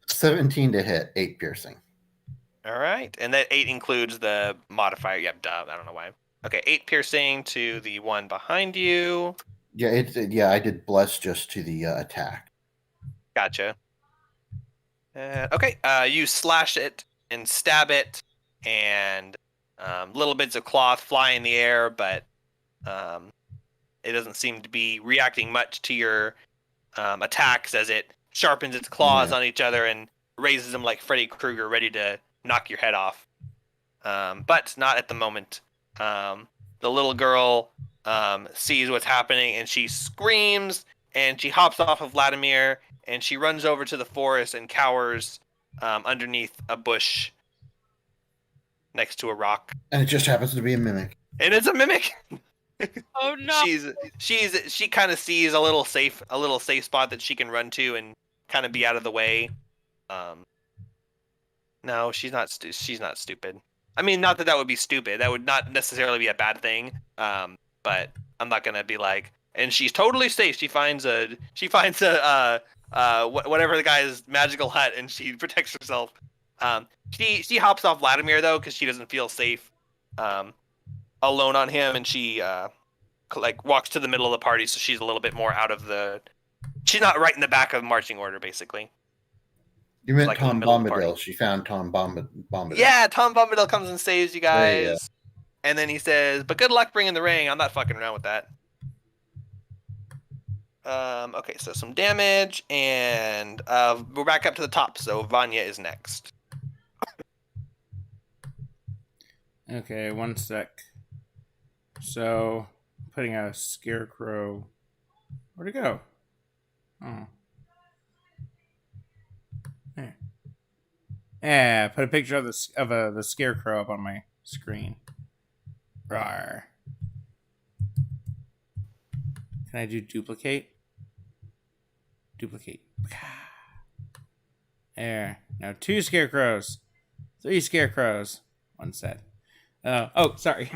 [SPEAKER 3] 17 to hit, 8 piercing.
[SPEAKER 2] All right. And that 8 includes the modifier. Yep, duh. I don't know why. Okay, 8 piercing to the one behind you.
[SPEAKER 3] Yeah, I did bless just to the attack.
[SPEAKER 2] Gotcha. Okay, you slash it and stab it, and little bits of cloth fly in the air, but it doesn't seem to be reacting much to your attacks as it sharpens its claws on each other and raises them like Freddy Krueger, ready to knock your head off. But not at the moment. The little girl sees what's happening, and she screams, and she hops off of Vladimir, and she runs over to the forest and cowers underneath a bush next to a rock.
[SPEAKER 3] And it just happens to be a mimic.
[SPEAKER 2] And it's a mimic.
[SPEAKER 4] Oh no!
[SPEAKER 2] She kind of sees a little safe spot that she can run to and kind of be out of the way. No, she's not stupid. I mean, not that that would be stupid. That would not necessarily be a bad thing. But I'm not gonna be like. And she's totally safe. She finds a whatever the guy's magical hut, and she protects herself. She hops off Vladimir though, because she doesn't feel safe alone on him, and she like walks to the middle of the party, so she's a little bit more out of the. She's not right in the back of marching order, basically.
[SPEAKER 3] You meant
[SPEAKER 2] Like
[SPEAKER 3] Tom Bombadil. She found Tom Bombadil.
[SPEAKER 2] Yeah, Tom Bombadil comes and saves you guys. And then he says, "But good luck bringing the ring. I'm not fucking around with that." Okay, so some damage, and we're back up to the top. So Vanya is next.
[SPEAKER 1] Okay, one sec. So, putting a scarecrow. Where'd it go? Oh. There. Yeah, put a picture of the scarecrow up on my screen. Rawr. Can I do duplicate? Duplicate. There. Now 2 scarecrows. 3 scarecrows. One set. Oh, sorry.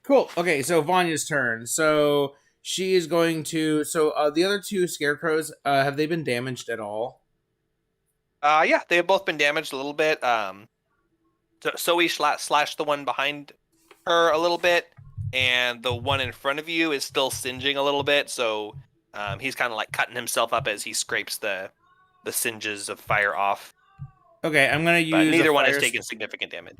[SPEAKER 1] Cool. Okay, so Vanya's turn. So she is going to. So the other 2 scarecrows, have they been damaged at all?
[SPEAKER 2] Yeah, they have both been damaged a little bit. So we slashed the one behind her a little bit, and the one in front of you is still singeing a little bit. So he's kind of like cutting himself up as he scrapes the singes of fire off.
[SPEAKER 1] Okay, I'm gonna use.
[SPEAKER 2] But neither one has taken significant damage.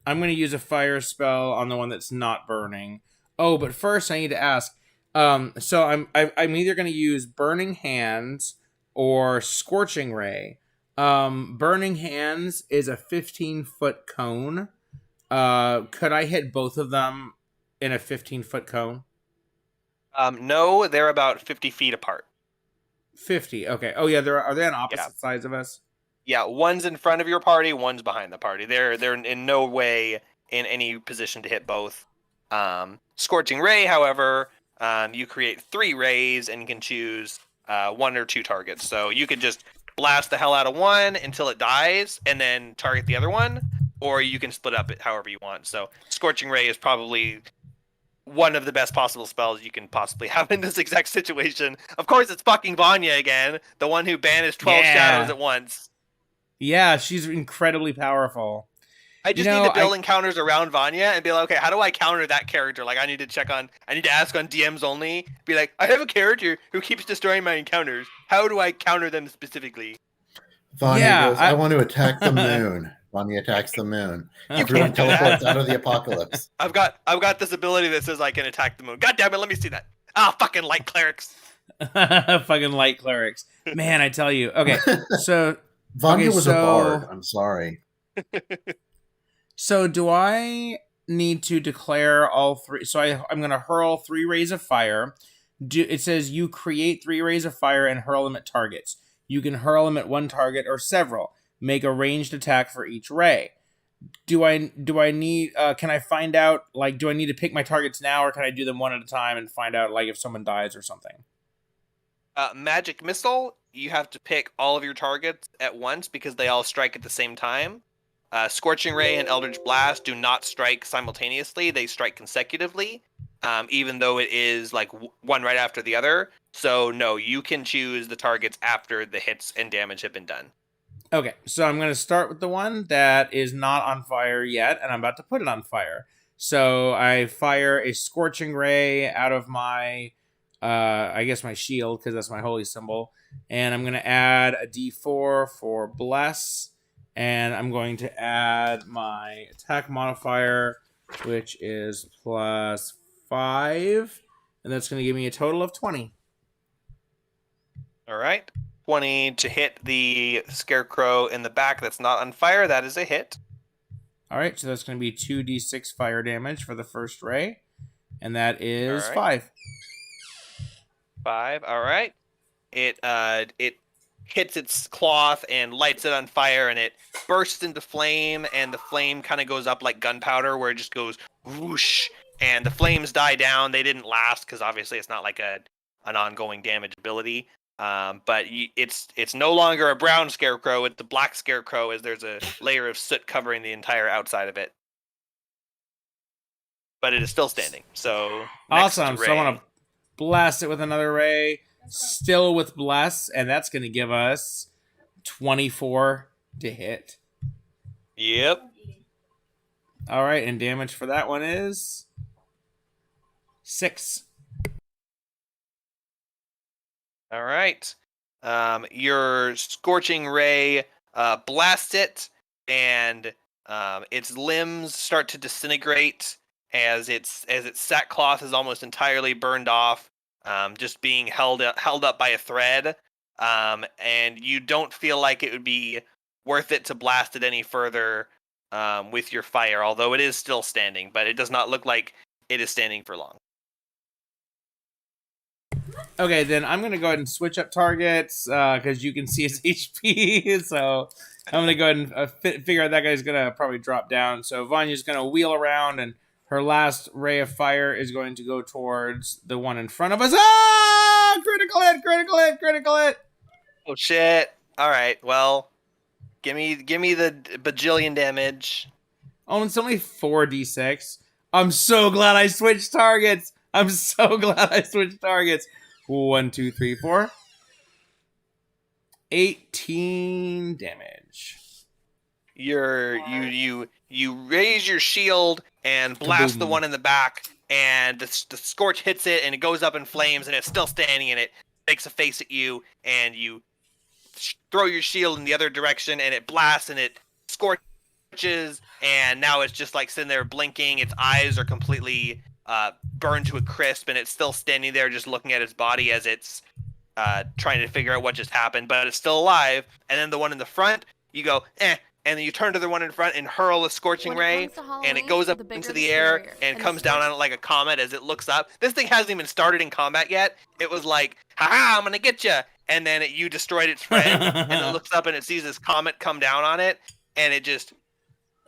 [SPEAKER 1] I'm gonna use a fire spell on the one that's not burning. Oh, but first I need to ask. So I'm either gonna use Burning Hands or Scorching Ray. Burning Hands is a 15-foot cone. Could I hit both of them in a 15-foot cone?
[SPEAKER 2] No, they're about 50 feet apart.
[SPEAKER 1] 50. Okay. Oh yeah, are they on opposite sides of us?
[SPEAKER 2] Yeah, one's in front of your party, one's behind the party. They're in no way in any position to hit both. Scorching Ray, however, you create 3 rays and you can choose 1 or 2 targets. So you could just blast the hell out of one until it dies and then target the other one, or you can split up it however you want. So Scorching Ray is probably one of the best possible spells you can possibly have in this exact situation. Of course, it's fucking Vanya again, the one who banished 12 shadows at once.
[SPEAKER 1] Yeah, she's incredibly powerful.
[SPEAKER 2] I just need to build encounters around Vanya and be like, okay, how do I counter that character? Like, I need to ask on DMs only. Be like, I have a character who keeps destroying my encounters. How do I counter them specifically?
[SPEAKER 3] Vanya goes, I want to attack the moon. Vanya attacks the moon. Everyone teleports out of the apocalypse.
[SPEAKER 2] I've got this ability that says I can attack the moon. God damn it, let me see that. Fucking light clerics.
[SPEAKER 1] Fucking light clerics. Man, I tell you. Okay, so
[SPEAKER 3] Vanya was a bard. I'm sorry.
[SPEAKER 1] So do I need to declare all 3? So I'm going to hurl 3 rays of fire. It says you create 3 rays of fire and hurl them at targets. You can hurl them at one target or several. Make a ranged attack for each ray. Do I need? Can I find out? Like, do I need to pick my targets now, or can I do them one at a time and find out like if someone dies or something?
[SPEAKER 2] Magic missile. You have to pick all of your targets at once because they all strike at the same time. Scorching Ray and Eldritch Blast do not strike simultaneously; they strike consecutively, even though it is like one right after the other. So no, you can choose the targets after the hits and damage have been done.
[SPEAKER 1] Okay, so I'm going to start with the one that is not on fire yet, and I'm about to put it on fire. So I fire a Scorching Ray out of my, I guess my shield, because that's my holy symbol. And I'm going to add a d4 for Bless. And I'm going to add my attack modifier, which is +5. And that's going to give me a total of 20.
[SPEAKER 2] All right. 20 to hit the scarecrow in the back that's not on fire. That is a hit.
[SPEAKER 1] All right, so that's going to be 2d6 fire damage for the first ray. And that is
[SPEAKER 2] All right.
[SPEAKER 1] 5.
[SPEAKER 2] 5. All right. It hits its cloth and lights it on fire, and it bursts into flame, and the flame kind of goes up like gunpowder, where it just goes whoosh, and the flames die down. They didn't last because obviously it's not like an ongoing damage ability. But it's no longer a brown scarecrow; it's a black scarecrow, as there's a layer of soot covering the entire outside of it. But it is still standing. So
[SPEAKER 1] Awesome.
[SPEAKER 2] Ray.
[SPEAKER 1] So I want to blast it with another ray, still with Bless, and that's going to give us 24 to hit.
[SPEAKER 2] Yep.
[SPEAKER 1] All right, and damage for that one is 6.
[SPEAKER 2] All right. Your scorching ray blasts it, and its limbs start to disintegrate as its sackcloth is almost entirely burned off, just being held up by a thread. And you don't feel like it would be worth it to blast it any further with your fire, although it is still standing, but it does not look like it is standing for long.
[SPEAKER 1] Okay, then I'm going to go ahead and switch up targets because you can see his HP. So I'm going to go ahead and figure out that guy's going to probably drop down. So Vanya's going to wheel around, and her last ray of fire is going to go towards the one in front of us. Ah! Critical hit, critical hit, critical hit.
[SPEAKER 2] Oh shit! All right, well, give me the bajillion damage.
[SPEAKER 1] Oh, it's only 4d6. I'm so glad I switched targets. 1, 2, 3, 4. 18 damage.
[SPEAKER 2] You raise your shield and blast the
[SPEAKER 1] Kaboom.
[SPEAKER 2] one in the back, and the scorch hits it, and it goes up in flames, and it's still standing in it. Makes a face at you, and you throw your shield in the other direction, and it blasts, and it scorches, and now it's just like sitting there blinking. Its eyes are completely burned to a crisp, and it's still standing there just looking at its body as it's trying to figure out what just happened, but it's still alive. And then the one in the front, you go, and then you turn to the one in front and hurl a scorching ray, and it goes up into the air and comes down on it like a comet as it looks up. This thing hasn't even started in combat yet. It was like, haha, I'm gonna get you. And then you destroyed its friend, and it looks up and it sees this comet come down on it, and it just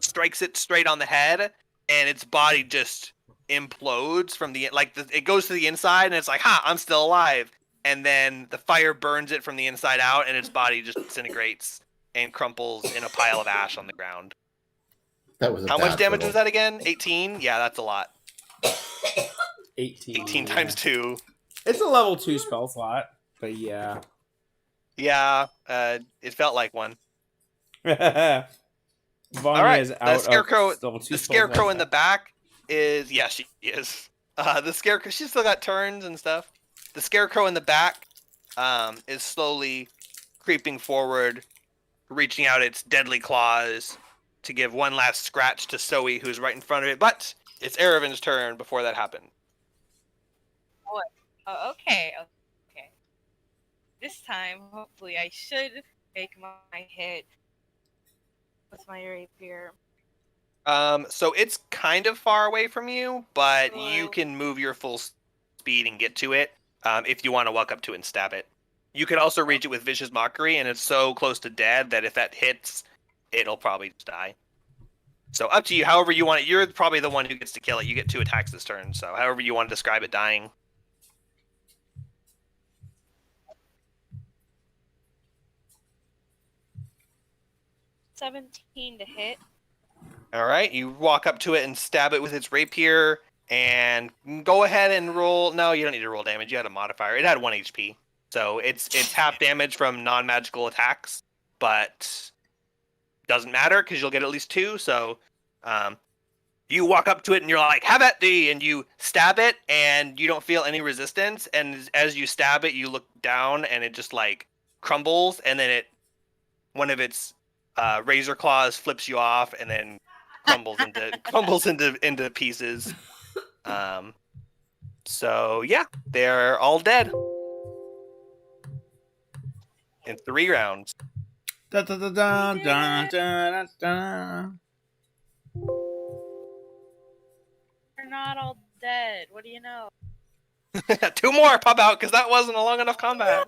[SPEAKER 2] strikes it straight on the head, and its body just implodes from it goes to the inside, and it's like, ha, I'm still alive. And then the fire burns it from the inside out, and its body just disintegrates and crumples in a pile of ash on the ground.
[SPEAKER 3] That was
[SPEAKER 2] How much damage was that again? 18? Yeah, that's a lot.
[SPEAKER 1] 18.
[SPEAKER 2] 18 times 2.
[SPEAKER 1] It's a level 2 spell slot, but yeah.
[SPEAKER 2] Yeah, it felt like one.
[SPEAKER 1] Vanya
[SPEAKER 2] All right,
[SPEAKER 1] is out
[SPEAKER 2] the scarecrow.
[SPEAKER 1] of level 2
[SPEAKER 2] The
[SPEAKER 1] spell
[SPEAKER 2] scarecrow
[SPEAKER 1] slot.
[SPEAKER 2] in the back is she is. The scarecrow. She's still got turns and stuff. The scarecrow in the back is slowly creeping forward, reaching out its deadly claws to give one last scratch to Zoe, who's right in front of it. But it's Erevin's turn before that happened.
[SPEAKER 4] Oh, okay. This time, hopefully, I should make my hit with my rapier.
[SPEAKER 2] So it's kind of far away from you, but
[SPEAKER 4] Well,
[SPEAKER 2] you can move your full speed and get to it if you want to walk up to it and stab it. You could also reach it with Vicious Mockery, and it's so close to dead that if that hits, it'll probably just die. So up to you, however you want it. You're probably the one who gets to kill it. You get 2 attacks this turn, so however you want to describe it dying.
[SPEAKER 4] 17 to hit.
[SPEAKER 2] All right, you walk up to it and stab it with its rapier, and go ahead and roll. No, you don't need to roll damage. You had a modifier. It had 1 HP, so it's half damage from non-magical attacks, but doesn't matter because you'll get at least 2. So, you walk up to it and you're like, "Have at thee!" and you stab it, and you don't feel any resistance. And as you stab it, you look down, and it just like crumbles, and then one of its razor claws flips you off, and then crumbles into pieces. So yeah, they're all dead in 3 rounds.
[SPEAKER 1] Da, da, da, da, da, da, da.
[SPEAKER 4] They're not all dead. What do you know?
[SPEAKER 2] 2 more pop out because that wasn't a long enough combat.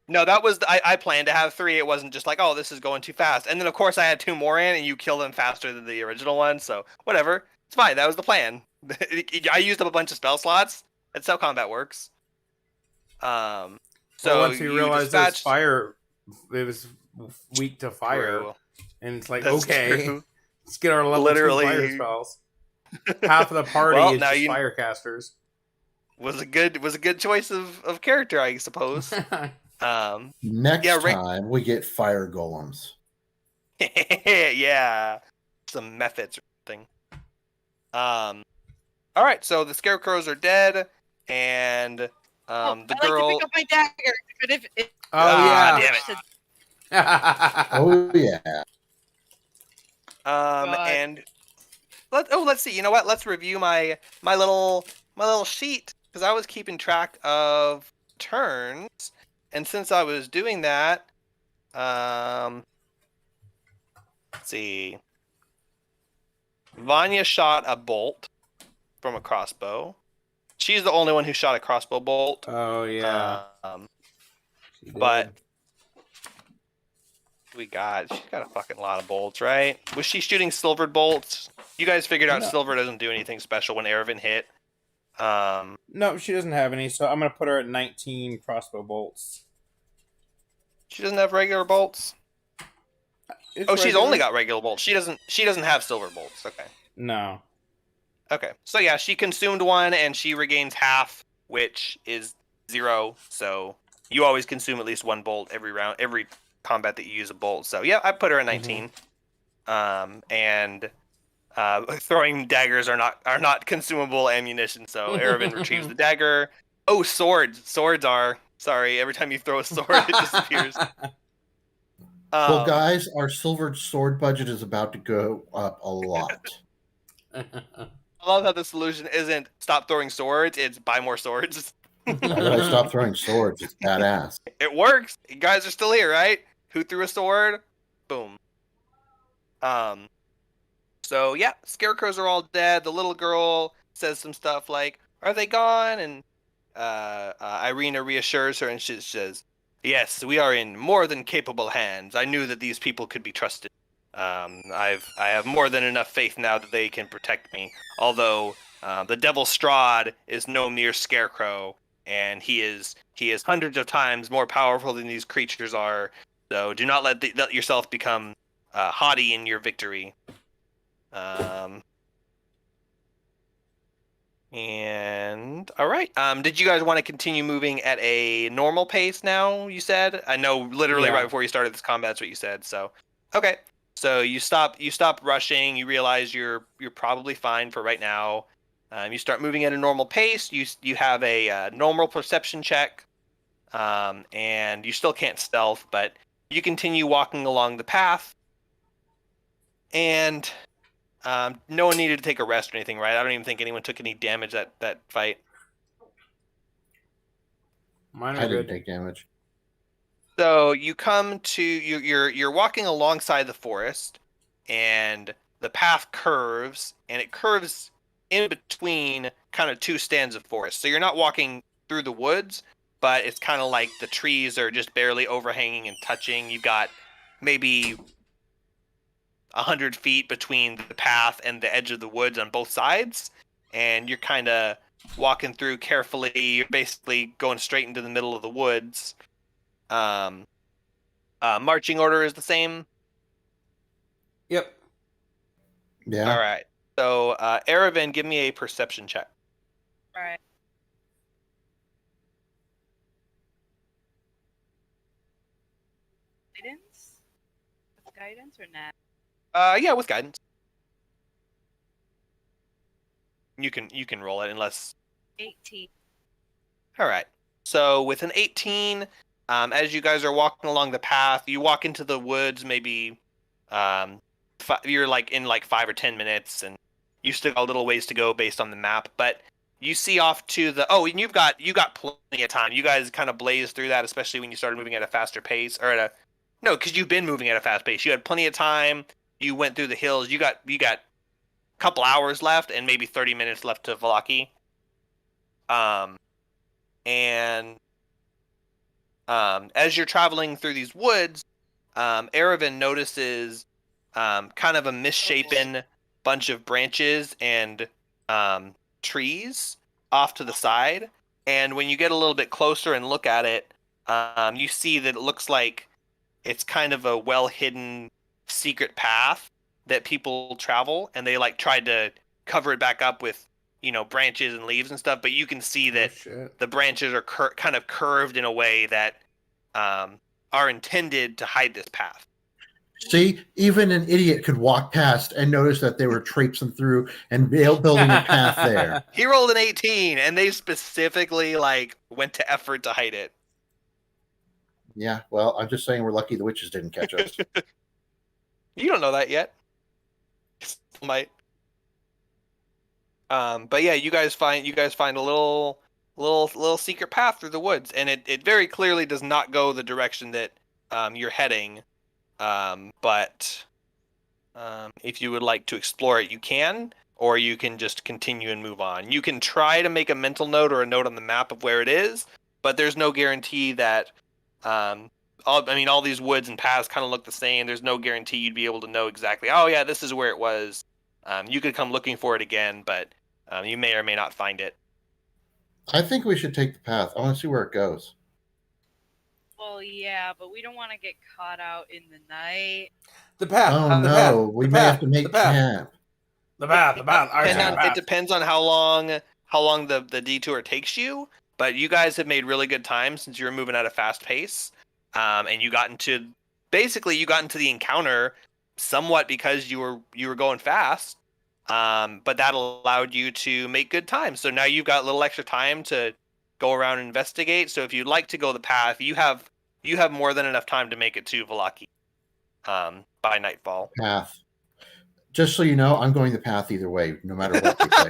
[SPEAKER 2] No, that was I planned to have 3. It wasn't just like, oh, this is going too fast. And then of course I had 2 more in, and you kill them faster than the original one. So whatever, it's fine. That was the plan. I used up a bunch of spell slots. That's how combat works. So
[SPEAKER 1] once we
[SPEAKER 2] you
[SPEAKER 1] realized that
[SPEAKER 2] dispatched-
[SPEAKER 1] fire, it was weak to fire,
[SPEAKER 2] True.
[SPEAKER 1] and it's like,
[SPEAKER 2] That's
[SPEAKER 1] okay,
[SPEAKER 2] true.
[SPEAKER 1] let's get our level 2
[SPEAKER 2] Literally.
[SPEAKER 1] fire spells. Half of the party
[SPEAKER 2] Well,
[SPEAKER 1] is
[SPEAKER 2] now
[SPEAKER 1] just
[SPEAKER 2] you-
[SPEAKER 1] fire casters.
[SPEAKER 2] Was a good choice of character, I suppose.
[SPEAKER 3] Next
[SPEAKER 2] Yeah, Rick-
[SPEAKER 3] time we get fire golems.
[SPEAKER 2] Yeah, some methods or something. All right, so the scarecrows are dead, and the
[SPEAKER 4] I'd
[SPEAKER 2] girl.
[SPEAKER 4] like to pick up my dagger, but if
[SPEAKER 2] Ah,
[SPEAKER 1] yeah.
[SPEAKER 2] damn it.
[SPEAKER 3] Oh yeah.
[SPEAKER 4] God.
[SPEAKER 2] And let's see. You know what? Let's review my little sheet, because I was keeping track of turns, and since I was doing that, let's see. Vanya shot a bolt from a crossbow. She's the only one who shot a crossbow bolt.
[SPEAKER 1] Oh yeah. She did.
[SPEAKER 2] But she's got a fucking lot of bolts, right? Was she shooting silvered bolts? You guys figured out
[SPEAKER 1] No.
[SPEAKER 2] silver doesn't do anything special when Erevan hit.
[SPEAKER 1] No, she doesn't have any, so I'm gonna put her at 19 crossbow bolts.
[SPEAKER 2] She doesn't have regular bolts.
[SPEAKER 1] It's
[SPEAKER 2] Oh, she's
[SPEAKER 1] regular.
[SPEAKER 2] only got regular bolts. She doesn't have silver bolts. Okay.
[SPEAKER 1] No.
[SPEAKER 2] Okay. So yeah, she consumed 1 and she regains half, which is 0. So you always consume at least 1 bolt every round, every combat that you use a bolt. So yeah, I put her at 19. And throwing daggers are not consumable ammunition. So Erevan retrieves the dagger. Oh, swords. Swords are. Sorry, every time you throw a sword, it disappears.
[SPEAKER 3] Well, guys, our silver sword budget is about to go up a lot.
[SPEAKER 2] I love how the solution isn't stop throwing swords, it's buy more swords.
[SPEAKER 3] Why did I stop throwing swords? It's badass.
[SPEAKER 2] It works. You guys are still here, right? Who threw a sword? Boom. So yeah, scarecrows are all dead. The little girl says some stuff like, "Are they gone?" And Irina reassures her, and she says, "Yes, we are in more than capable hands. I knew that these people could be trusted. I have more than enough faith now that they can protect me. Although the devil Strahd is no mere scarecrow, and he is hundreds of times more powerful than these creatures are. So do not let yourself become haughty in your victory." And all right. Did you guys want to continue moving at a normal pace now? You said. I know literally
[SPEAKER 1] Yeah.
[SPEAKER 2] right before you started this combat, that's what you said. So, okay. So you stop rushing. You realize you're probably fine for right now. You start moving at a normal pace. You have a normal perception check, and you still can't stealth, but you continue walking along the path. And no one needed to take a rest or anything, right? I don't even think anyone took any damage that fight.
[SPEAKER 1] Mine
[SPEAKER 3] I
[SPEAKER 1] are
[SPEAKER 3] didn't
[SPEAKER 1] good.
[SPEAKER 3] take damage.
[SPEAKER 2] So you come to you're walking alongside the forest, and the path curves, and it curves in between kind of 2 stands of forest. So you're not walking through the woods, but it's kind of like the trees are just barely overhanging and touching. You've got maybe 100 feet between the path and the edge of the woods on both sides, and you're kind of walking through carefully. You're basically going straight into the middle of the woods. Marching order is the same.
[SPEAKER 1] Yep.
[SPEAKER 3] Yeah.
[SPEAKER 2] All right. So, Aravan, give me a perception check.
[SPEAKER 4] Right. Guidance? With guidance or not?
[SPEAKER 2] Yeah, with guidance. You can roll it unless.
[SPEAKER 4] 18.
[SPEAKER 2] All right. So with an 18, as you guys are walking along the path, you walk into the woods. Maybe you're like in like 5 or 10 minutes, and you still got a little ways to go based on the map. But you see off to the and you got plenty of time. You guys kind of blaze through that, especially when you started moving at a faster pace, or because you've been moving at a fast pace. You had plenty of time. You went through the hills. You got a couple hours left, and maybe 30 minutes left to Valaki. And as you're traveling through these woods, Aravan notices kind of a misshapen bunch of branches and trees off to the side. And when you get a little bit closer and look at it, you see that it looks like it's kind of a well-hidden secret path that people travel, and they like tried to cover it back up with branches and leaves and stuff, but you can see that the branches are kind of curved in a way that are intended to hide this path.
[SPEAKER 3] See, even an idiot could walk past and notice that they were traipsing through and building a path there.
[SPEAKER 2] He rolled an 18, and they specifically went to effort to hide it.
[SPEAKER 3] Yeah, well, I'm just saying we're lucky the witches didn't catch us.
[SPEAKER 2] You don't know that yet. Still might. But yeah, you guys find a little secret path through the woods, and it very clearly does not go the direction that you're heading. But if you would like to explore it, you can, or you can just continue and move on. You can try to make a mental note or a note on the map of where it is, but there's no guarantee that all these woods and paths kind of look the same. There's no guarantee you'd be able to know exactly, oh yeah, this is where it was. You could come looking for it again, but you may or may not find it.
[SPEAKER 3] I think we should take the path. I want to see where it goes.
[SPEAKER 4] Well, yeah, but we don't want to get caught out in the night.
[SPEAKER 1] The path.
[SPEAKER 3] Oh
[SPEAKER 1] the
[SPEAKER 3] no,
[SPEAKER 1] path,
[SPEAKER 3] we
[SPEAKER 1] the
[SPEAKER 3] may
[SPEAKER 1] path,
[SPEAKER 3] have to make
[SPEAKER 1] the path.
[SPEAKER 3] camp.
[SPEAKER 1] The path.
[SPEAKER 2] It depends on how long the detour takes you, but you guys have made really good time since you were moving at a fast pace, and you got into the encounter somewhat because you were going fast, but that allowed you to make good time. So now you've got a little extra time to go around and investigate. So if you'd like to go the path, you have more than enough time to make it to Valaki by nightfall.
[SPEAKER 3] Path. Just so you know, I'm going the path either way, no matter what they say.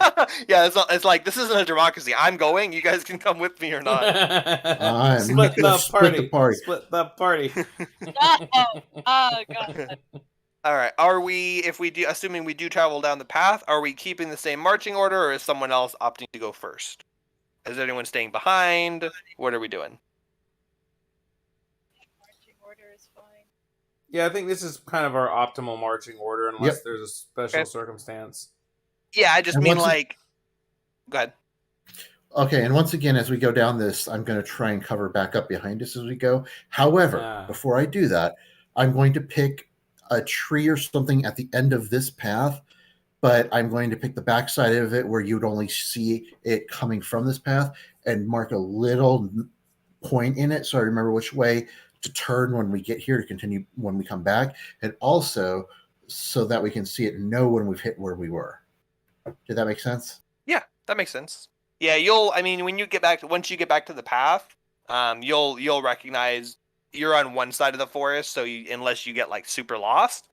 [SPEAKER 2] Yeah, it's like this isn't a democracy. I'm going. You guys can come with me or not.
[SPEAKER 1] Split the party. Split the party.
[SPEAKER 4] Oh god.
[SPEAKER 2] All right. Assuming we do travel down the path, are we keeping the same marching order, or is someone else opting to go first? Is anyone staying behind? What are we doing?
[SPEAKER 4] Marching order is fine.
[SPEAKER 1] Yeah, I think this is kind of our optimal marching order, unless there's a special circumstance.
[SPEAKER 2] Yeah, I just mean like. Go ahead.
[SPEAKER 3] Okay, and once again, as we go down this, I'm going to try and cover back up behind us as we go. However, before I do that, I'm going to pick a tree or something at the end of this path, but I'm going to pick the backside of it where you'd only see it coming from this path and mark a little point in it so I remember which way to turn when we get here to continue when we come back, and also so that we can see it and know when we've hit where we were. Did that make sense?
[SPEAKER 2] Yeah, that makes sense. Yeah, once you get back to the path, you'll recognize you're on one side of the forest, so unless you get like super lost,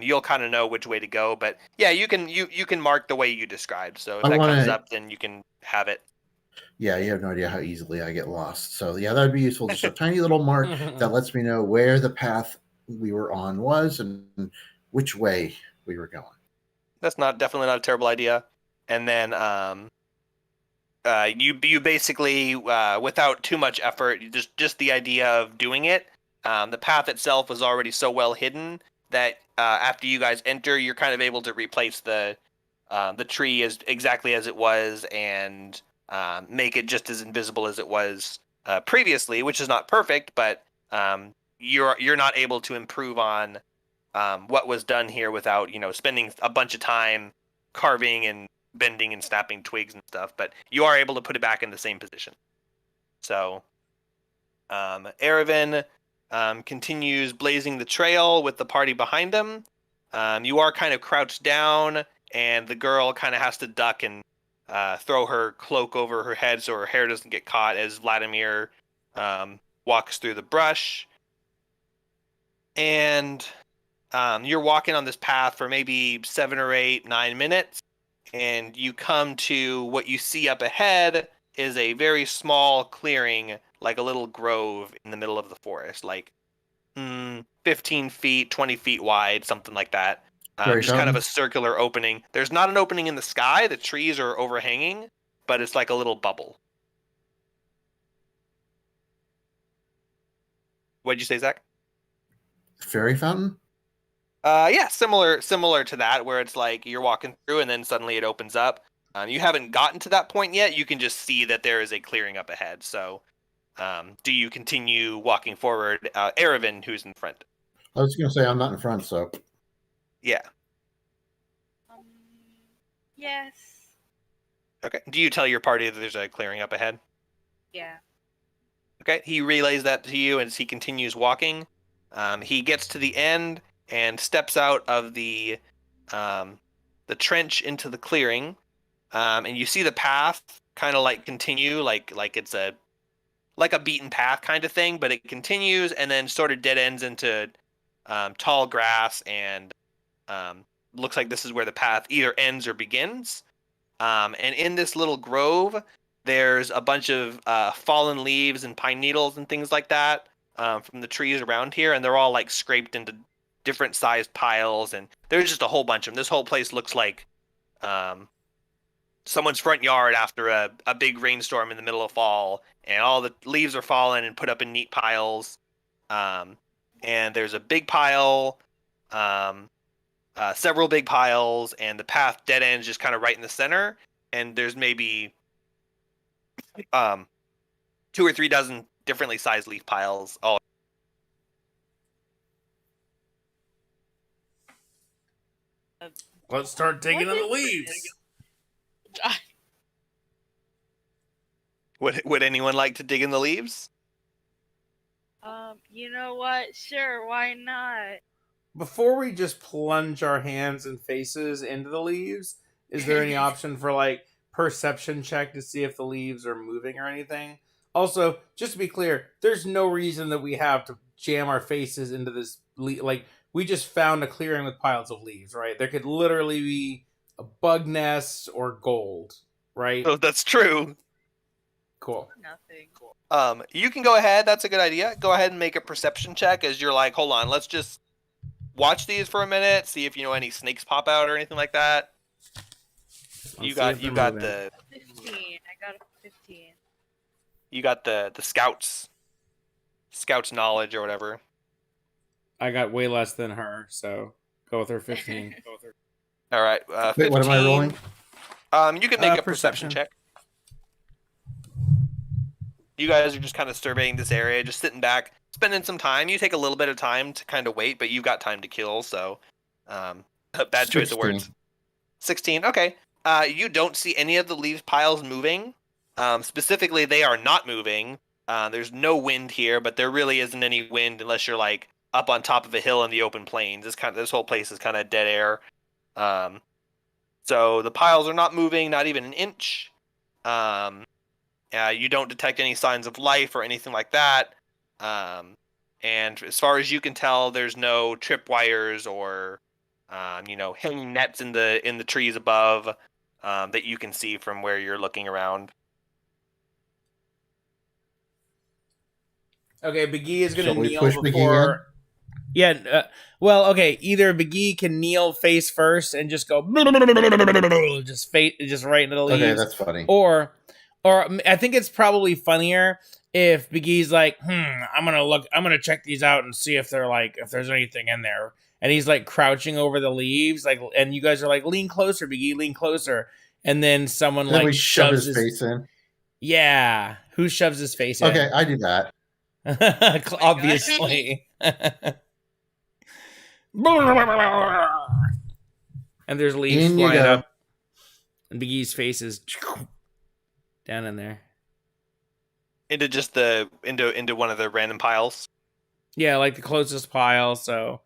[SPEAKER 2] you'll kind of know which way to go. But yeah, you can mark the way you described. So if comes up, then you can have it.
[SPEAKER 3] Yeah, you have no idea how easily I get lost. So yeah, that'd be useful. Just a tiny little mark that lets me know where the path we were on was and which way we were going.
[SPEAKER 2] That's definitely not a terrible idea. And then you basically without too much effort, just the idea of doing it. The path itself was already so well hidden that after you guys enter, you're kind of able to replace the tree exactly as it was and make it just as invisible as it was previously, which is not perfect, but you're not able to improve on what was done here without spending a bunch of time carving and bending and snapping twigs and stuff. But you are able to put it back in the same position. So Erevan continues blazing the trail with the party behind him. You are kind of crouched down, and the girl kind of has to duck and throw her cloak over her head so her hair doesn't get caught as Vladimir walks through the brush. And you're walking on this path for maybe 7 or 8, 9 minutes, and you come to what you see up ahead is a very small clearing, like a little grove in the middle of the forest, like 15 feet, 20 feet wide, something like that. Just kind of a circular opening. There's not an opening in the sky. The trees are overhanging, but it's like a little bubble. What'd you say, Zach?
[SPEAKER 3] Fairy fountain?
[SPEAKER 2] Yeah, similar to that, where it's like you're walking through and then suddenly it opens up. You haven't gotten to that point yet. You can just see that there is a clearing up ahead. So, do you continue walking forward? Erevan, who's in front?
[SPEAKER 3] I was going to say I'm not in front, so.
[SPEAKER 2] Yeah.
[SPEAKER 4] Yes.
[SPEAKER 2] Okay. Do you tell your party that there's a clearing up ahead?
[SPEAKER 4] Yeah.
[SPEAKER 2] Okay. He relays that to you as he continues walking. He gets to the end and steps out of the trench into the clearing, and you see the path kind of like continue, like it's a beaten path kind of thing, but it continues and then sort of dead ends into tall grass, and looks like this is where the path either ends or begins. And in this little grove, there's a bunch of fallen leaves and pine needles and things like that from the trees around here, and they're all like scraped into different sized piles, and there's just a whole bunch of them. This whole place looks like someone's front yard after a big rainstorm in the middle of fall, and all the leaves are fallen and put up in neat piles. And there's a big pile, several big piles, and the path dead ends just kind of right in the center, and there's maybe 2 or 3 dozen differently sized leaf piles all.
[SPEAKER 1] Let's start digging in the leaves.
[SPEAKER 2] Would anyone like to dig in the leaves?
[SPEAKER 4] You know what? Sure, why not?
[SPEAKER 1] Before we just plunge our hands and faces into the leaves, is there any option for like perception check to see if the leaves are moving or anything? Also, just to be clear, there's no reason that we have to jam our faces into this like we just found a clearing with piles of leaves, right? There could literally be a bug nest or gold, right?
[SPEAKER 2] Oh, that's true.
[SPEAKER 1] Cool.
[SPEAKER 4] Nothing.
[SPEAKER 2] You can go ahead. That's a good idea. Go ahead and make a perception check as you're like, hold on, let's just watch these for a minute, see if any snakes pop out or anything like that. You got the
[SPEAKER 4] 15. I got a 15.
[SPEAKER 2] You got the scouts knowledge or whatever.
[SPEAKER 1] I got way less than her, so go with her 15.
[SPEAKER 2] All right. 15.
[SPEAKER 3] Wait, what am I rolling?
[SPEAKER 2] You can make a perception check. You guys are just kind of surveying this area, just sitting back, spending some time. You take a little bit of time to kind of wait, but you've got time to kill, so bad choice of words. 16. Okay. You don't see any of the leaves piles moving. Specifically, they are not moving. There's no wind here, but there really isn't any wind unless you're like up on top of a hill in the open plains. This whole place is kind of dead air. So the piles are not moving, not even an inch. You don't detect any signs of life or anything like that. And as far as you can tell, there's no tripwires or hanging nets in the trees above that you can see from where you're looking around.
[SPEAKER 1] Okay, Biggie is going to
[SPEAKER 3] Shall we
[SPEAKER 1] kneel
[SPEAKER 3] push
[SPEAKER 1] before. Yeah, well, okay. Either Biggie can kneel face first and just go just right into the leaves.
[SPEAKER 3] Okay, that's funny.
[SPEAKER 1] Or I think it's probably funnier if Biggie's like, I'm gonna check these out and see if there's anything in there. And he's like crouching over the leaves, like, and you guys are like, lean closer, Biggie, lean closer. And then someone
[SPEAKER 3] Then
[SPEAKER 1] like
[SPEAKER 3] we shove
[SPEAKER 1] shoves
[SPEAKER 3] his face in.
[SPEAKER 1] Yeah, who shoves his face in?
[SPEAKER 3] Okay, I do that.
[SPEAKER 1] Obviously. And there's leaves
[SPEAKER 3] In you
[SPEAKER 1] flying
[SPEAKER 3] go.
[SPEAKER 1] up. And Big E's face is down in there.
[SPEAKER 2] Into just into one of the random piles.
[SPEAKER 1] Yeah, like the closest pile, so.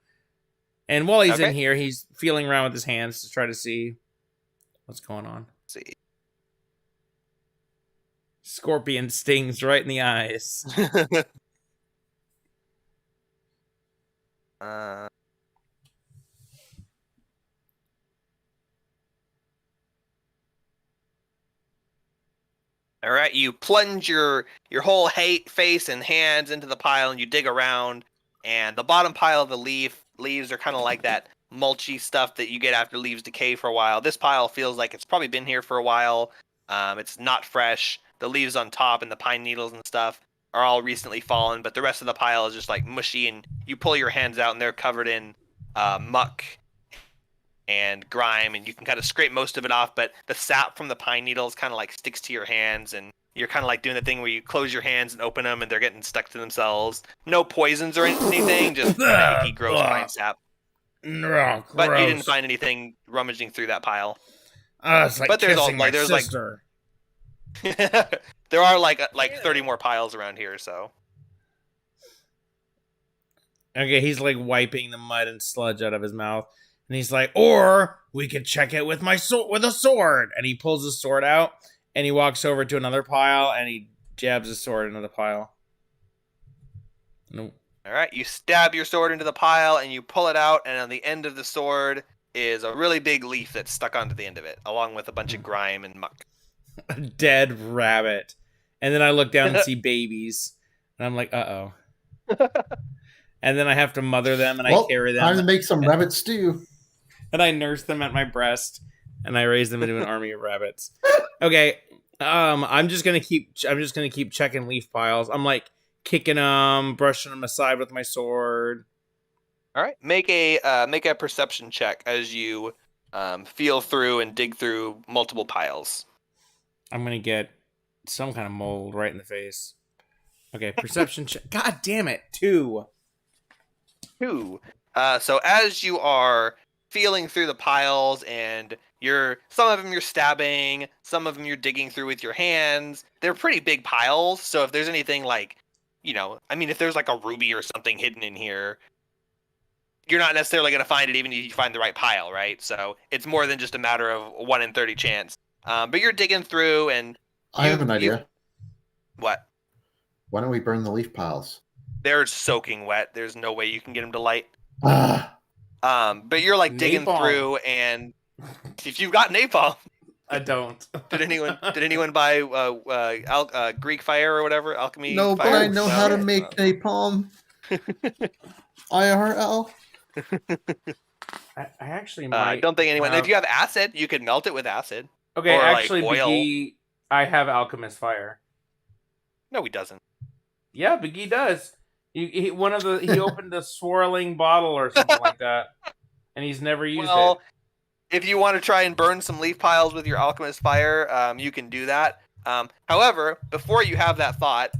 [SPEAKER 1] And while he's in
[SPEAKER 2] Okay.
[SPEAKER 1] here, he's feeling around with his hands to try to see what's going on.
[SPEAKER 2] Let's see.
[SPEAKER 1] Scorpion stings right in the eyes.
[SPEAKER 2] uh, all right, you plunge your whole face and hands into the pile, and you dig around. And the bottom pile of the leaves are kind of like that mulchy stuff that you get after leaves decay for a while. This pile feels like it's probably been here for a while. It's not fresh. The leaves on top and the pine needles and stuff are all recently fallen, but the rest of the pile is just like mushy. And you pull your hands out, and they're covered in muck and grime, and you can kind of scrape most of it off, but the sap from the pine needles kind of like sticks to your hands, and you're kind of like doing the thing where you close your hands and open them, and they're getting stuck to themselves. No poisons or anything, just kind of icky, gross pine sap.
[SPEAKER 1] Gross.
[SPEAKER 2] But you didn't find anything rummaging through that pile.
[SPEAKER 1] It's like
[SPEAKER 2] But there's
[SPEAKER 1] kissing my
[SPEAKER 2] there's
[SPEAKER 1] sister.
[SPEAKER 2] there are like 30 more piles around here, so.
[SPEAKER 1] Okay, he's like wiping the mud and sludge out of his mouth, and he's like, "Or we could check it with my with a sword." And he pulls his sword out, and he walks over to another pile, and he jabs his sword into the pile. Nope.
[SPEAKER 2] All right, you stab your sword into the pile, and you pull it out, and on the end of the sword is a really big leaf that's stuck onto the end of it, along with a bunch of grime and muck.
[SPEAKER 1] A dead rabbit. And then I look down and see babies, and I'm like, "Uh-oh." And then I have to mother them, and I carry them.
[SPEAKER 3] Time to make some rabbit stew.
[SPEAKER 1] And I nurse them at my breast, and I raise them into an army of rabbits. Okay, I'm just gonna keep checking leaf piles. I'm like kicking them, brushing them aside with my sword.
[SPEAKER 2] All right, make a perception check as you feel through and dig through multiple piles.
[SPEAKER 1] I'm gonna get some kind of mold right in the face. Okay, perception check. God damn it, 2.
[SPEAKER 2] So as you are feeling through the piles, and some of them you're stabbing, some of them you're digging through with your hands. They're pretty big piles, so if there's anything like, if there's like a ruby or something hidden in here, you're not necessarily going to find it even if you find the right pile, right? So it's more than just a matter of 1 in 30 chance. But you're digging through, and
[SPEAKER 3] I have an idea.
[SPEAKER 2] What?
[SPEAKER 3] Why don't we burn the leaf piles?
[SPEAKER 2] They're soaking wet. There's no way you can get them to light.
[SPEAKER 3] Ah,
[SPEAKER 2] But you're like digging
[SPEAKER 1] Napalm.
[SPEAKER 2] through, and if you've got napalm,
[SPEAKER 1] I don't.
[SPEAKER 2] did anyone buy Greek fire or whatever, alchemy?
[SPEAKER 3] no,
[SPEAKER 2] fire?
[SPEAKER 3] but I know how to
[SPEAKER 2] No?
[SPEAKER 3] make napalm. IRL.
[SPEAKER 1] I actually
[SPEAKER 2] I
[SPEAKER 1] might.
[SPEAKER 2] don't think anyone.
[SPEAKER 1] have-
[SPEAKER 2] If you have acid, you could melt it with acid.
[SPEAKER 1] Okay,
[SPEAKER 2] or, like,
[SPEAKER 1] actually,
[SPEAKER 2] oil.
[SPEAKER 1] Biggie, I have alchemist fire.
[SPEAKER 2] No, he doesn't.
[SPEAKER 1] Yeah, Biggie does. He opened a swirling bottle or something like that, and he's never used it.
[SPEAKER 2] If you want to try and burn some leaf piles with your alchemist fire, you can do that. However, before you have that thought,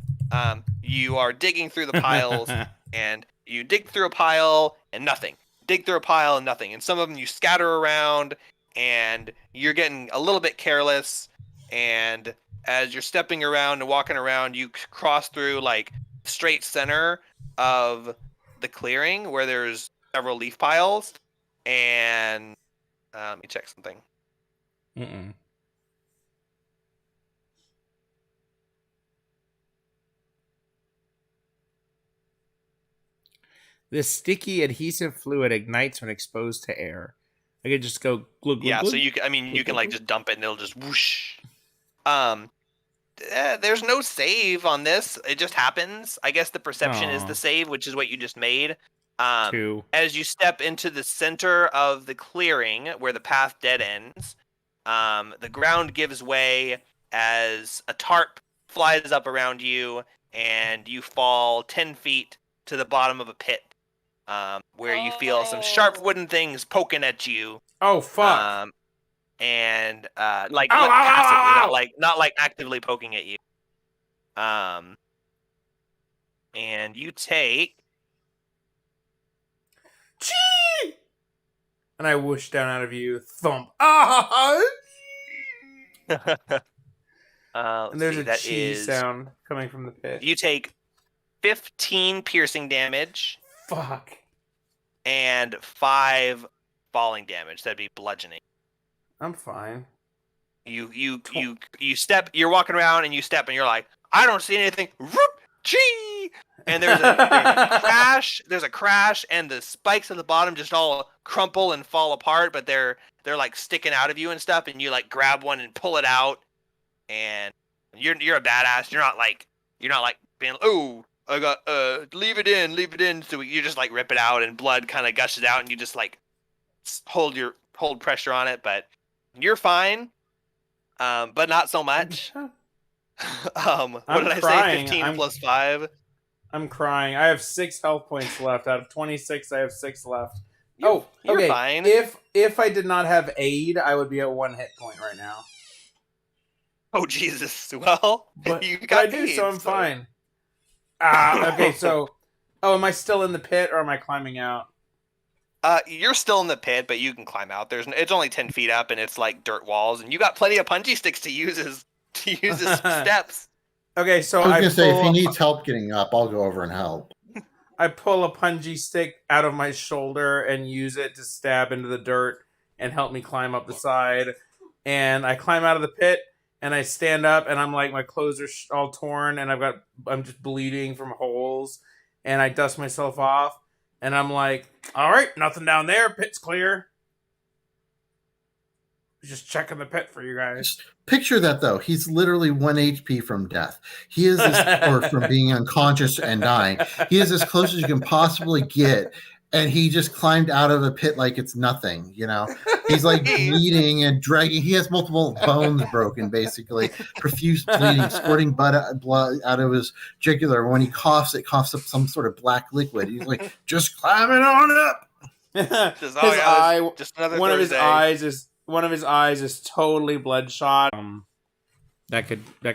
[SPEAKER 2] you are digging through the piles, and you dig through a pile and nothing. Dig through a pile and nothing. And some of them you scatter around, and you're getting a little bit careless. And as you're stepping around and walking around, you cross through like straight center of the clearing where there's several leaf piles. And let me check something.
[SPEAKER 1] Mm-mm. This sticky adhesive fluid ignites when exposed to air. I could just go glug, glug,
[SPEAKER 2] Yeah,
[SPEAKER 1] glug.
[SPEAKER 2] so you can like just dump it and it'll just whoosh. There's no save on this. It just happens. I guess the perception is
[SPEAKER 1] Aw.
[SPEAKER 2] the save, which is what you just made.
[SPEAKER 1] 2.
[SPEAKER 2] As you step into the center of the clearing where the path dead ends, the ground gives way as a tarp flies up around you, and you fall 10 feet to the bottom of a pit, where you feel some sharp wooden things poking at you.
[SPEAKER 1] Oh fuck!
[SPEAKER 2] And
[SPEAKER 1] Ow,
[SPEAKER 2] passively,
[SPEAKER 1] ow, ow, ow!
[SPEAKER 2] not like actively poking at you. And you take.
[SPEAKER 1] Chee! And I whoosh down out of you. Thump. Ah! And there's a cheese sound coming from the pit.
[SPEAKER 2] You take 15 piercing damage.
[SPEAKER 1] Fuck.
[SPEAKER 2] And 5 falling damage. That'd be bludgeoning.
[SPEAKER 1] I'm fine.
[SPEAKER 2] You step. You're walking around and you step and you're like, I don't see anything. Whoop, gee! And there's a crash. There's a crash, and the spikes at the bottom just all crumple and fall apart. But they're like sticking out of you and stuff. And you like grab one and pull it out. And you're a badass. You're not like being I got leave it in. So you just like rip it out, and blood kind of gushes out, and you just like hold pressure on it. But you're fine. But not so much. What did I say? 15 plus 5.
[SPEAKER 1] I'm crying. I have 6 health points left. Out of 26, I have 6 left.
[SPEAKER 2] You're
[SPEAKER 1] okay.
[SPEAKER 2] Fine.
[SPEAKER 1] If I did not have aid, I would be at 1 hit point right now.
[SPEAKER 2] Oh Jesus! Well,
[SPEAKER 1] but
[SPEAKER 2] you got
[SPEAKER 1] I do, so I'm fine. Okay. So, am I still in the pit, or am I climbing out?
[SPEAKER 2] You're still in the pit, but you can climb out. It's only 10 feet up, and it's like dirt walls, and you got plenty of punchy sticks to use as steps.
[SPEAKER 1] Okay, so
[SPEAKER 3] I was gonna say, if he needs help getting up, I'll go over and help.
[SPEAKER 1] I pull a punji stick out of my shoulder and use it to stab into the dirt and help me climb up the side. And I climb out of the pit, and I stand up, and I'm like, my clothes are all torn, and I'm just bleeding from holes, and I dust myself off, and I'm like, all right, nothing down there, pit's clear. Just checking the pit for you guys.
[SPEAKER 3] Picture that, though. He's literally 1 HP from death. He is or from being unconscious and dying. He is as close as you can possibly get, and he just climbed out of a pit like it's nothing. He's like bleeding and dragging. He has multiple bones broken, basically, profuse bleeding, squirting blood out of his jugular. When he coughs, it coughs up some sort of black liquid. He's like, just climbing on up.
[SPEAKER 1] One of his eyes is totally bloodshot. That could